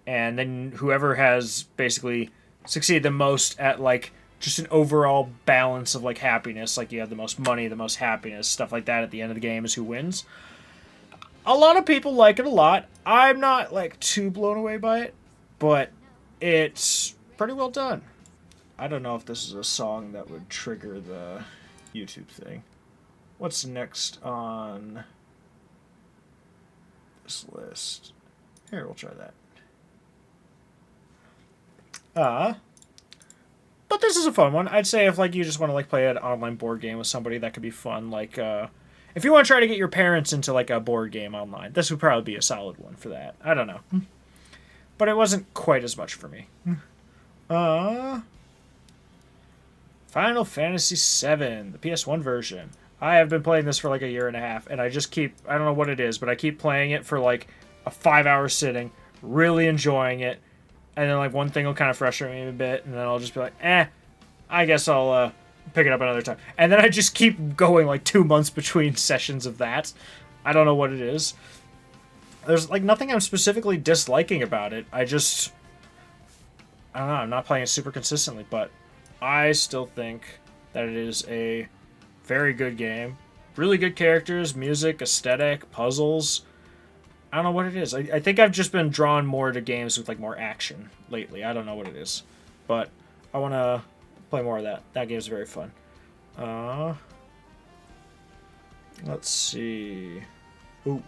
and then whoever has basically succeeded the most at like just an overall balance of like happiness, like you have the most money, the most happiness, stuff like that at the end of the game is who wins. A lot of people like it a lot. I'm not like too blown away by it, but it's pretty well done. I don't know if this is a song that would trigger the YouTube thing. What's next on this list? Here, we'll try that. But this is a fun one. I'd say if like you just want to like play an online board game with somebody, that could be fun. Like if you want to try to get your parents into like a board game online, this would probably be a solid one for that. I don't know. But it wasn't quite as much for me. Final Fantasy VII, the PS1 version. I have been playing this for like a year and a half, and I don't know what it is, but I keep playing it for like a 5-hour sitting, really enjoying it, and then like one thing will kind of frustrate me a bit, and then I'll just be like, I guess I'll pick it up another time. And then I just keep going like 2 months between sessions of that. I don't know what it is. there's like nothing I'm specifically disliking about it. I don't know, I'm not playing it super consistently, but I still think that it is a very good game. Really good characters, music, aesthetic, puzzles. I don't know what it is. I think I've just been drawn more to games with like more action lately. I don't know what it is, but I want to play more of that. That game's very fun. Let's see. Ooh.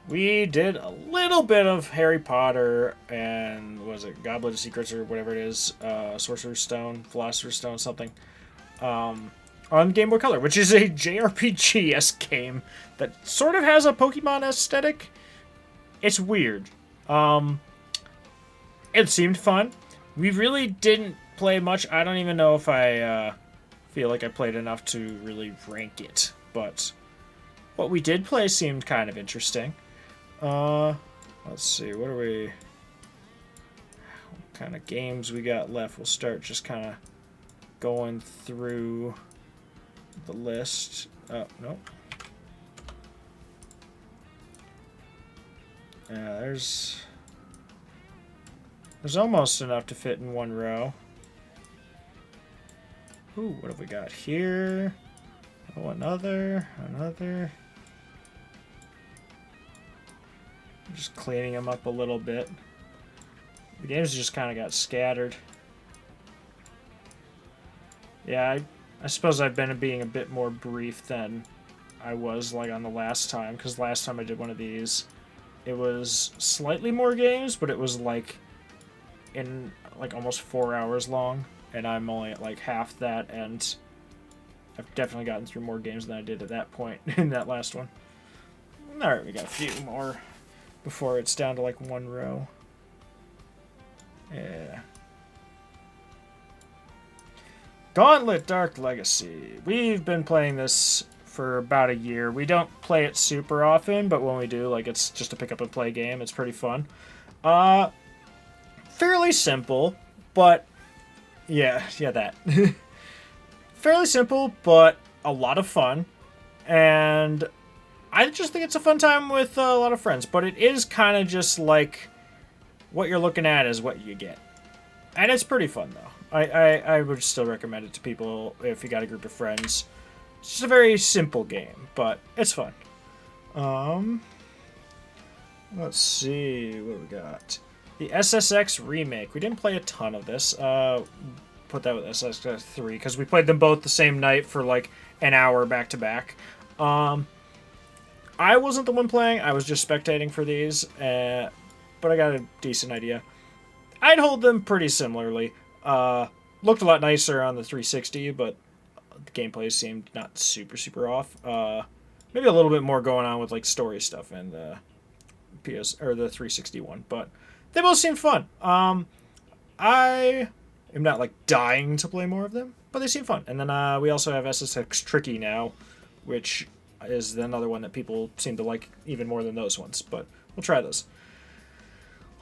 We did a little bit of Harry Potter and was it Goblet of Secrets or whatever it is, Sorcerer's Stone, Philosopher's Stone, something. On Game Boy Color, which is a JRPG-esque game that sort of has a Pokemon aesthetic. It's weird. It seemed fun. We really didn't play much. I don't even know if I feel like I played enough to really rank it, but what we did play seemed kind of interesting. Let's see, what kind of games we got left? We'll start just kind of going through the list. Oh, no. Yeah, there's almost enough to fit in one row. Ooh, what have we got here? Oh, another. I'm just cleaning them up a little bit. The games just kind of got scattered. Yeah, I suppose I've been being a bit more brief than I was like on the last time, because last time I did one of these, it was slightly more games, but it was like in like almost 4 hours long, and I'm only at like half that, and I've definitely gotten through more games than I did at that point in that last one. Alright, we got a few more before it's down to like one row. Yeah. Gauntlet Dark Legacy. We've been playing this for about a year. We don't play it super often, but when we do, like, it's just a pick up and play game. It's pretty fun. Fairly simple, but yeah, that. Fairly simple, but a lot of fun. And I just think it's a fun time with a lot of friends, but it is kind of just like what you're looking at is what you get. And it's pretty fun, though. I would still recommend it to people if you got a group of friends. It's just a very simple game, but it's fun. Let's see what we got. The SSX remake. We didn't play a ton of this. Put that with SSX 3 because we played them both the same night for like an hour back to back. I wasn't the one playing. I was just spectating for these, but I got a decent idea. I'd hold them pretty similarly. Looked a lot nicer on the 360, but the gameplay seemed not super off. Maybe a little bit more going on with like story stuff in the PS or the 360 one, but they both seemed fun. I am not like dying to play more of them, but they seem fun. And then we also have SSX Tricky now, which is another one that people seem to like even more than those ones, but we'll try those.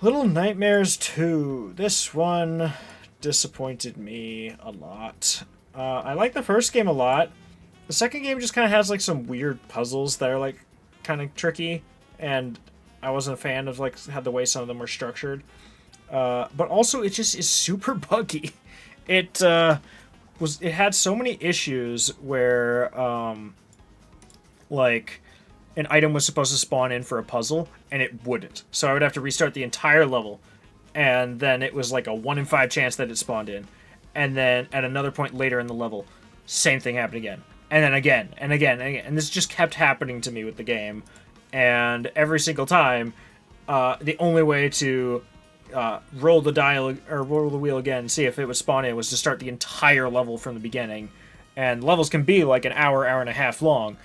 Little Nightmares 2. This one disappointed me a lot. I like the first game a lot. The second game just kind of has like some weird puzzles that are like kind of tricky, and I wasn't a fan of like how the way some of them were structured. But also it just is super buggy. It had so many issues where like an item was supposed to spawn in for a puzzle and it wouldn't. So I would have to restart the entire level, and then it was like a 1 in 5 chance that it spawned in. And then at another point later in the level, same thing happened again. And then again, and again, and again. And this just kept happening to me with the game. And every single time, the only way to roll the dial or roll the wheel again and see if it would spawn in was to start the entire level from the beginning. And levels can be like an hour and a half long.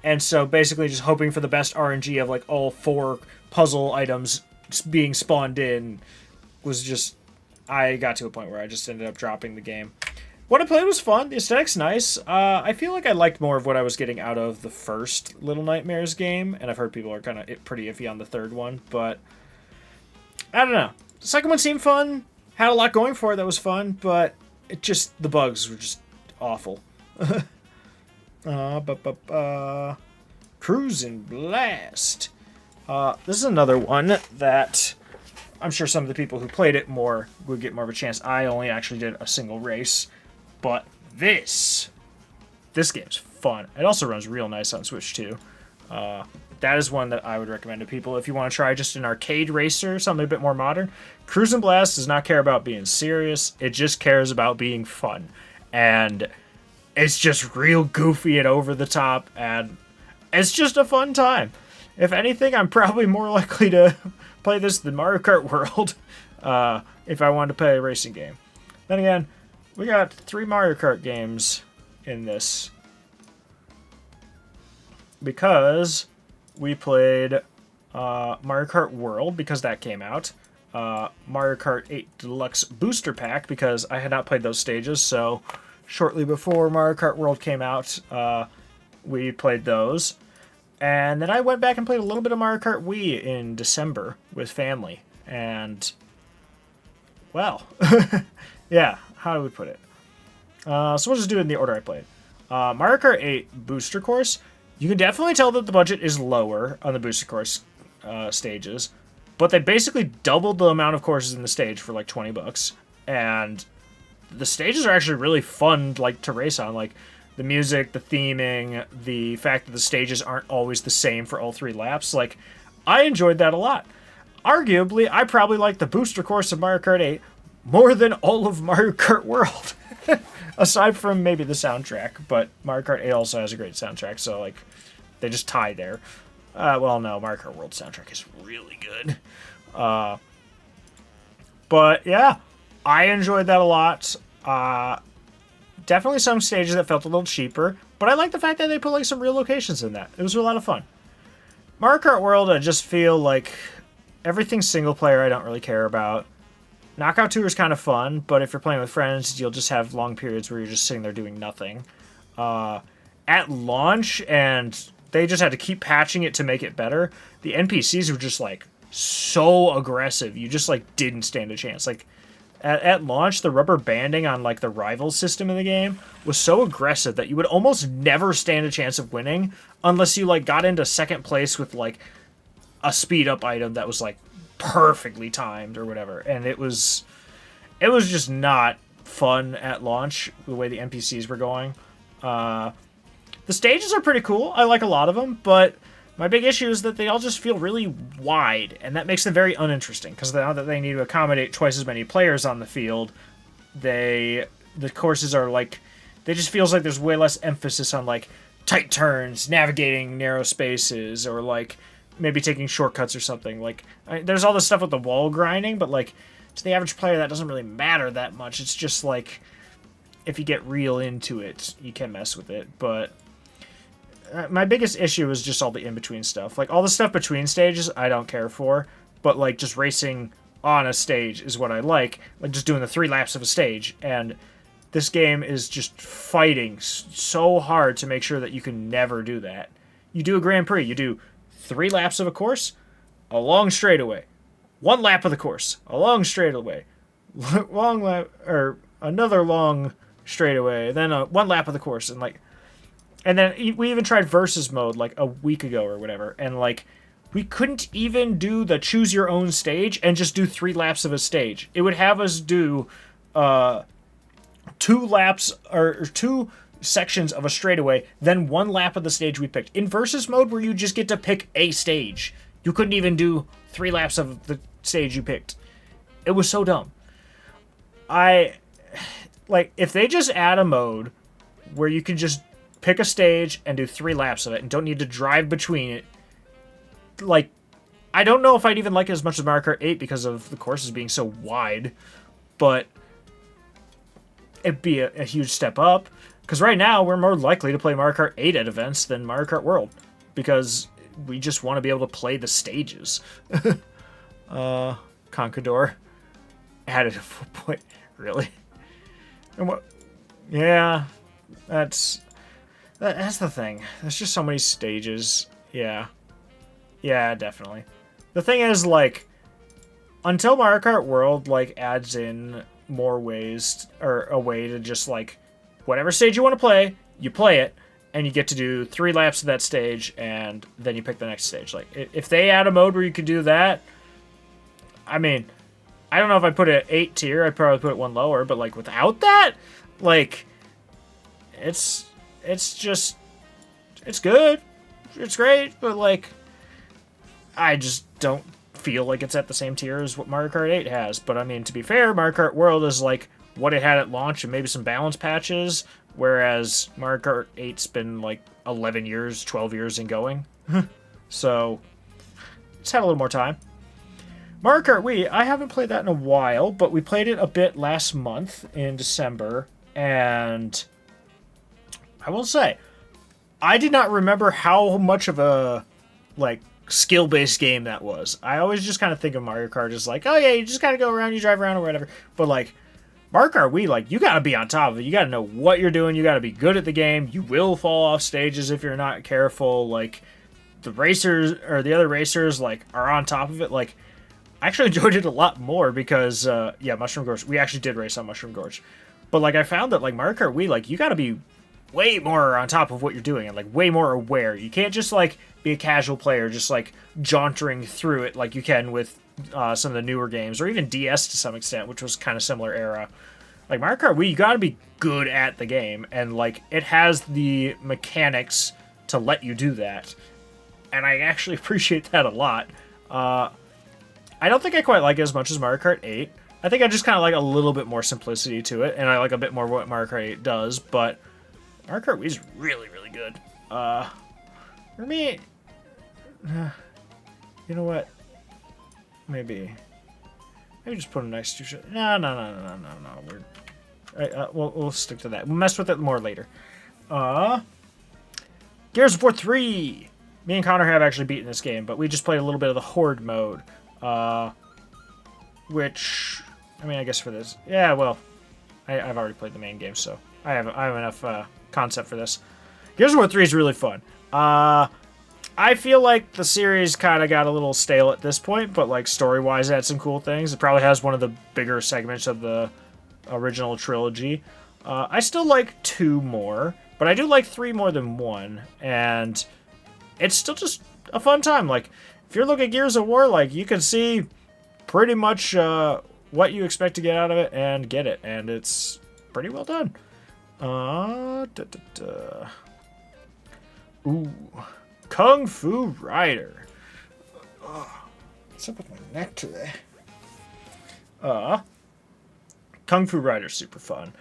And so basically just hoping for the best RNG of like all 4 puzzle items being spawned in was just... I got to a point where I just ended up dropping the game. What I played was fun. The aesthetic's nice. I feel like I liked more of what I was getting out of the first Little Nightmares game, and I've heard people are kind of pretty iffy on the third one, but I don't know. The second one seemed fun. Had a lot going for it that was fun, but it just... the bugs were just awful. Cruising Blast. This is another one that I'm sure some of the people who played it more would get more of a chance. I only actually did a single race, but this game's fun. It also runs real nice on Switch too. That is one that I would recommend to people if you want to try just an arcade racer, something a bit more modern. Cruis'n Blast does not care about being serious. It just cares about being fun. And it's just real goofy and over the top, and it's just a fun time. If anything, I'm probably more likely to play this than Mario Kart World if I wanted to play a racing game. Then again, we got 3 Mario Kart games in this because we played Mario Kart World because that came out, Mario Kart 8 Deluxe Booster Pack because I had not played those stages, so shortly before Mario Kart World came out, we played those. And then I went back and played a little bit of Mario Kart Wii in December with family. And, well, yeah, how do we put it? So we'll just do it in the order I played. Mario Kart 8 Booster Course, you can definitely tell that the budget is lower on the Booster Course stages. But they basically doubled the amount of courses in the stage for like $20. And the stages are actually really fun like to race on. Like, the music, the theming, the fact that the stages aren't always the same for all 3 laps. Like, I enjoyed that a lot. Arguably, I probably like the booster course of Mario Kart 8 more than all of Mario Kart World. Aside from maybe the soundtrack, but Mario Kart 8 also has a great soundtrack, so, like, they just tie there. Well, no, Mario Kart World soundtrack is really good. But, yeah, I enjoyed that a lot. Definitely some stages that felt a little cheaper, but I like the fact that they put like some real locations in that. It was a lot of fun. Mario Kart World, I just feel like everything single player I don't really care about. Knockout Tour is kind of fun, but if you're playing with friends, you'll just have long periods where you're just sitting there doing nothing. At launch, and they just had to keep patching it to make it better, the NPCs were just like so aggressive. You just like didn't stand a chance. Like, at launch, the rubber banding on like the rival system in the game was so aggressive that you would almost never stand a chance of winning unless you like got into second place with like a speed up item that was like perfectly timed or whatever. And it was just not fun at launch the way the NPCs were going. The stages are pretty cool. I like a lot of them, but my big issue is that they all just feel really wide, and that makes them very uninteresting, because now that they need to accommodate twice as many players on the field, the courses are like, they just feels like there's way less emphasis on like tight turns, navigating narrow spaces, or like maybe taking shortcuts or something. Like, there's all this stuff with the wall grinding, but like to the average player that doesn't really matter that much. It's just like, if you get real into it, you can mess with it, but my biggest issue is just all the in-between stuff. Like, all the stuff between stages, I don't care for. But, like, just racing on a stage is what I like. Like, just doing the 3 laps of a stage. And this game is just fighting so hard to make sure that you can never do that. You do a Grand Prix. You do 3 laps of a course, a long straightaway. 1 lap of the course, a long straightaway. Long lap, or another long straightaway. Then 1 lap of the course. And, like... And then we even tried versus mode like a week ago or whatever, and like we couldn't even do the choose your own stage and just do 3 laps of a stage. It would have us do 2 laps or 2 sections of a straightaway, then 1 lap of the stage we picked. In versus mode, where you just get to pick a stage, you couldn't even do 3 laps of the stage you picked. It was so dumb. If they just add a mode where you can just pick a stage and do 3 laps of it and don't need to drive between it. Like, I don't know if I'd even like it as much as Mario Kart 8 because of the courses being so wide, but it'd be a huge step up. Because right now, we're more likely to play Mario Kart 8 at events than Mario Kart World, because we just want to be able to play the stages. Conquador added a full point. Really? And what? Yeah, that's the thing. There's just so many stages. Yeah, definitely. The thing is, like, until Mario Kart World like adds in more ways, or a way to just like whatever stage you want to play, you play it, and you get to do 3 laps of that stage, and then you pick the next stage. Like, if they add a mode where you could do that, I mean, I don't know if I put it at 8 tier. I'd probably put it one lower, but like without that, like, it's good, it's great, but like, I just don't feel like it's at the same tier as what Mario Kart 8 has. But I mean, to be fair, Mario Kart World is like what it had at launch and maybe some balance patches, whereas Mario Kart 8's been like 11 years, 12 years in going. So it's had a little more time. Mario Kart Wii, I haven't played that in a while, but we played it a bit last month in December, and I will say, I did not remember how much of a, like, skill-based game that was. I always just kind of think of Mario Kart as like, oh yeah, you just kind of go around, you drive around or whatever. But like, Mario Kart Wii, like, you gotta be on top of it. You gotta know what you're doing. You gotta be good at the game. You will fall off stages if you're not careful. Like, the racers, or the other racers, like, are on top of it. Like, I actually enjoyed it a lot more because, yeah, Mushroom Gorge. We actually did race on Mushroom Gorge. But, like, I found that, like, Mario Kart Wii, like, you gotta be way more on top of what you're doing and, like, way more aware. You can't just, like, be a casual player just, like, jauntering through it like you can with some of the newer games, or even DS to some extent, which was kind of similar era. Like, Mario Kart Wii, you gotta be good at the game, and, like, it has the mechanics to let you do that. And I actually appreciate that a lot. I don't think I quite like it as much as Mario Kart 8. I think I just kind of like a little bit more simplicity to it, and I like a bit more what Mario Kart 8 does, but Mario Kart Wii is really, really good. For me, you know what? Maybe just put them next to each other. No. We'll stick to that. We'll mess with it more later. Gears of War 3. Me and Connor have actually beaten this game, but we just played a little bit of the Horde mode. Which, I mean, I guess for this, yeah, well, I've already played the main game, so I have enough concept for this. Gears of War 3 is really fun. I feel like the series kind of got a little stale at this point, but like story-wise, it had some cool things. It probably has one of the bigger segments of the original trilogy. I still like 2 more, but I do like 3 more than 1, and it's still just a fun time. Like, if you're looking at Gears of War, like, you can see pretty much what you expect to get out of it and get it, and it's pretty well done. Ooh, Kung Fu Rider. What's up with my neck today? Kung Fu Rider, super fun.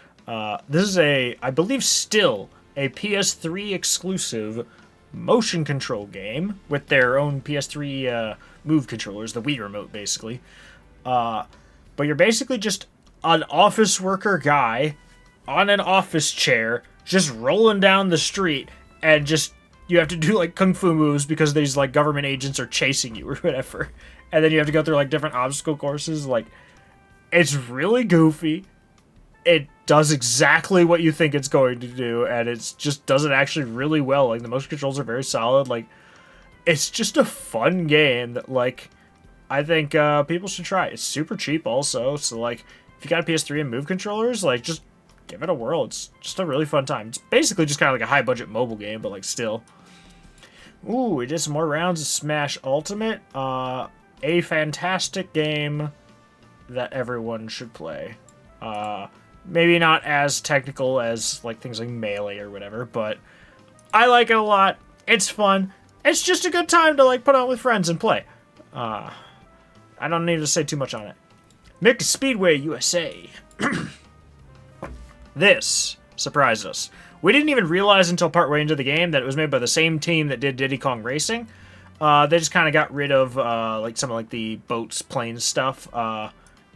This is I believe still a PS3 exclusive motion control game with their own PS3 move controllers, the Wii remote, basically. But you're basically just an office worker guy on an office chair, just rolling down the street, and just you have to do like kung fu moves because these like government agents are chasing you or whatever, and then you have to go through like different obstacle courses. Like, it's really goofy. It does exactly what you think it's going to do, and it just does it actually really well. Like, the motion controls are very solid. Like, it's just a fun game that, like, I think people should try. It's super cheap also, so, like, if you got a PS3 and move controllers, like, just give it a whirl. It's just a really fun time. It's basically just kind of like a high-budget mobile game, but, like, still. Ooh, we did some more rounds of Smash Ultimate. A fantastic game that everyone should play. Maybe not as technical as like things like Melee or whatever, but I like it a lot. It's fun. It's just a good time to like put on with friends and play. I don't need to say too much on it. Mickey Speedway USA. This surprised us. We didn't even realize until partway into the game that it was made by the same team that did Diddy Kong Racing. They just kind of got rid of like some of like the boats, planes stuff,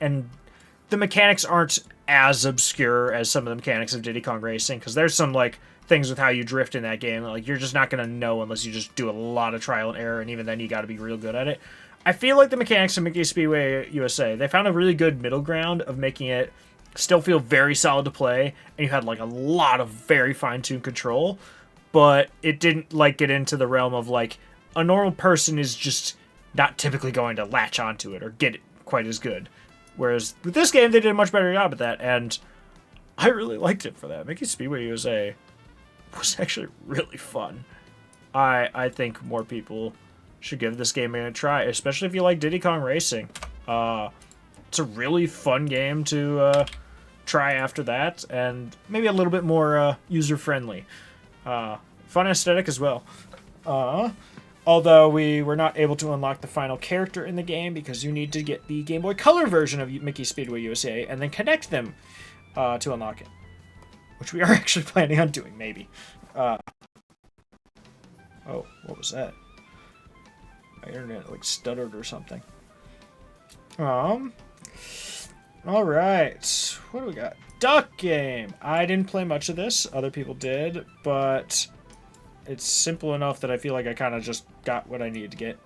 and the mechanics aren't as obscure as some of the mechanics of Diddy Kong Racing, because there's some like things with how you drift in that game that, like, you're just not gonna know unless you just do a lot of trial and error, and even then you got to be real good at it. I feel like the mechanics of Mickey Speedway USA, they found a really good middle ground of making it still feel very solid to play, and you had like a lot of very fine-tuned control, but it didn't like get into the realm of like a normal person is just not typically going to latch onto it or get it quite as good. Whereas with this game, they did a much better job at that, and I really liked it for that. Mickey Speedway USA, was actually really fun. I think more people should give this game a try, especially if you like Diddy Kong Racing. It's a really fun game to try after that, and maybe a little bit more user-friendly. Fun aesthetic as well. Although we were not able to unlock the final character in the game because you need to get the Game Boy Color version of Mickey Speedway USA and then connect them to unlock it. Which we are actually planning on doing, maybe. Oh, what was that? My internet like stuttered or something. Alright. What do we got? Duck Game. I didn't play much of this. Other people did, but it's simple enough that I feel like I kind of just got what I needed to get.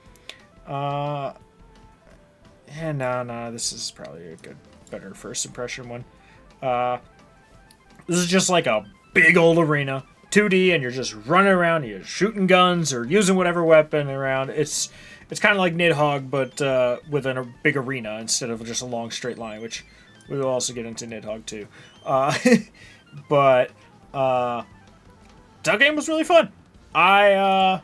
No, this is probably a better first impression one. This is just like a big old arena, 2D, and you're just running around, you're shooting guns or using whatever weapon around. It's kind of like Nidhogg, but within a big arena instead of just a long straight line, which we will also get into Nidhogg too. But Duck Game was really fun. I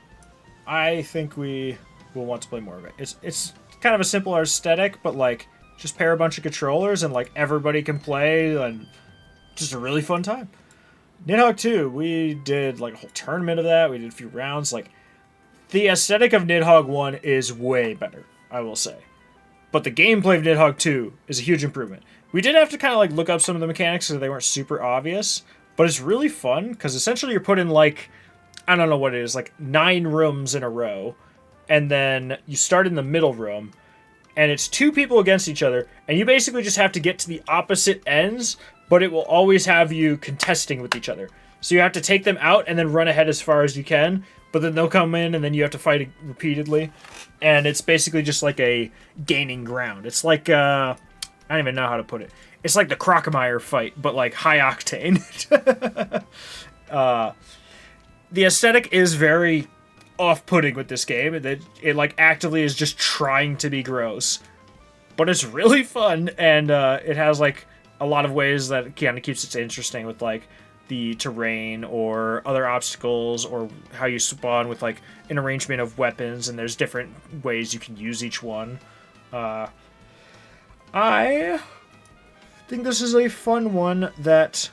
think we will want to play more of it. It's kind of a simple aesthetic, but like just pair a bunch of controllers and like everybody can play, and just a really fun time. Nidhogg 2, we did like a whole tournament of that. We did a few rounds. Like the aesthetic of Nidhogg 1 is way better, I will say. But the gameplay of Nidhogg 2 is a huge improvement. We did have to kind of like look up some of the mechanics so they weren't super obvious, but it's really fun because essentially you're put in like, I don't know what it is, like 9 rooms in a row, and then you start in the middle room, and it's 2 people against each other, and you basically just have to get to the opposite ends, but it will always have you contesting with each other. So you have to take them out and then run ahead as far as you can, but then they'll come in and then you have to fight repeatedly. And it's basically just like a gaining ground. It's like, I don't even know how to put it. It's like the Crocomire fight, but like high octane. The aesthetic is very off-putting with this game. It like actively is just trying to be gross. But it's really fun, and it has like a lot of ways that it kind of keeps it interesting with like the terrain or other obstacles or how you spawn with like an arrangement of weapons, and there's different ways you can use each one. I think this is a fun one that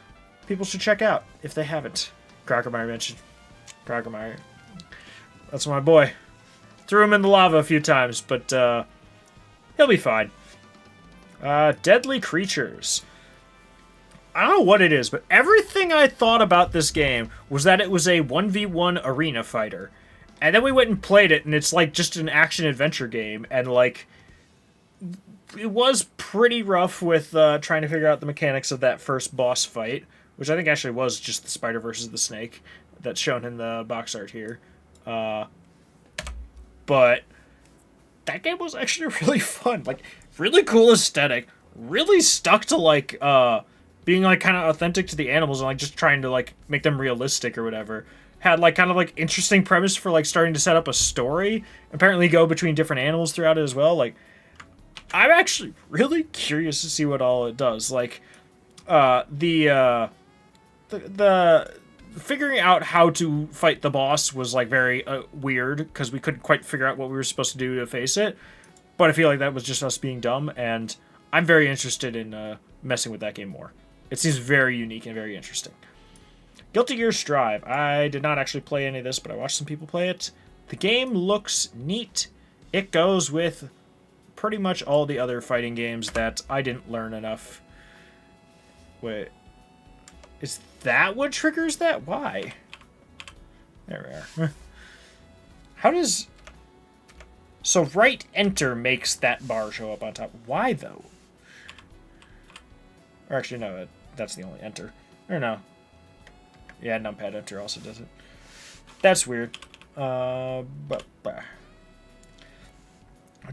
people should check out if they haven't. Crocomire mentioned. Crocomire. That's my boy. Threw him in the lava a few times, but he'll be fine. Deadly Creatures. I don't know what it is, but everything I thought about this game was that it was a 1v1 arena fighter. And then we went and played it, and it's like just an action-adventure game. And like, it was pretty rough with trying to figure out the mechanics of that first boss fight, which I think actually was just the spider versus the snake that's shown in the box art here. But that game was actually really fun. Like, really cool aesthetic. Really stuck to like being like kind of authentic to the animals and like just trying to like make them realistic or whatever. Had like kind of like interesting premise for like starting to set up a story. Apparently go between different animals throughout it as well. Like, I'm actually really curious to see what all it does. Like the figuring out how to fight the boss was like very weird because we couldn't quite figure out what we were supposed to do to face it. But I feel like that was just us being dumb, and I'm very interested in messing with that game more. It seems very unique and very interesting. Guilty Gear Strive. I did not actually play any of this, but I watched some people play it. The game looks neat. It goes with pretty much all the other fighting games that I didn't learn enough. Wait. Is that what triggers that? Why? There we are. How does... So right enter makes that bar show up on top. Why, though? Or actually, no, that's the only enter. Or no. Yeah, numpad enter also does it. That's weird.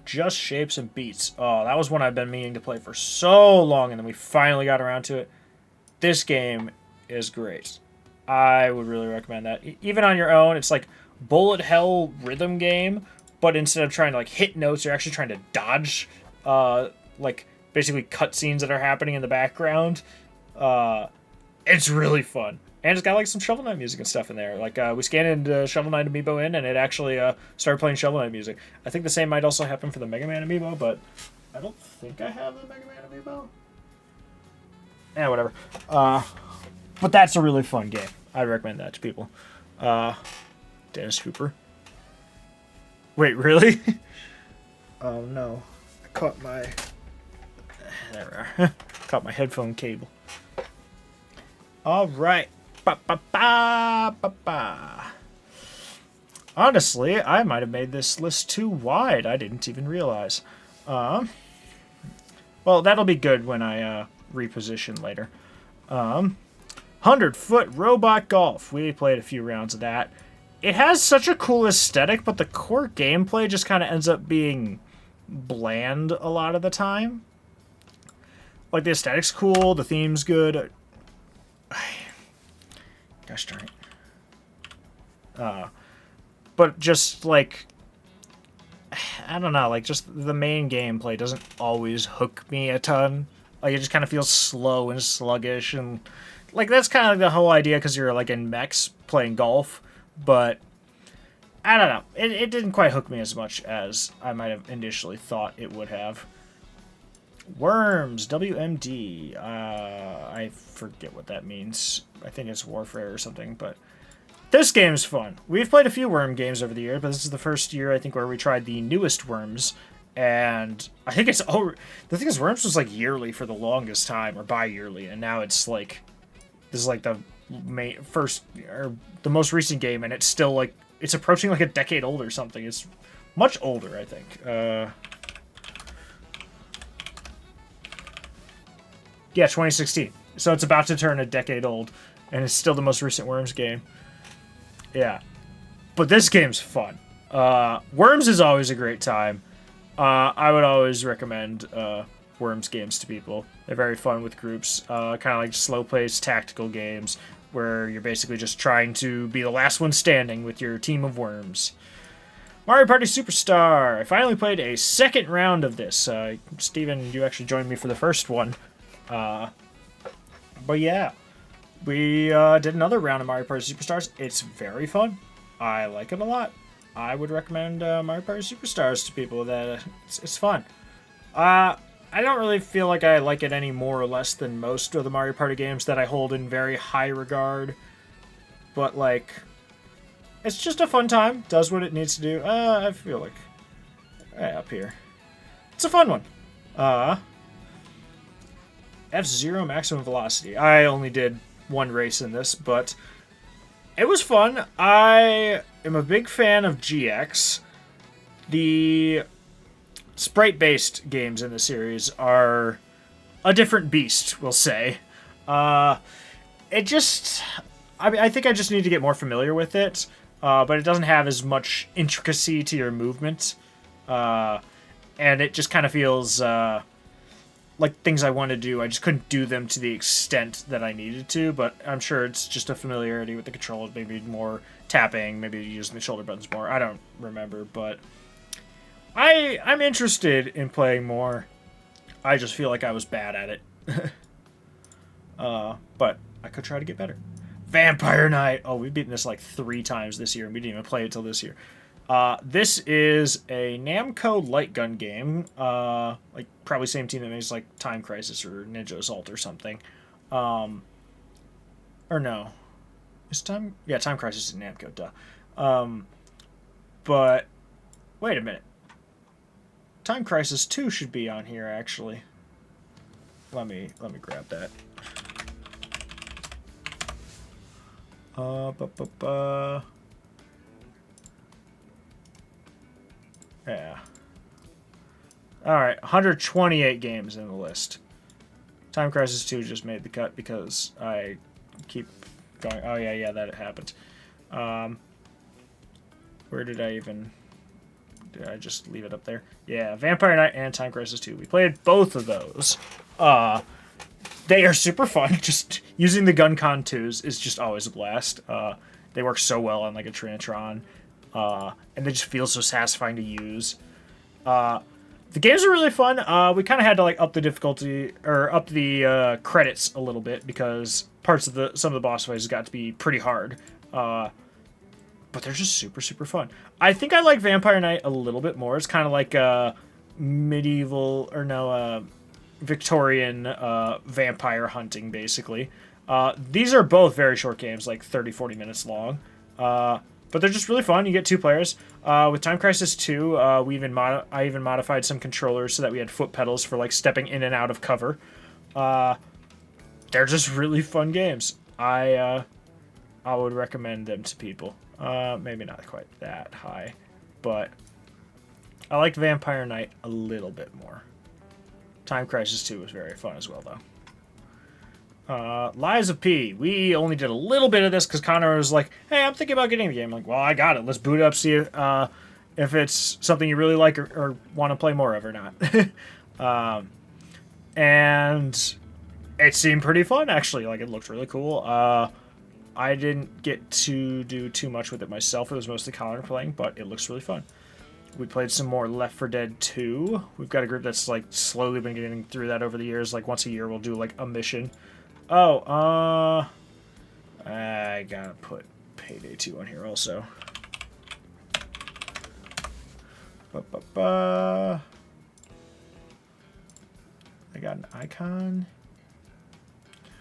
Just Shapes and Beats. Oh, that was one I've been meaning to play for so long, and then we finally got around to it. This game is great. I would really recommend that. Even on your own, it's like bullet hell rhythm game, but instead of trying to like hit notes, you're actually trying to dodge like basically cutscenes that are happening in the background. It's really fun. And it's got like some Shovel Knight music and stuff in there. Like we scanned Shovel Knight amiibo in, and it actually started playing Shovel Knight music. I think the same might also happen for the Mega Man amiibo, but I don't think I have the Mega Man amiibo. Yeah, whatever. But that's a really fun game. I'd recommend that to people. Dennis Hooper. Wait, really? Oh no, I caught my. There we are. Caught my headphone cable. All right. Ba, ba, ba, ba, ba. Honestly, I might have made this list too wide. I didn't even realize. Well, that'll be good when I reposition later. 100-foot robot golf. We played a few rounds of that. It has such a cool aesthetic, but the core gameplay just kind of ends up being bland a lot of the time. Like, the aesthetic's cool, the theme's good. Gosh darn it. But just, like, I don't know, like, just the main gameplay doesn't always hook me a ton. Like, it just kind of feels slow and sluggish, and, like, that's kind of like the whole idea, because you're, like, in mechs playing golf, but I don't know. It didn't quite hook me as much as I might have initially thought it would have. Worms, WMD. I forget what that means. I think it's Warfare or something, but this game's fun. We've played a few Worm games over the year, but this is the first year, I think, where we tried the newest Worms, and I think it's... Oh, the thing is, Worms was, like, yearly for the longest time, or bi-yearly, and now it's, like... This is, like, the first... or the most recent game, and it's still, like... It's approaching, like, a decade old or something. It's much older, I think. Yeah, 2016. So it's about to turn a decade old, and it's still the most recent Worms game. Yeah. But this game's fun. Worms is always a great time. I would always recommend Worms games to people. They're very fun with groups. Kind of like slow-paced tactical games where you're basically just trying to be the last one standing with your team of worms. Mario Party Superstar. I finally played a second round of this. Steven, you actually joined me for the first one. But yeah, we did another round of Mario Party Superstars. It's very fun. I like it a lot. I would recommend Mario Party Superstars to people. That it's fun. I don't really feel like I like it any more or less than most of the Mario Party games that I hold in very high regard. But, like, it's just a fun time. Does what it needs to do. I feel like... up here. It's a fun one. F-Zero Maximum Velocity. I only did one race in this, but it was fun. I am a big fan of GX. The sprite-based games in the series are a different beast, we'll say. It just... I think I just need to get more familiar with it, but it doesn't have as much intricacy to your movement, and it just kind of feels like things I want to do. I just couldn't do them to the extent that I needed to, but I'm sure it's just a familiarity with the controls, maybe more tapping, maybe using the shoulder buttons more. I don't remember, but I'm interested in playing more. I just feel like I was bad at it. But I could try to get better. Vampire Knight. Oh, we've beaten this like 3 times this year, and we didn't even play it till this year. This is a Namco light gun game. Like probably same team that makes like Time Crisis or Ninja Assault or something. Or no, is Time? Yeah, Time Crisis is Namco. Duh. But wait a minute. Time Crisis 2 should be on here actually. Let me grab that. Yeah. Alright, 128 games in the list. Time Crisis 2 just made the cut because I keep going... Oh, yeah, that happened. Where did I even... Did I just leave it up there? Yeah, Vampire Knight and Time Crisis 2. We played both of those. They are super fun. Just using the GunCon 2s is just always a blast. They work so well on like a Trinitron. And they just feel so satisfying to use. The games are really fun. We kind of had to like up the difficulty or up the credits a little bit because parts of some of the boss fights got to be pretty hard. But they're just super, super fun. I think I like Vampire Knight a little bit more. It's kind of like Victorian vampire hunting, basically. These are both very short games, like 30, 40 minutes long. But they're just really fun. You get 2 players. With Time Crisis 2, I even modified some controllers so that we had foot pedals for like stepping in and out of cover. They're just really fun games. I would recommend them to people. Maybe not quite that high, but I liked Vampire Knight a little bit more. Time Crisis 2 was very fun as well, though. Lies of P. We only did a little bit of this because Connor was like, hey, I'm thinking about getting the game. I'm like, well, I got it. Let's boot it up, see if it's something you really like or want to play more of or not. And it seemed pretty fun, actually. Like, it looked really cool. I didn't get to do too much with it myself. It was mostly Connor playing, but it looks really fun. We played some more Left 4 Dead 2. We've got a group that's like slowly been getting through that over the years. Like once a year we'll do like a mission. Oh, I gotta put Payday 2 on here also. I got an icon.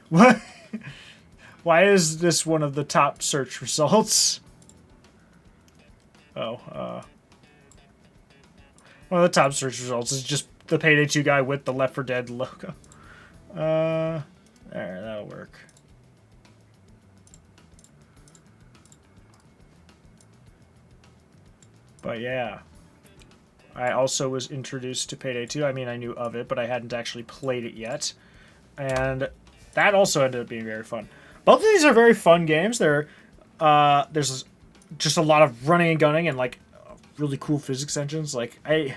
What? Why is this one of the top search results? Oh, one of the top search results is just the Payday 2 guy with the Left 4 Dead logo. There, that'll work. But yeah. I also was introduced to Payday 2. I mean, I knew of it, but I hadn't actually played it yet. And that also ended up being very fun. Both of these are very fun games. There's just a lot of running and gunning and like really cool physics engines. Like I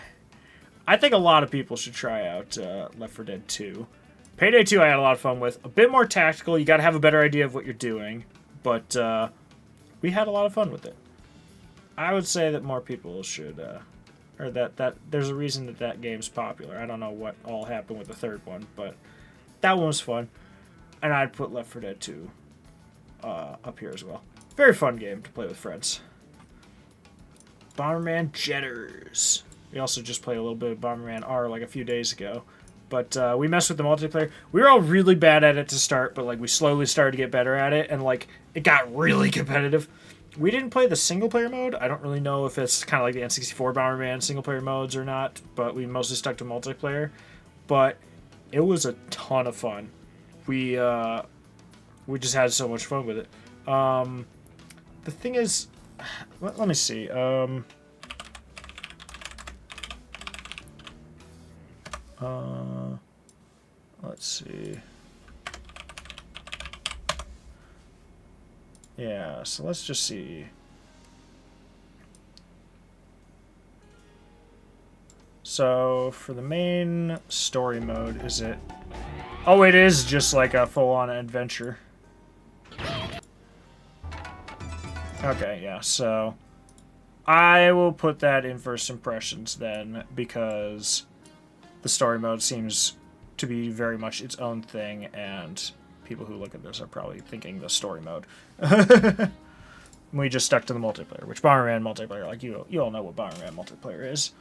think a lot of people should try out Left 4 Dead 2. Payday 2 I had a lot of fun with. A bit more tactical. You got to have a better idea of what you're doing, but we had a lot of fun with it. I would say that more people should, or that there's a reason that game's popular. I don't know what all happened with the third one, but that one was fun, and I'd put Left 4 Dead 2 up here as well. Very fun game to play with friends. Bomberman Jetters. We also just played a little bit of Bomberman R like a few days ago. But we messed with the multiplayer. We were all really bad at it to start, but like we slowly started to get better at it, and like it got really competitive. We didn't play the single player mode. I don't really know if it's kind of like the N64 Bomberman single player modes or not, but we mostly stuck to multiplayer. But it was a ton of fun. We just had so much fun with it. The thing is, let me see. Let's see. Yeah, so let's just see. So for the main story mode, is it? Oh, it is just like a full-on adventure. Okay, yeah, so I will put that in first impressions then, because the story mode seems to be very much its own thing, and people who look at this are probably thinking the story mode. We just stuck to the multiplayer, which Bomberman multiplayer, like you all know what Bomberman multiplayer is.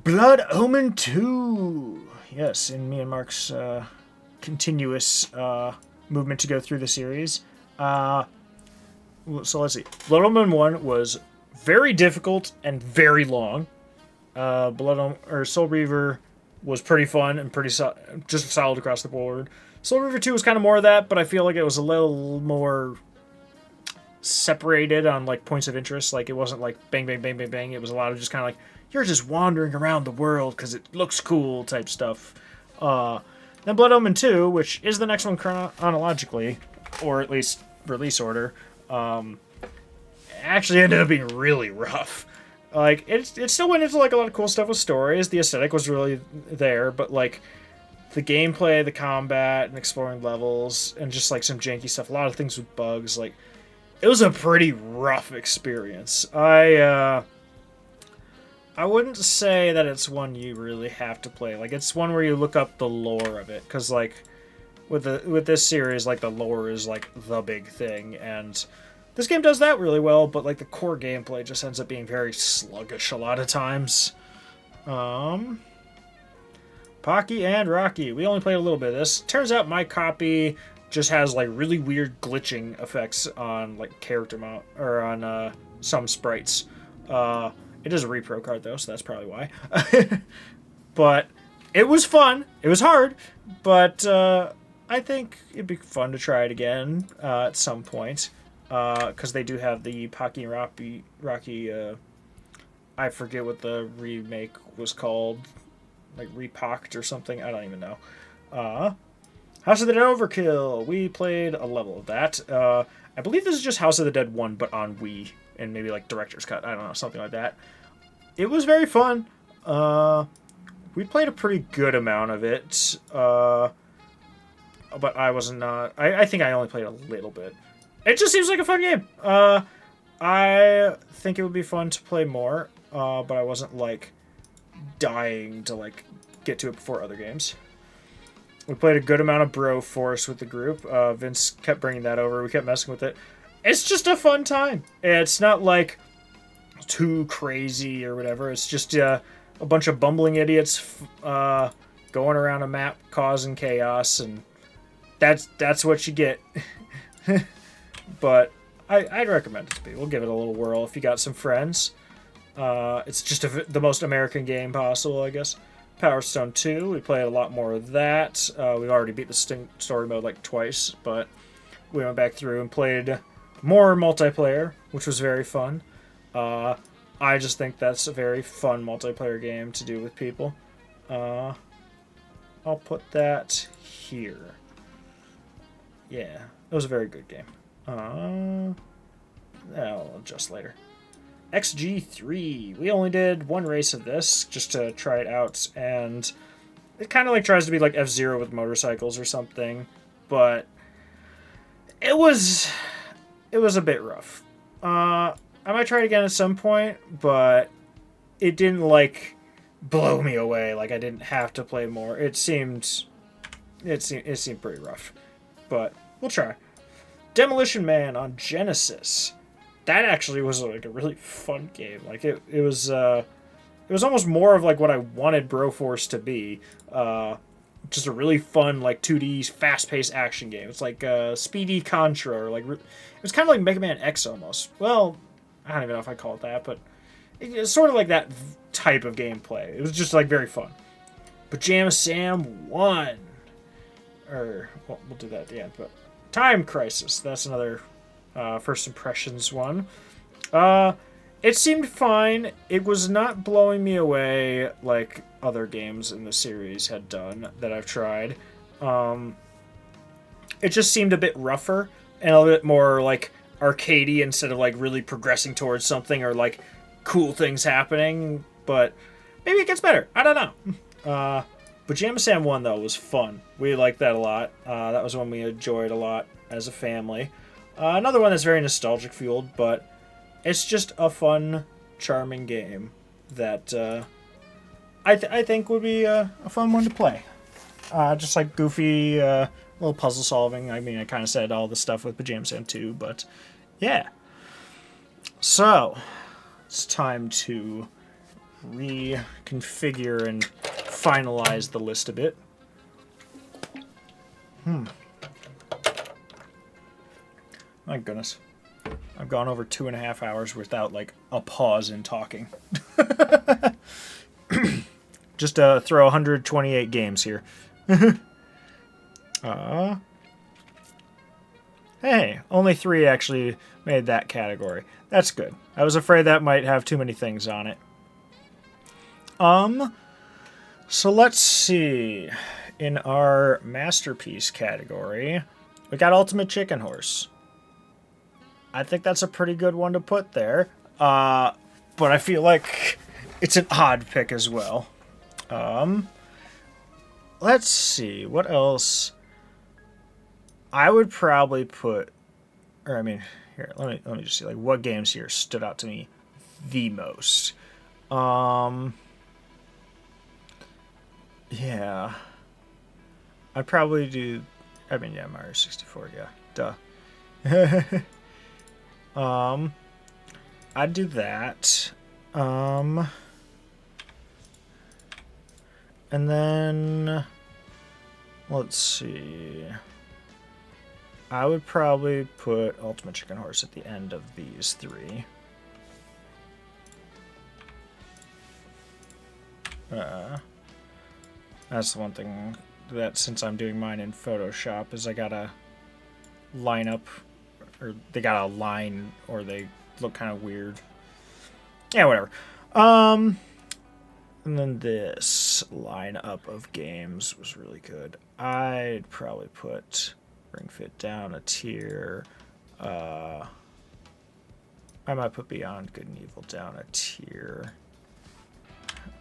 Blood Omen 2! Yes, in me and Mark's continuous movement to go through the series. So let's see. Blood Omen 1 was very difficult and very long. Soul Reaver was pretty fun and pretty just solid across the board. Soul Reaver 2 was kind of more of that, but I feel like it was a little more separated on like points of interest. Like it wasn't like bang, bang, bang, bang, bang. It was a lot of just kind of like, you're just wandering around the world because it looks cool type stuff. Then Blood Omen 2, which is the next one chronologically, or at least release order, actually ended up being really rough. Like, it still went into like a lot of cool stuff with stories. The aesthetic was really there, but like the gameplay, the combat, and exploring levels, and just like some janky stuff, a lot of things with bugs, like it was a pretty rough experience. I wouldn't say that it's one you really have to play. Like, it's one where you look up the lore of it, because like with this series, like the lore is like the big thing, and this game does that really well. But like the core gameplay just ends up being very sluggish a lot of times. Pocky and Rocky. We only played a little bit of this. Turns out my copy just has like really weird glitching effects on like character mount or on some sprites. It is a repro card though, so that's probably why. But it was fun. It was hard, but I think it'd be fun to try it again at some point because they do have the Pocky and Rocky. I forget what the remake was called, like Repocked or something. I don't even know. House of the Dead Overkill. We played a level of that. I believe this is just House of the Dead 1, but on Wii and maybe like Director's Cut. I don't know, something like that. It was very fun. We played a pretty good amount of it, but I wasn't. I think I only played a little bit. It just seems like a fun game. I think it would be fun to play more, but I wasn't like dying to like get to it before other games. We played a good amount of Broforce with the group. Vince kept bringing that over. We kept messing with it. It's just a fun time. It's not like too crazy or whatever. It's just a bunch of bumbling idiots going around a map causing chaos, and that's what you get. But I'd recommend it to people. We'll give it a little whirl if you got some friends. It's just the most American game possible, I guess. Power Stone 2, we played a lot more of that. We've already beat the story mode like twice, but we went back through and played more multiplayer, which was very fun. I just think that's a very fun multiplayer game to do with people. I'll put that here. Yeah, it was a very good game. I'll adjust later. XG3. We only did one race of this just to try it out, and it kind of like tries to be like F-Zero with motorcycles or something, but it was a bit rough. I might try it again at some point, but it didn't like blow me away. Like I didn't have to play more. It seemed pretty rough, but we'll try. Demolition Man on Genesis. That actually was like a really fun game. Like it was almost more of like what I wanted Broforce to be. Just a really fun like 2D fast-paced action game. It's like Speedy Contra, or like it was kind of like Mega Man X almost. Well, I don't even know if I call it that, but it's sort of like that type of gameplay. It was just like very fun. Pajama Sam 1, or well, we'll do that at the end. But Time Crisis. That's another first impressions one. It seemed fine. It was not blowing me away like other games in the series had done that I've tried. It just seemed a bit rougher and a bit more like arcadey instead of like really progressing towards something or like cool things happening. But maybe it gets better. I don't know. Pajama Sam 1 though was fun. We liked that a lot. That was one we enjoyed a lot as a family. Another one that's very nostalgic fueled, but it's just a fun, charming game that I think would be a fun one to play. Just like goofy, little puzzle solving. I mean, I kind of said all the stuff with Pajama Sam 2, but yeah. So, it's time to reconfigure and finalize the list a bit. My goodness. I've gone over 2.5 hours without, like, a pause in talking. Just throw 128 games here. Hey, only 3 actually made that category. That's good. I was afraid that might have too many things on it. So let's see. In our masterpiece category, we got Ultimate Chicken Horse. I think that's a pretty good one to put there. But I feel like it's an odd pick as well. Let's see. What else? I would probably put... Or, I mean, here, let me just see. Like, what games here stood out to me the most? Yeah. I'd probably do I mean, yeah, Mario 64, yeah. Duh. I'd do that. And then let's see. I would probably put Ultimate Chicken Horse at the end of these three. That's the one thing that, since I'm doing mine in Photoshop, is I gotta line up, or they gotta line, or they look kind of weird. Yeah, whatever. And then this lineup of games was really good. I'd probably put Ring Fit down a tier. I might put Beyond Good and Evil down a tier.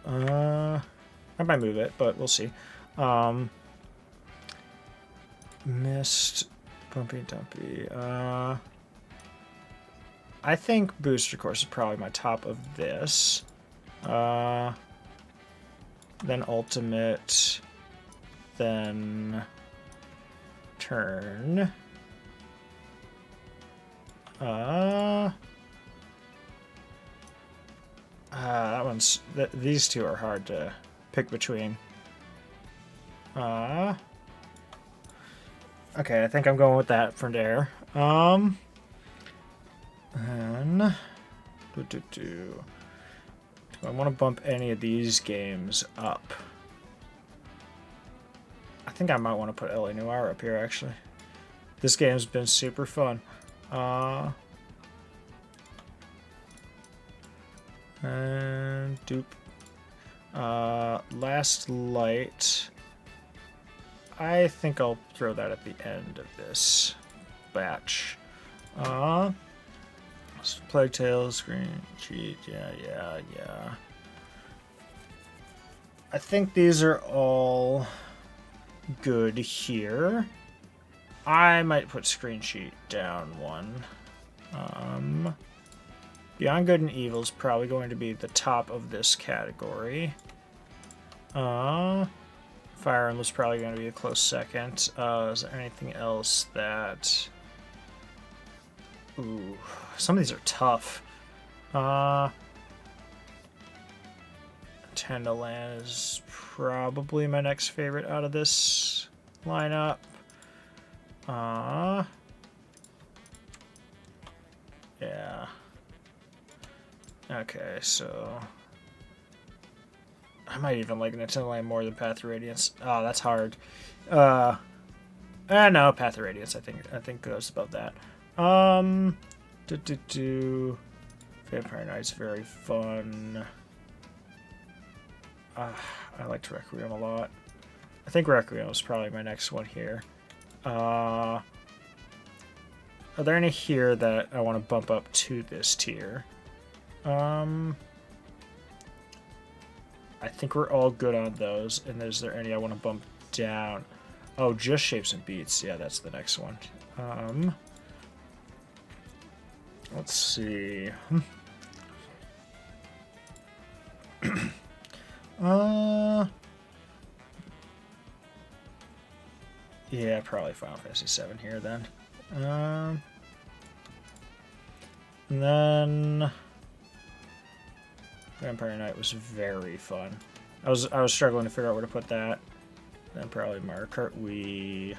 I might move it, but we'll see. Missed, Bumpy Dumpy. I think Booster Course is probably my top of this. Then Ultimate. Then Turn. That one's... these two are hard to pick between. Okay, I think I'm going with that for there. And... Do I want to bump any of these games up? I think I might want to put LA Noire up here, actually. This game's been super fun. And dupe. Last Light. I think I'll throw that at the end of this batch. Plague Tale, Screen Cheat, yeah. I think these are all good here. I might put Screen Cheat down one. Beyond Good and Evil is probably going to be the top of this category. Fire Emblem's probably going to be a close second. Is there anything else that... Ooh, some of these are tough. Tenderland is probably my next favorite out of this lineup. Yeah. Okay, so... I might even like Nintendo Land more than Path of Radiance. Oh, that's hard. No, Path of Radiance, I think goes above that. Vampire Knight's very fun. I liked Requiem a lot. I think Requiem is probably my next one here. Are there any here that I want to bump up to this tier? I think we're all good on those. And is there any I want to bump down? Oh, Just Shapes and Beats. Yeah, that's the next one. Let's see. Yeah, probably Final Fantasy VII here then. And then Vampire Knight was very fun. I was struggling to figure out where to put that. Then probably Mario Kart Wii,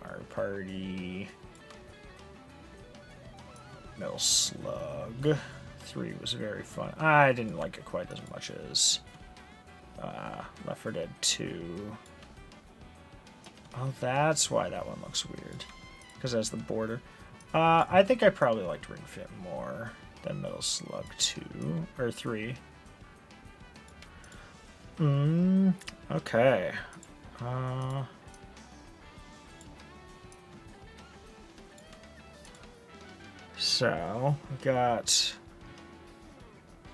Mario Party, Metal Slug 3 was very fun. I didn't like it quite as much as Left 4 Dead 2. Oh, that's why that one looks weird. Because that's the border. I think I probably liked Ring Fit more than Metal Slug 2 or 3. Okay. So, we got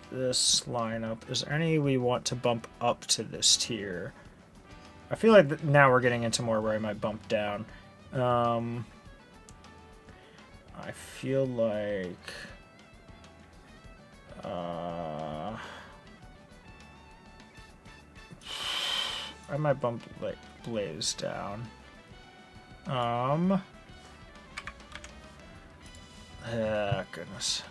this lineup. Is there any we want to bump up to this tier? I feel like now we're getting into more where I might bump down. I feel like... I might bump like Blaze down. Goodness.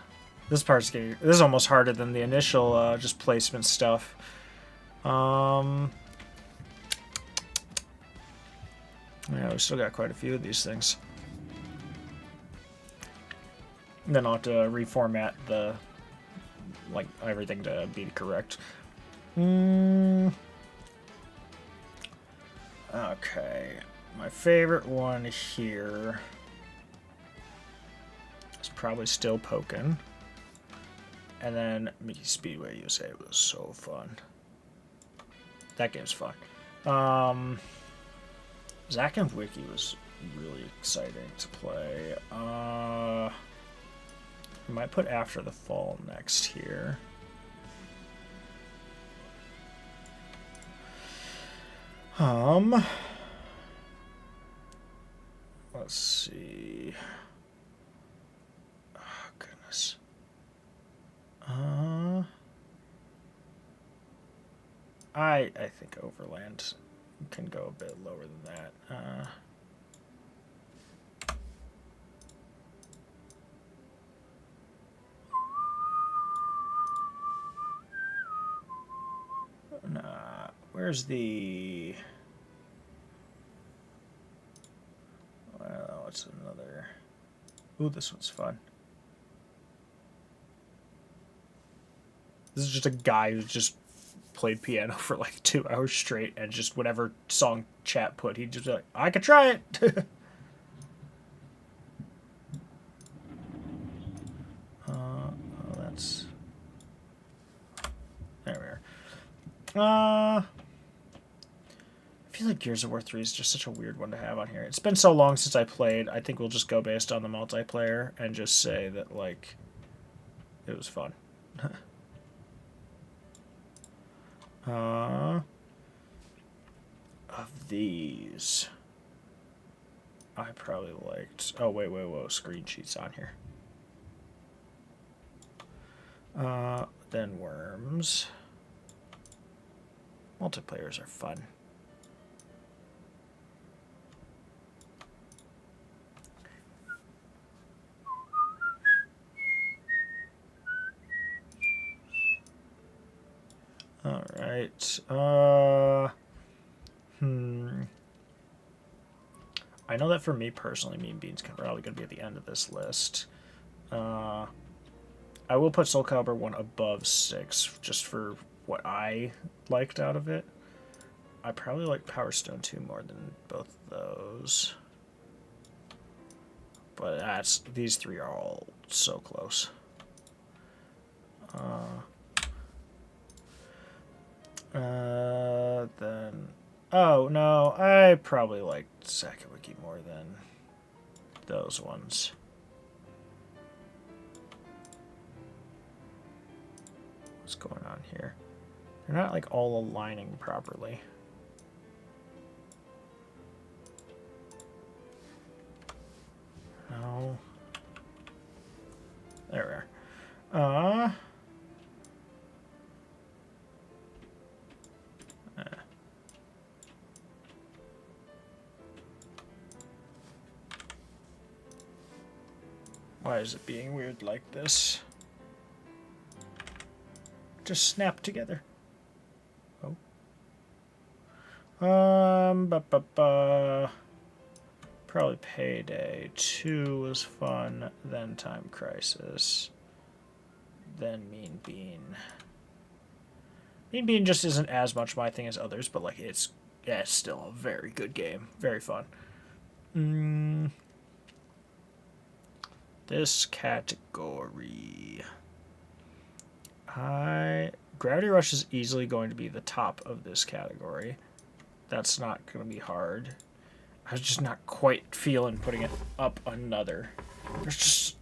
This part's getting... This is almost harder than the initial just placement stuff. Yeah, we still got quite a few of these things. And then I'll have to reformat the... like, everything to be correct. Okay. My favorite one here is probably still Pokken. And then Mickey Speedway USA was so fun. That game's fun. Zack and Wiki was really exciting to play. I might put After the Fall next here. Let's see. Oh, goodness. I think Overland can go a bit lower than that. Where's the... Well, what's another... Ooh, this one's fun. This is just a guy who's just played piano for like 2 hours straight, and just whatever song chat put, he'd just be like, I could try it! That's... There we are. I feel like Gears of War 3 is just such a weird one to have on here. It's been so long since I played, I think we'll just go based on the multiplayer and just say that, like, it was fun. Of these, I probably liked... Oh, wait, whoa, screen sheets on here. Then Worms. Multiplayers are fun. All right. I know that for me personally, Mean Beans can probably going to be at the end of this list. I will put Soul Calibur 1 above 6, just for what I liked out of it. I probably like Power Stone 2 more than both of those. But these three are all so close. Then... Oh, no, I probably liked Sakawiki more than those ones. What's going on here? They're not, like, all aligning properly. No. There we are. Why is it being weird like this? Just snap together. Oh. Probably Payday 2 was fun, then Time Crisis, then Mean Bean. Mean Bean just isn't as much my thing as others, but like it's still a very good game, very fun. This category, Gravity Rush is easily going to be the top of this category. That's not going to be hard. I was just not quite feeling putting it up another. There's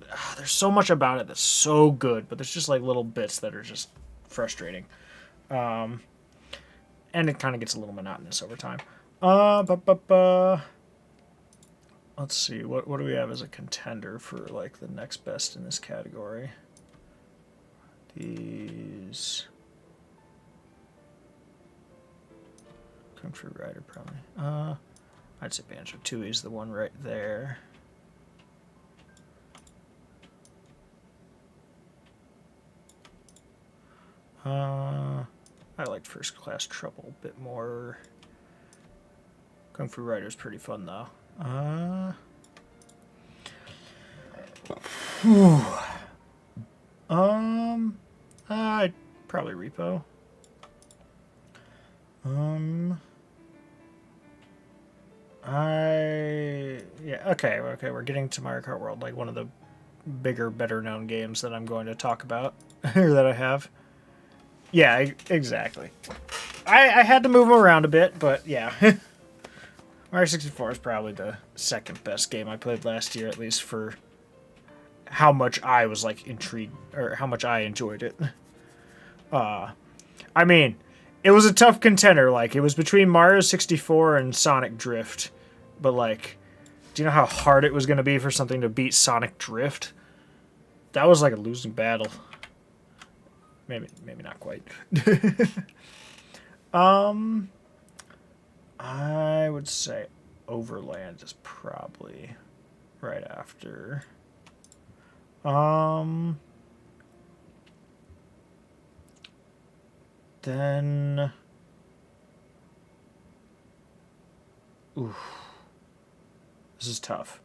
so much about it that's so good, but there's just like little bits that are just frustrating. And it kind of gets a little monotonous over time. Let's see, what do we have as a contender for like the next best in this category? These... Country Rider, probably. I'd say Banjo-Tooie is the one right there. I liked First Class Trouble a bit more. Kung Fu Rider's pretty fun though. I'd probably Repo. Okay, we're getting to Mario Kart World, like one of the bigger, better known games that I'm going to talk about, or that I have. Yeah, exactly. I had to move them around a bit, but yeah. Mario 64 is probably the second best game I played last year, at least for how much I was like intrigued, or how much I enjoyed it. I mean, it was a tough contender. Like, it was between Mario 64 and Sonic Drift. But, like, do you know how hard it was going to be for something to beat Sonic Drift? That was like a losing battle. Maybe not quite. I would say Overland is probably right after. Then, oof, this is tough.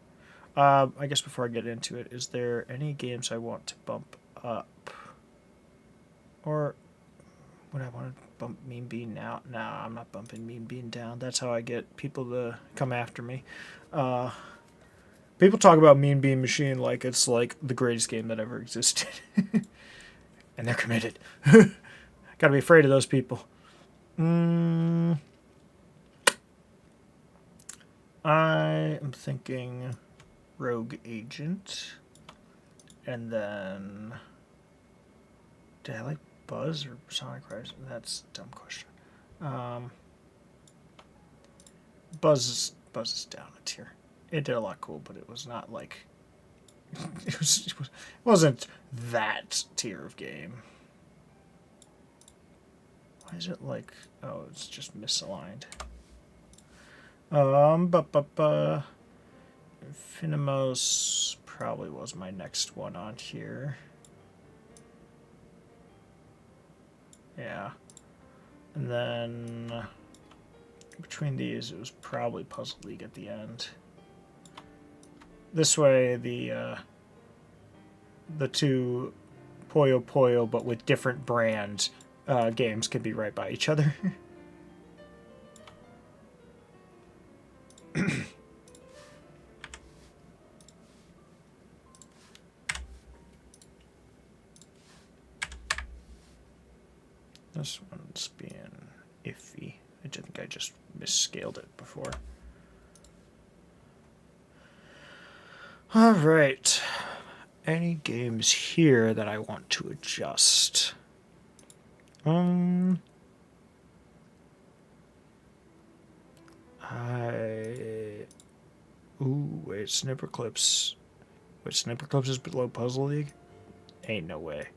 I guess before I get into it, is there any games I want to bump up? Or would I want to bump Mean Bean now? Nah, I'm not bumping Mean Bean down. That's how I get people to come after me. People talk about Mean Bean Machine like it's like the greatest game that ever existed. And they're committed. Gotta be afraid of those people. I am thinking Rogue Agent. And then, did I like Buzz or Sonic Rise? That's a dumb question. Buzz is down a tier. It did a lot cool, but it was not like it wasn't that tier of game. Why is it like, oh, it's just misaligned. Finimos probably was my next one on here. Yeah. And then between these, it was probably Puzzle League at the end. This way, the two Puyo Puyo, but with different brand games, can be right by each other. This one's being iffy. I think I just misscaled it before. All right. Any games here that I want to adjust? Wait, Snipperclips. Wait, Snipperclips is below Puzzle League? Ain't no way.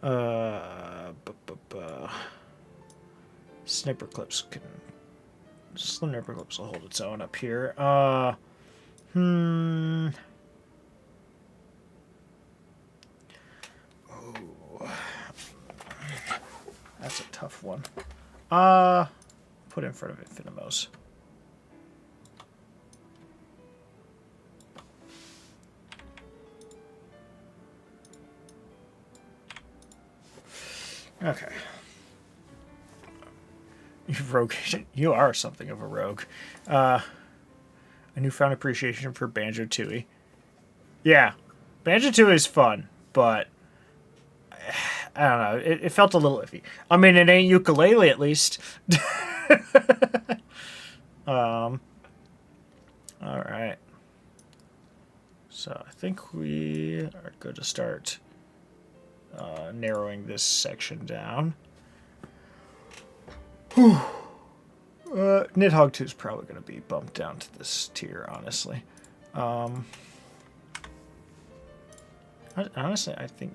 Snipperclips will hold its own up here. Ooh. That's a tough one. Put in front of Infinimos. Okay. Rogue Agent. You are something of a rogue. A newfound appreciation for Banjo-Tooie. Yeah. Banjo-Tooie is fun, but I don't know. It felt a little iffy. I mean, it ain't Ukulele at least. All right. So I think we are good to start narrowing this section down. Nidhogg 2 is probably going to be bumped down to this tier, honestly. Honestly, I think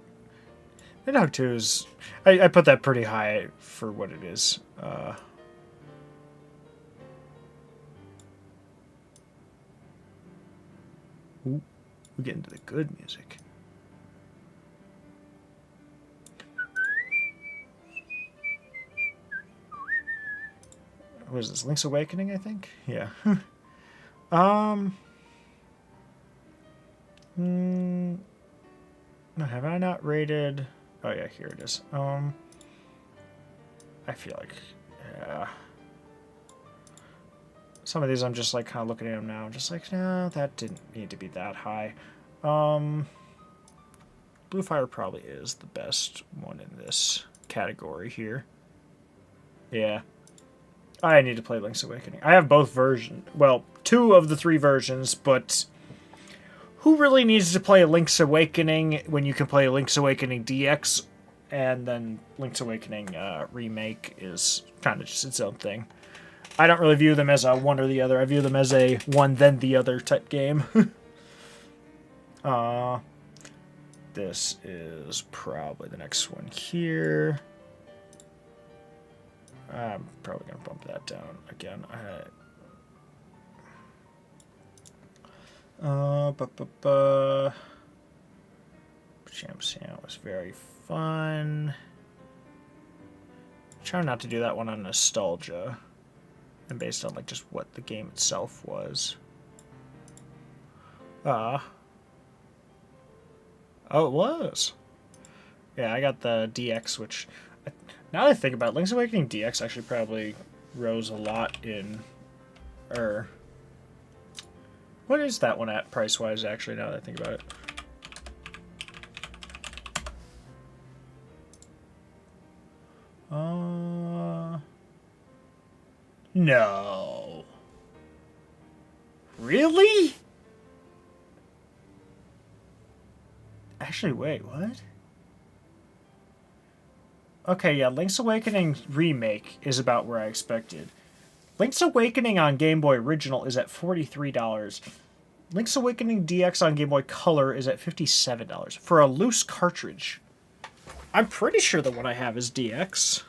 Nidhogg 2 is... I put that pretty high for what it is. Ooh, we get into the good music. What is this? Link's Awakening, I think? Yeah. No, have I not rated... Oh, yeah, here it is. I feel like... Yeah. Some of these I'm just, like, kind of looking at them now. Just like, no, that didn't need to be that high. Blue Fire probably is the best one in this category here. Yeah. I need to play Link's Awakening. I have both versions. Well, 2 of the 3 versions, but who really needs to play Link's Awakening when you can play Link's Awakening DX, and then Link's Awakening Remake is kind of just its own thing. I don't really view them as a one or the other. I view them as a one then the other type game. This is probably the next one here. I'm probably going to bump that down again. Jam Sand was very fun. Try not to do that one on nostalgia and based on like just what the game itself was. Oh, it was. Yeah, I got the DX, which now that I think about it, Link's Awakening DX actually probably rose a lot in... What is that one at price-wise, actually, now that I think about it? No. Really? Actually, wait, what? Okay, yeah, Link's Awakening Remake is about where I expected. Link's Awakening on Game Boy Original is at $43. Link's Awakening DX on Game Boy Color is at $57 for a loose cartridge. I'm pretty sure the one I have is DX.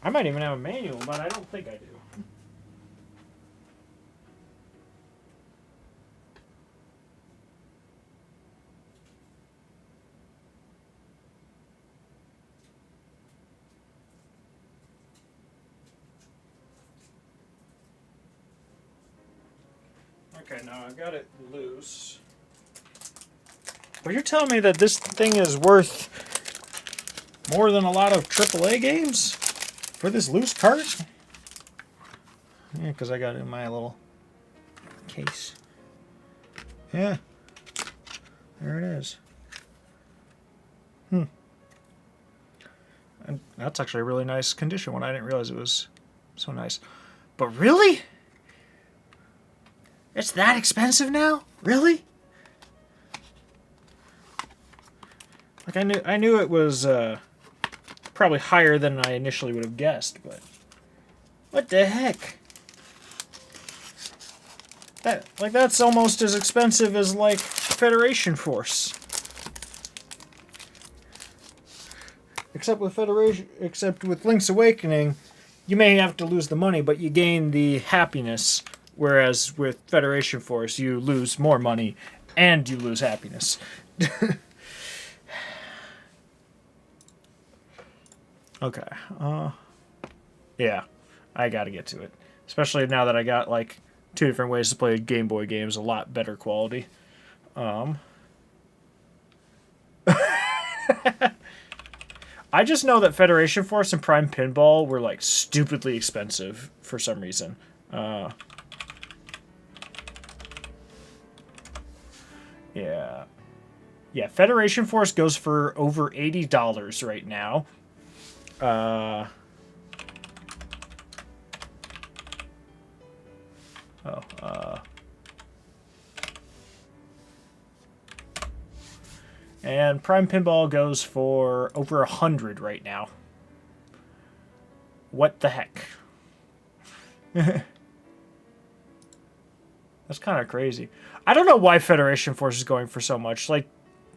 I might even have a manual, but I don't think I do. Okay, now I've got it loose. But you're telling me that this thing is worth more than a lot of AAA games for this loose cart? Yeah, because I got it in my little case. Yeah. There it is. And that's actually a really nice condition one. I didn't realize it was so nice. But really? It's that expensive now? Really? Like I knew it was probably higher than I initially would have guessed, but what the heck? That's almost as expensive as like Federation Force. Except with Link's Awakening, you may have to lose the money, but you gain the happiness. Whereas with Federation Force, you lose more money and you lose happiness. Okay. Yeah, I gotta get to it. Especially now that I got like 2 different ways to play Game Boy games, a lot better quality. I just know that Federation Force and Prime Pinball were like stupidly expensive for some reason. Yeah. Yeah, Federation Force goes for over $80 right now. And Prime Pinball goes for over 100 right now. What the heck? That's kind of crazy. I don't know why Federation Force is going for so much. Like,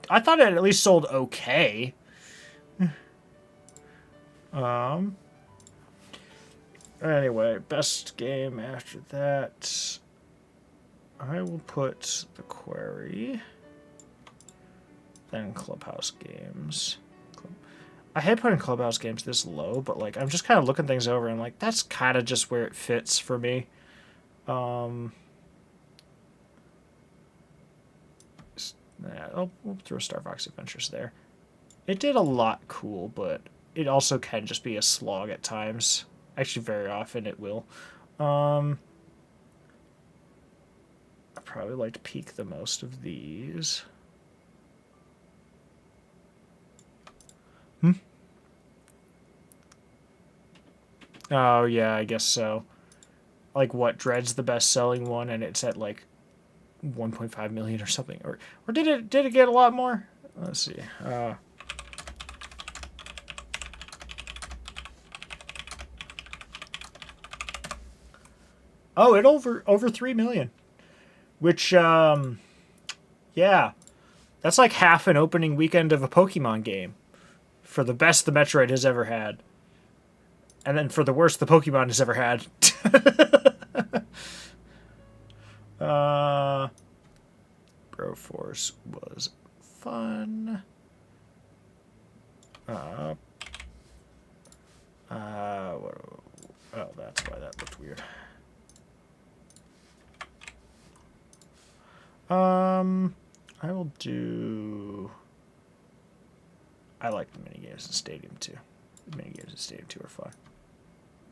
I thought it at least sold okay. Anyway, best game after that. I will put the Quarry, then Clubhouse Games. I hate putting Clubhouse Games this low, but like I'm just kind of looking things over and like that's kind of just where it fits for me. Yeah, we'll throw Star Fox Adventures there. It did a lot cool, but it also can just be a slog at times. Actually, very often it will. I probably like to peak the most of these. Oh, yeah, I guess so. Like, what, Dread's the best-selling one, and it's at, like, 1.5 million or something. Or did it get a lot more? Let's see. Oh, it over 3 million. Which, yeah. That's like half an opening weekend of a Pokemon game. For the best the Metroid has ever had. And then for the worst the Pokemon has ever had. Broforce was fun. Oh, that's why that looked weird. I will do... I like the minigames in Stadium 2. The minigames in Stadium 2 are fun.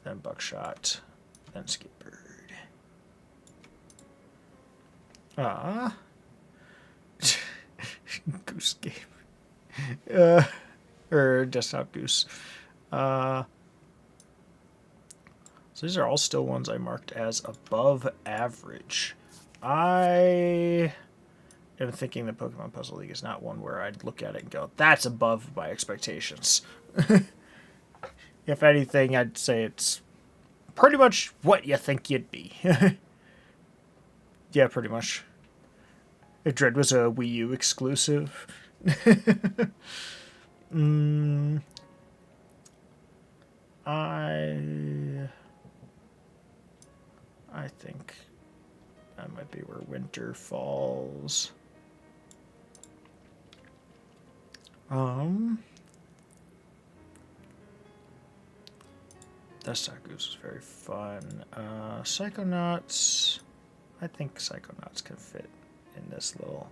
Then Buckshot. Then Skipbird. Goose Game. Or Desktop Goose. So these are all still ones I marked as above average. I am thinking the Pokemon Puzzle League is not one where I'd look at it and go, that's above my expectations. If anything, I'd say it's pretty much what you think you'd be. Yeah, pretty much. If Dread was a Wii U exclusive. I think that might be where Winter falls. Desktop Goose was very fun. Psychonauts. I think Psychonauts can fit in this little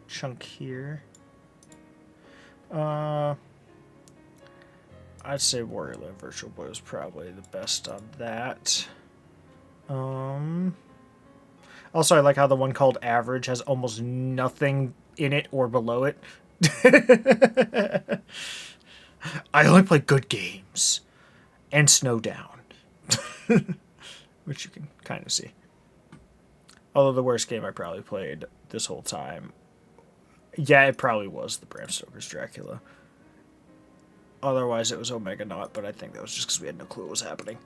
chunk here. I'd say Warrior Land Virtual Boy was probably the best on that. Also, I like how the one called Average has almost nothing in it or below it. I only play good games. And Snowdown. Which you can kind of see. Although the worst game I probably played this whole time, yeah, it probably was the Bram Stoker's Dracula. Otherwise, it was Omega Knot, but I think that was just because we had no clue what was happening.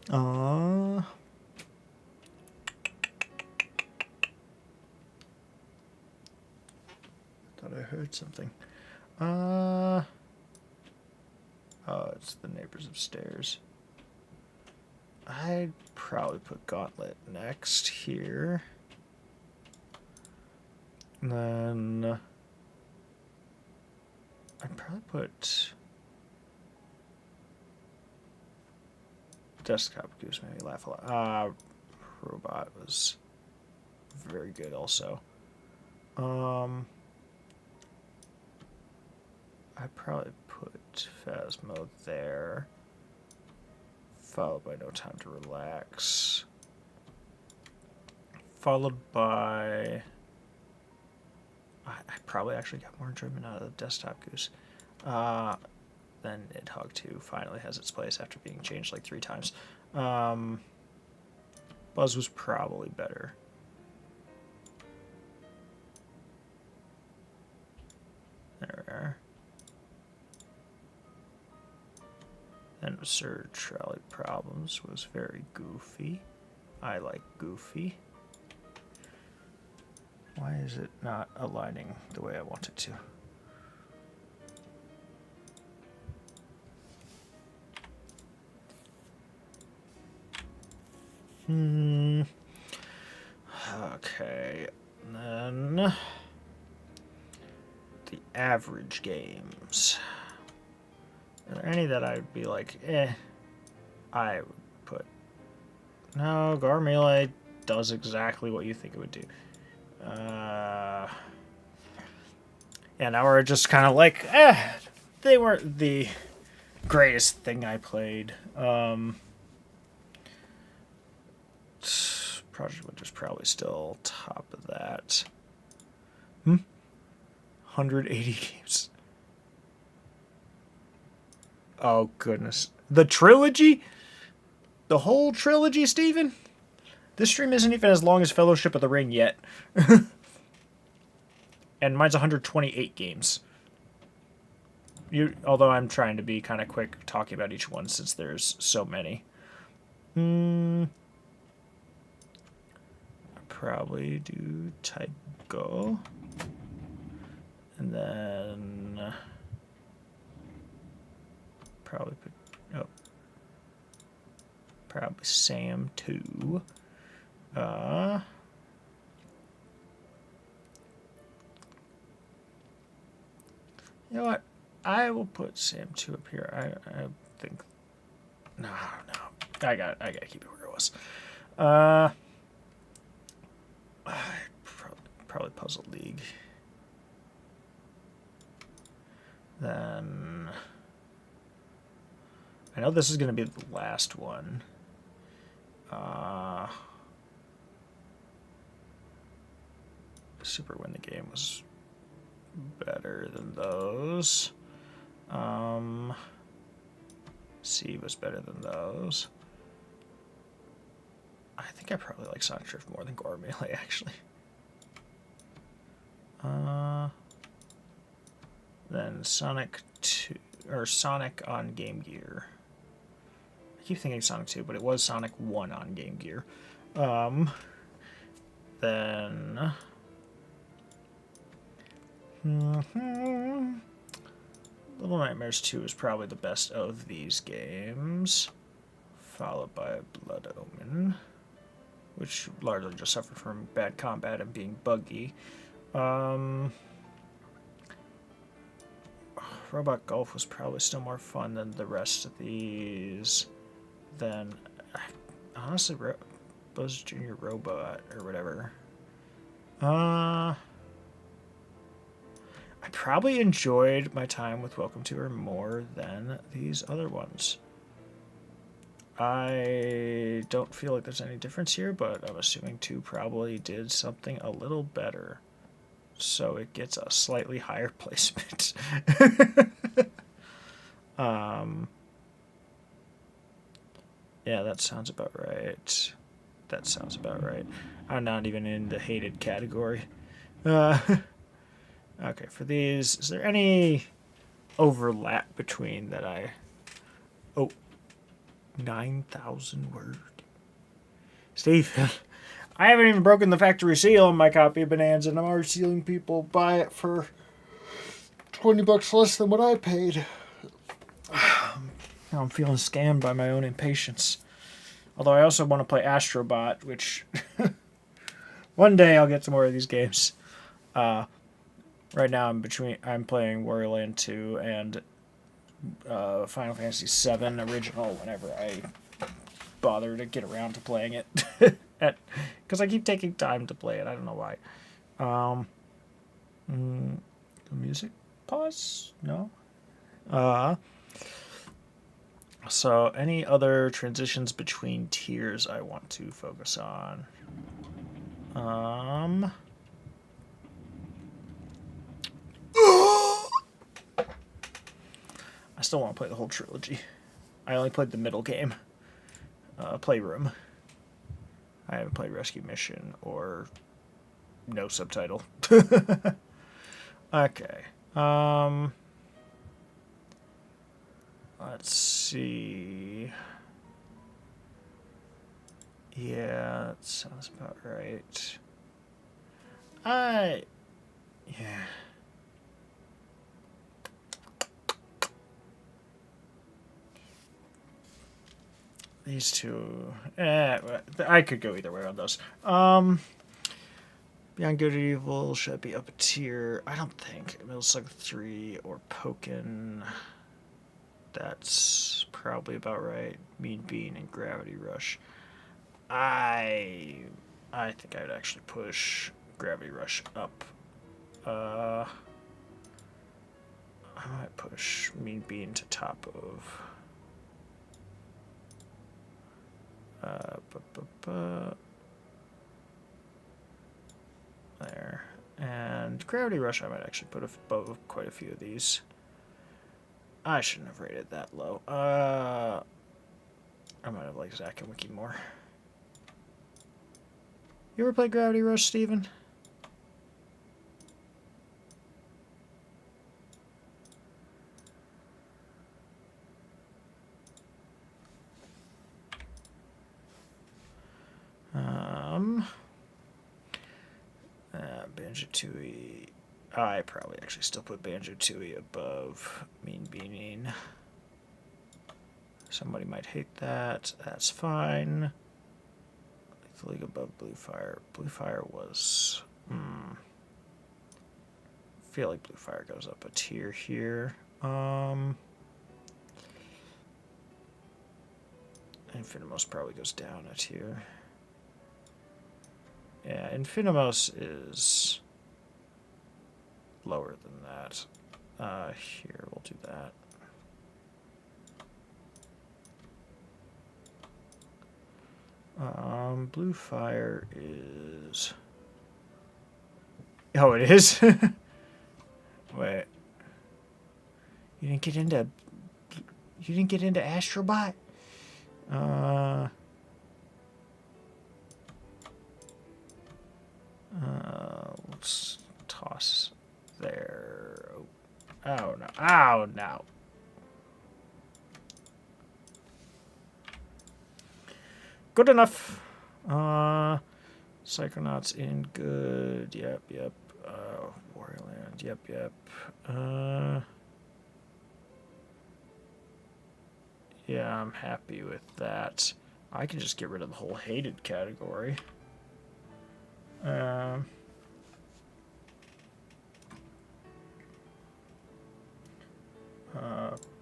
Thought I heard something. Oh, it's the neighbors upstairs. I'd probably put Gauntlet next here. And then I'd probably put Desktop Goose, maybe laugh a lot. Robot was very good also. I'd probably put Phasmo there, followed by No Time to Relax, followed by... I probably actually got more enjoyment out of the Desktop Goose. Then Nidhogg 2 finally has its place after being changed like 3 times. Buzz was probably better. There we are. Then Absurd Trolley Problems was very goofy. I like goofy. Why is it not aligning the way I want it to? Okay. And then the average games. Are there any that I'd be like, I would put. No, Gar Melee does exactly what you think it would do. Yeah, now we're just kind of like, they weren't the greatest thing I played. Project Winter's probably still top of that. 180 games. Oh, goodness. The trilogy? The whole trilogy, Steven? This stream isn't even as long as Fellowship of the Ring yet. And mine's 128 games. Although I'm trying to be kind of quick talking about each one since there's so many. Probably do Tygo. And then probably Sam 2. You know what? I will put Sam 2 up here. I think. No. I gotta keep it where it was. Probably Puzzle League. Then I know this is gonna be the last one. Super Win the Game was better than those. C was better than those. I think I probably like Sonic Drift more than Gore Melee, actually. Then Sonic 2 or Sonic on Game Gear. I keep thinking Sonic 2, but it was Sonic 1 on Game Gear. Then Little Nightmares 2 is probably the best of these games, followed by Blood Omen, which largely just suffered from bad combat and being buggy. Robot Golf was probably still more fun than the rest of these. Then, honestly, Buzz Jr. Robot or whatever. I probably enjoyed my time with Welcome to Her more than these other ones. I don't feel like there's any difference here, but I'm assuming 2 probably did something a little better. So it gets a slightly higher placement. Yeah, that sounds about right. I'm not even in the hated category. Okay, for these, is there any overlap between that I... Oh, 9,000 word. Steve, I haven't even broken the factory seal on my copy of Bonanza, and I'm already seeing people buy it for $20 less than what I paid. Now I'm feeling scammed by my own impatience. Although I also want to play Astrobot, which one day I'll get to more of these games. Right now I'm playing Wario Land 2 and Final Fantasy VII original whenever I bother to get around to playing it. Because I keep taking time to play it. I don't know why. The music pause? No? So any other transitions between tiers I want to focus on? I still want to play the whole trilogy. I only played the middle game, Playroom. I haven't played Rescue Mission or no subtitle. Okay. Let's see. Yeah, that sounds about right. Yeah. these two. I could go either way on those. Beyond Good and Evil should be up a tier. I don't think. Metal Slug 3 or Pokken. That's probably about right. Mean Bean and Gravity Rush. I think I would actually push Gravity Rush up. I might push Mean Bean to top of. There. And Gravity Rush, I might actually put above quite a few of these. I shouldn't have rated that low. I might have liked Zack and Wiki more. You ever play Gravity Rush, Steven? Banjo-Tooie. I probably actually still put Banjo-Tooie above Mean Beaning. Somebody might hate that. That's fine. Lethal League above Blue Fire. Blue Fire was... I feel like Blue Fire goes up a tier here. Infinimos probably goes down a tier. Yeah, Infinimos is lower than that. Here, we'll do that. Blue Fire is... Oh, it is? Wait. You didn't get into... You didn't get into Astrobot? Let's toss there. Oh, no. Oh, no. Good enough. Psychonauts in good. Yep. Warrior Land. Yep. Yeah, I'm happy with that. I can just get rid of the whole hated category.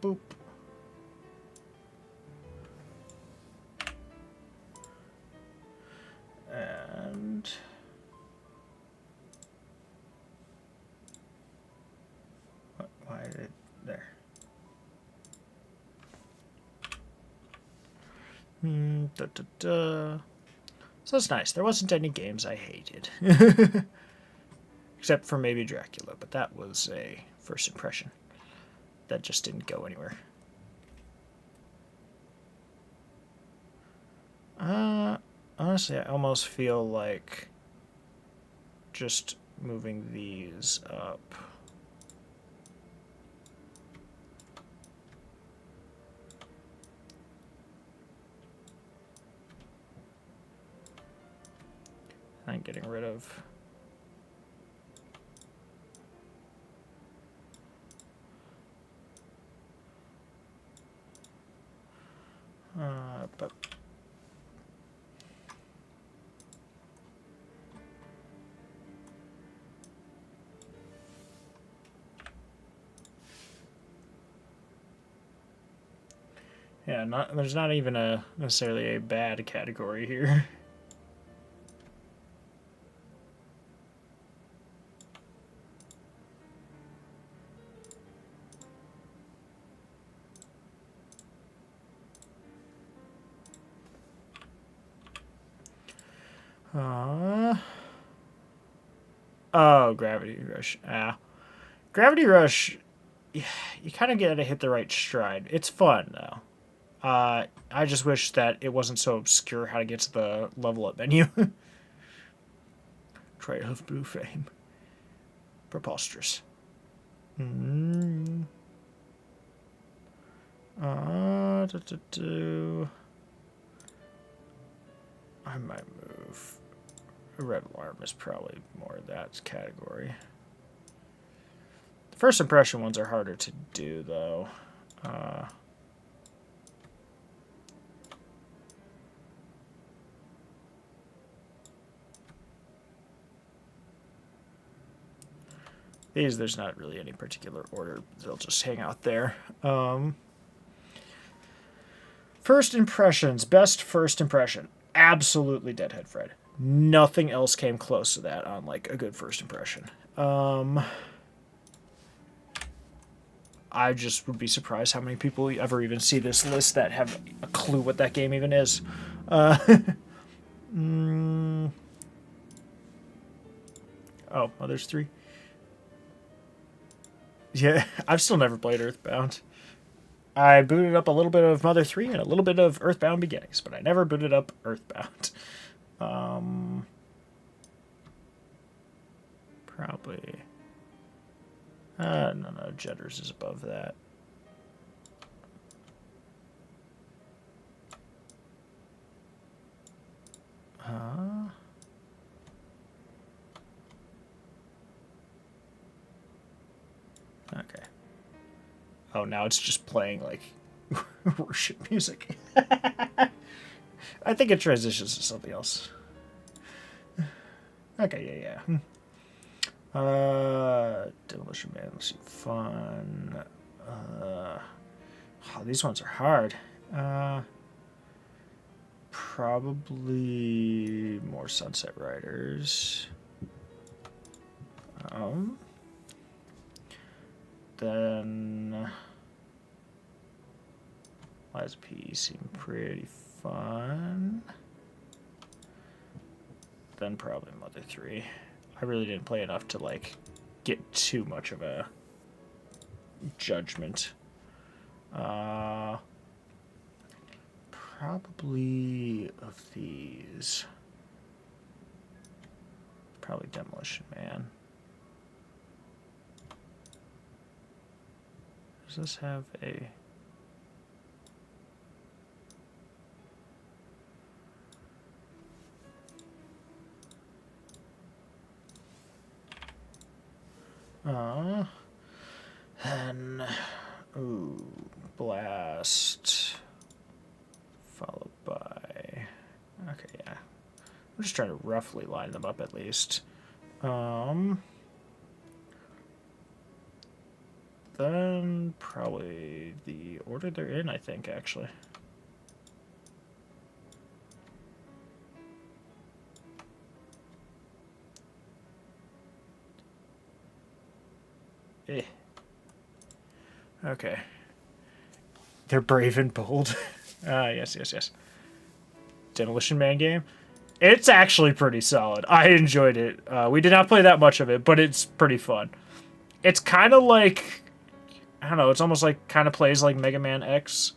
Boop. And why did it there? So it's nice. There wasn't any games I hated. Except for maybe Dracula, but that was a first impression. That just didn't go anywhere. Honestly, I almost feel like just moving these up. And getting rid of... but... Yeah, there's not even necessarily a bad category here. Oh, Gravity Rush. Gravity Rush, you kind of get to hit the right stride. It's fun, though. I just wish that it wasn't so obscure how to get to the level up menu. Trail of Blue Flame. Preposterous. I might move. Red Alarm is probably more that category. The first impression ones are harder to do, though. These, there's not really any particular order. They'll just hang out there. First impressions. Best first impression. Absolutely Deadhead Fred. Nothing else came close to that on, like, a good first impression. I just would be surprised how many people ever even see this list that have a clue what that game even is. Oh, there's 3. Yeah, I've still never played Earthbound. I booted up a little bit of Mother 3 and a little bit of Earthbound Beginnings, but I never booted up Earthbound. Probably. No, Jetters is above that. Okay. Oh, now it's just playing, like, worship music. I think it transitions to something else. Okay, yeah. Demolition Man, let's see. Fun. These ones are hard. Probably more Sunset Riders. Then Lies of P seem pretty fun. Then probably Mother 3. I really didn't play enough to, like, get too much of a judgment. Probably of these. Probably Demolition Man. Does this have a... and... Ooh, Blast. Followed by... Okay, yeah. I'm just trying to roughly line them up at least. Then probably the order they're in, I think, actually. Okay. They're brave and bold. Yes. Demolition Man game. It's actually pretty solid. I enjoyed it. We did not play that much of it, but it's pretty fun. It's kind of like... I don't know, it's almost like kind of plays like Mega Man X.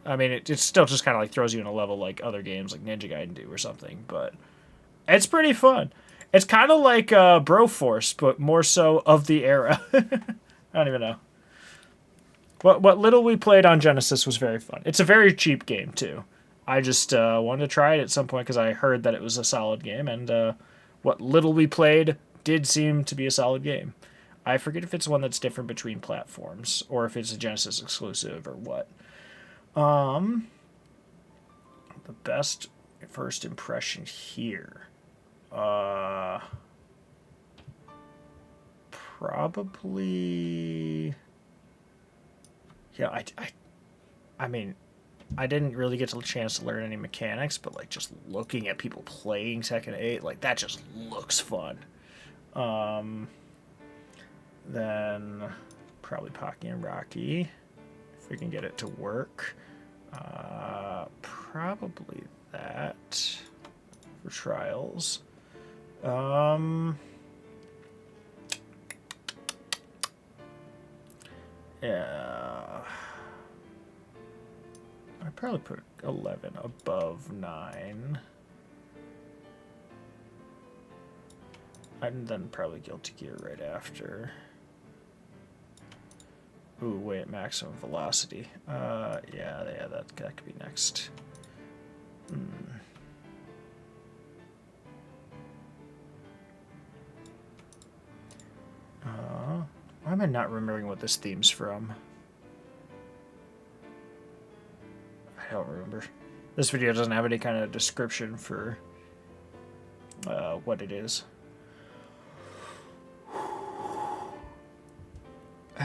I mean, it still just kind of like throws you in a level like other games like Ninja Gaiden do or something, but it's pretty fun. It's kind of like Broforce, but more so of the era. I don't even know. What little we played on Genesis was very fun. It's a very cheap game, too. I just wanted to try it at some point because I heard that it was a solid game, and what little we played did seem to be a solid game. I forget if it's one that's different between platforms or if it's a Genesis exclusive or what. The best first impression here. Probably... Yeah, I mean, I didn't really get a chance to learn any mechanics, but, like, just looking at people playing Tekken 8, like, that just looks fun. Then probably Pocky and Rocky, if we can get it to work. Probably that for Trials. Yeah. I'd probably put 11 above 9. And then probably Guilty Gear right after. Ooh, wait, Maximum Velocity. Yeah, that could be next. Why am I not remembering what this theme's from? I don't remember. This video doesn't have any kind of description for what it is.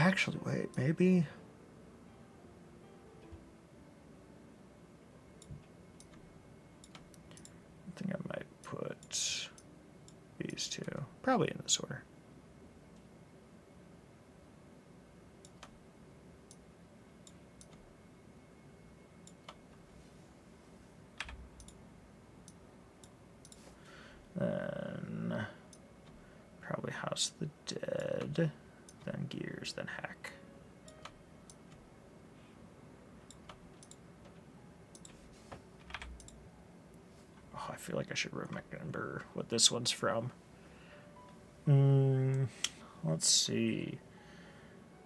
Actually, wait, maybe. I think I might put these two probably in this order. Then probably House of the Dead, then Gears, then Hack. Oh, I feel like I should remember what this one's from. Let's see.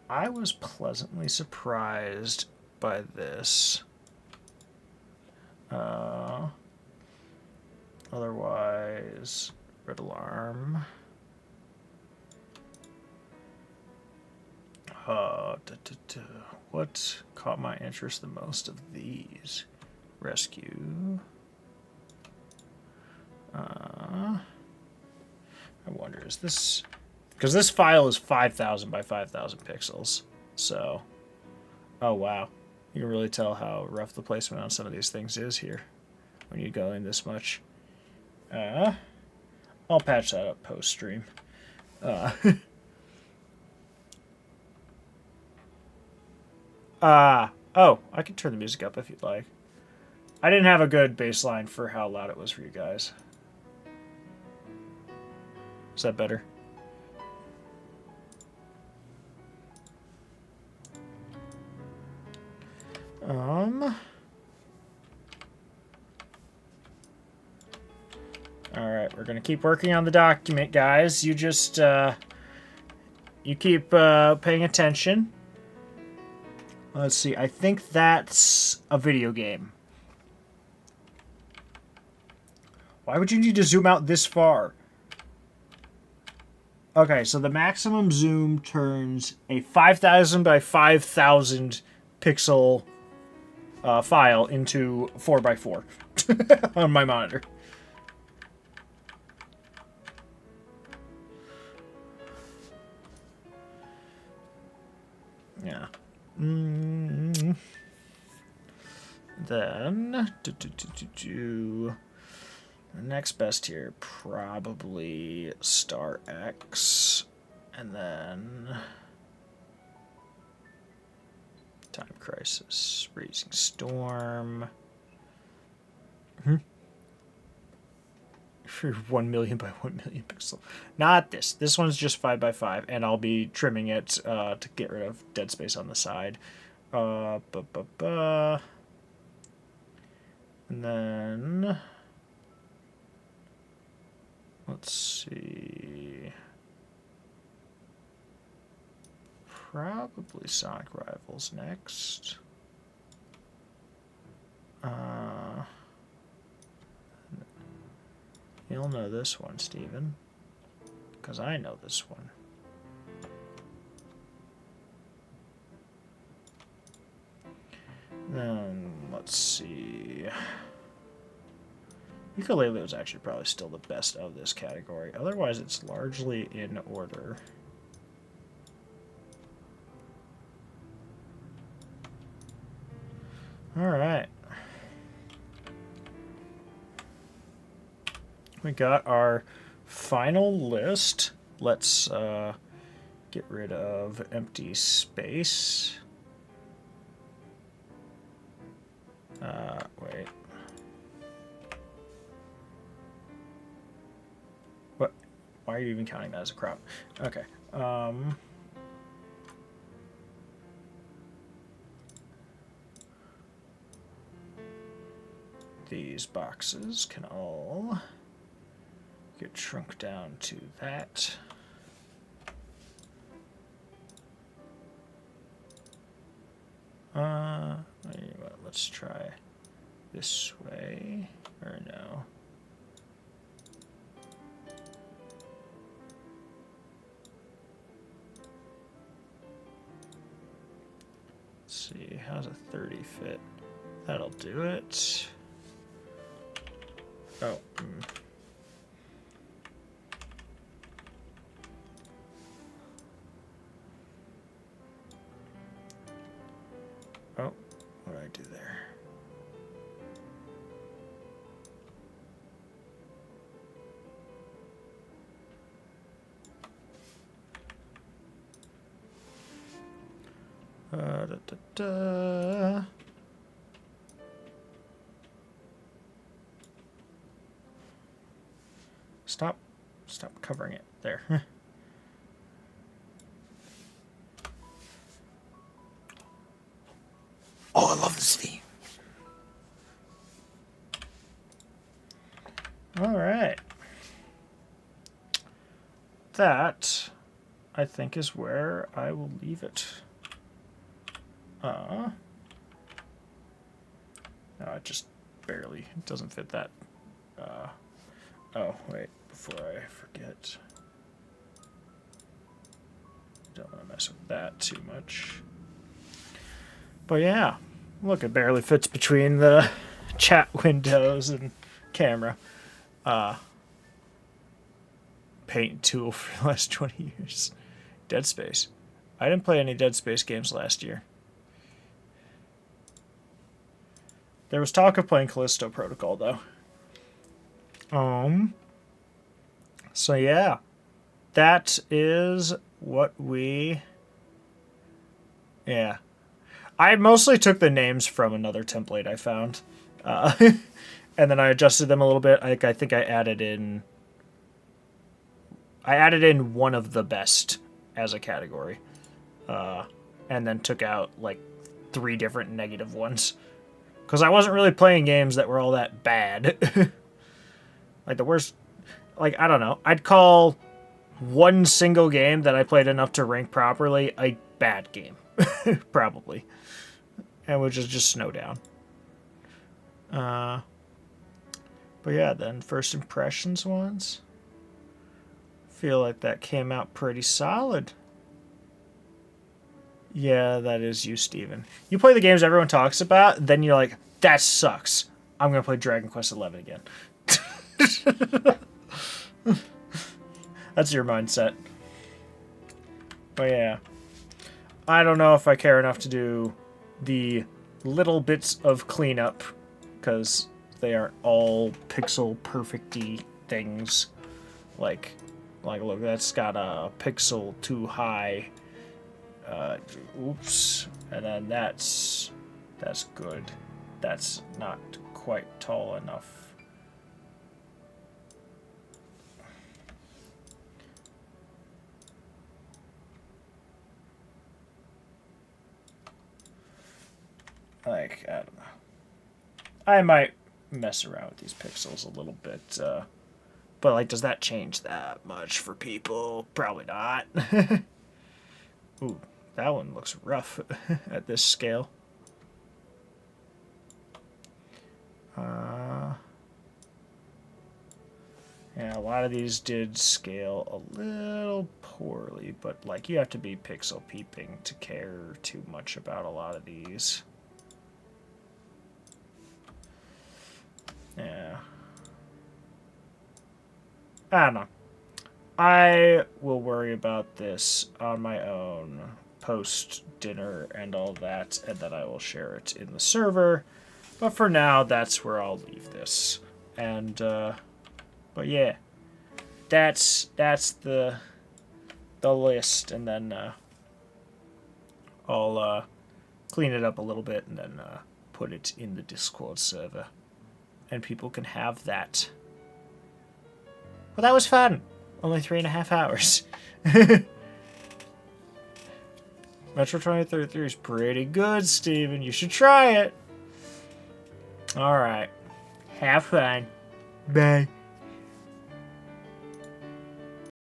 I was pleasantly surprised by this. Otherwise, Red Alarm. What caught my interest the most of these? Rescue. I wonder, is this... Because this file is 5,000 by 5,000 pixels, so... Oh, wow. You can really tell how rough the placement on some of these things is here when you go in this much. I'll patch that up post-stream. Oh, I can turn the music up if you'd like. I didn't have a good baseline for how loud it was for you guys. Is that better? Alright, we're gonna keep working on the document, guys. You just, you keep, paying attention. Let's see, I think that's a video game. Why would you need to zoom out this far? Okay, so the maximum zoom turns a 5,000 by 5,000 pixel file into 4x4 on my monitor. Yeah. Then, the next best here, probably Star X, and then Time Crisis, Raising Storm. For 1 million by 1 million pixel. Not this. This one's just 5 by 5, and I'll be trimming it to get rid of dead space on the side. And then let's see. Probably Sonic Rivals next. You'll know this one, Steven. Because I know this one. Then, let's see. Ukulele was actually probably still the best of this category. Otherwise, it's largely in order. Alright. We got our final list. Let's get rid of empty space. Wait. What? Why are you even counting that as a crop? Okay. These boxes can all get shrunk down to that. Let's try this way, or no. Let's see, how's a 30 fit? That'll do it. Oh. do there? Da, da, da. Stop covering it there. Oh, I love this theme. All right. That, I think, is where I will leave it. No, it just barely doesn't fit that. Oh, wait, before I forget. Don't want to mess with that too much. But yeah, look, it barely fits between the chat windows and camera. Paint tool for the last 20 years. Dead Space. I didn't play any Dead Space games last year. There was talk of playing Callisto Protocol, though. So yeah, that is what we... Yeah. I mostly took the names from another template I found. And then I adjusted them a little bit. I think I added in one of the best as a category. And then took out like 3 different negative ones. Because I wasn't really playing games that were all that bad. Like the worst... Like, I don't know. I'd call one single game that I played enough to rank properly a bad game. Probably. And which is just Snowdown. But yeah, then first impressions ones. Feel like that came out pretty solid. Yeah, that is you, Steven. You play the games everyone talks about, then you're like, that sucks. I'm going to play Dragon Quest XI again. That's your mindset. But yeah. I don't know if I care enough to do the little bits of cleanup, because they aren't all pixel perfecty things. Like look, that's got a pixel too high. Oops. And then that's good. That's not quite tall enough. Like, I don't know. I might mess around with these pixels a little bit. But, like, does that change that much for people? Probably not. Ooh, that one looks rough at this scale. Yeah, a lot of these did scale a little poorly, but, like, you have to be pixel peeping to care too much about a lot of these. Yeah. I don't know. I will worry about this on my own post-dinner and all that, and then I will share it in the server. But for now, that's where I'll leave this. And, but yeah. That's the list, and then, I'll, clean it up a little bit and then, put it in the Discord server. And people can have that. Well, that was fun. Only 3.5 hours. Metro 2033 is pretty good, Steven. You should try it. Alright. Have fun. Bye.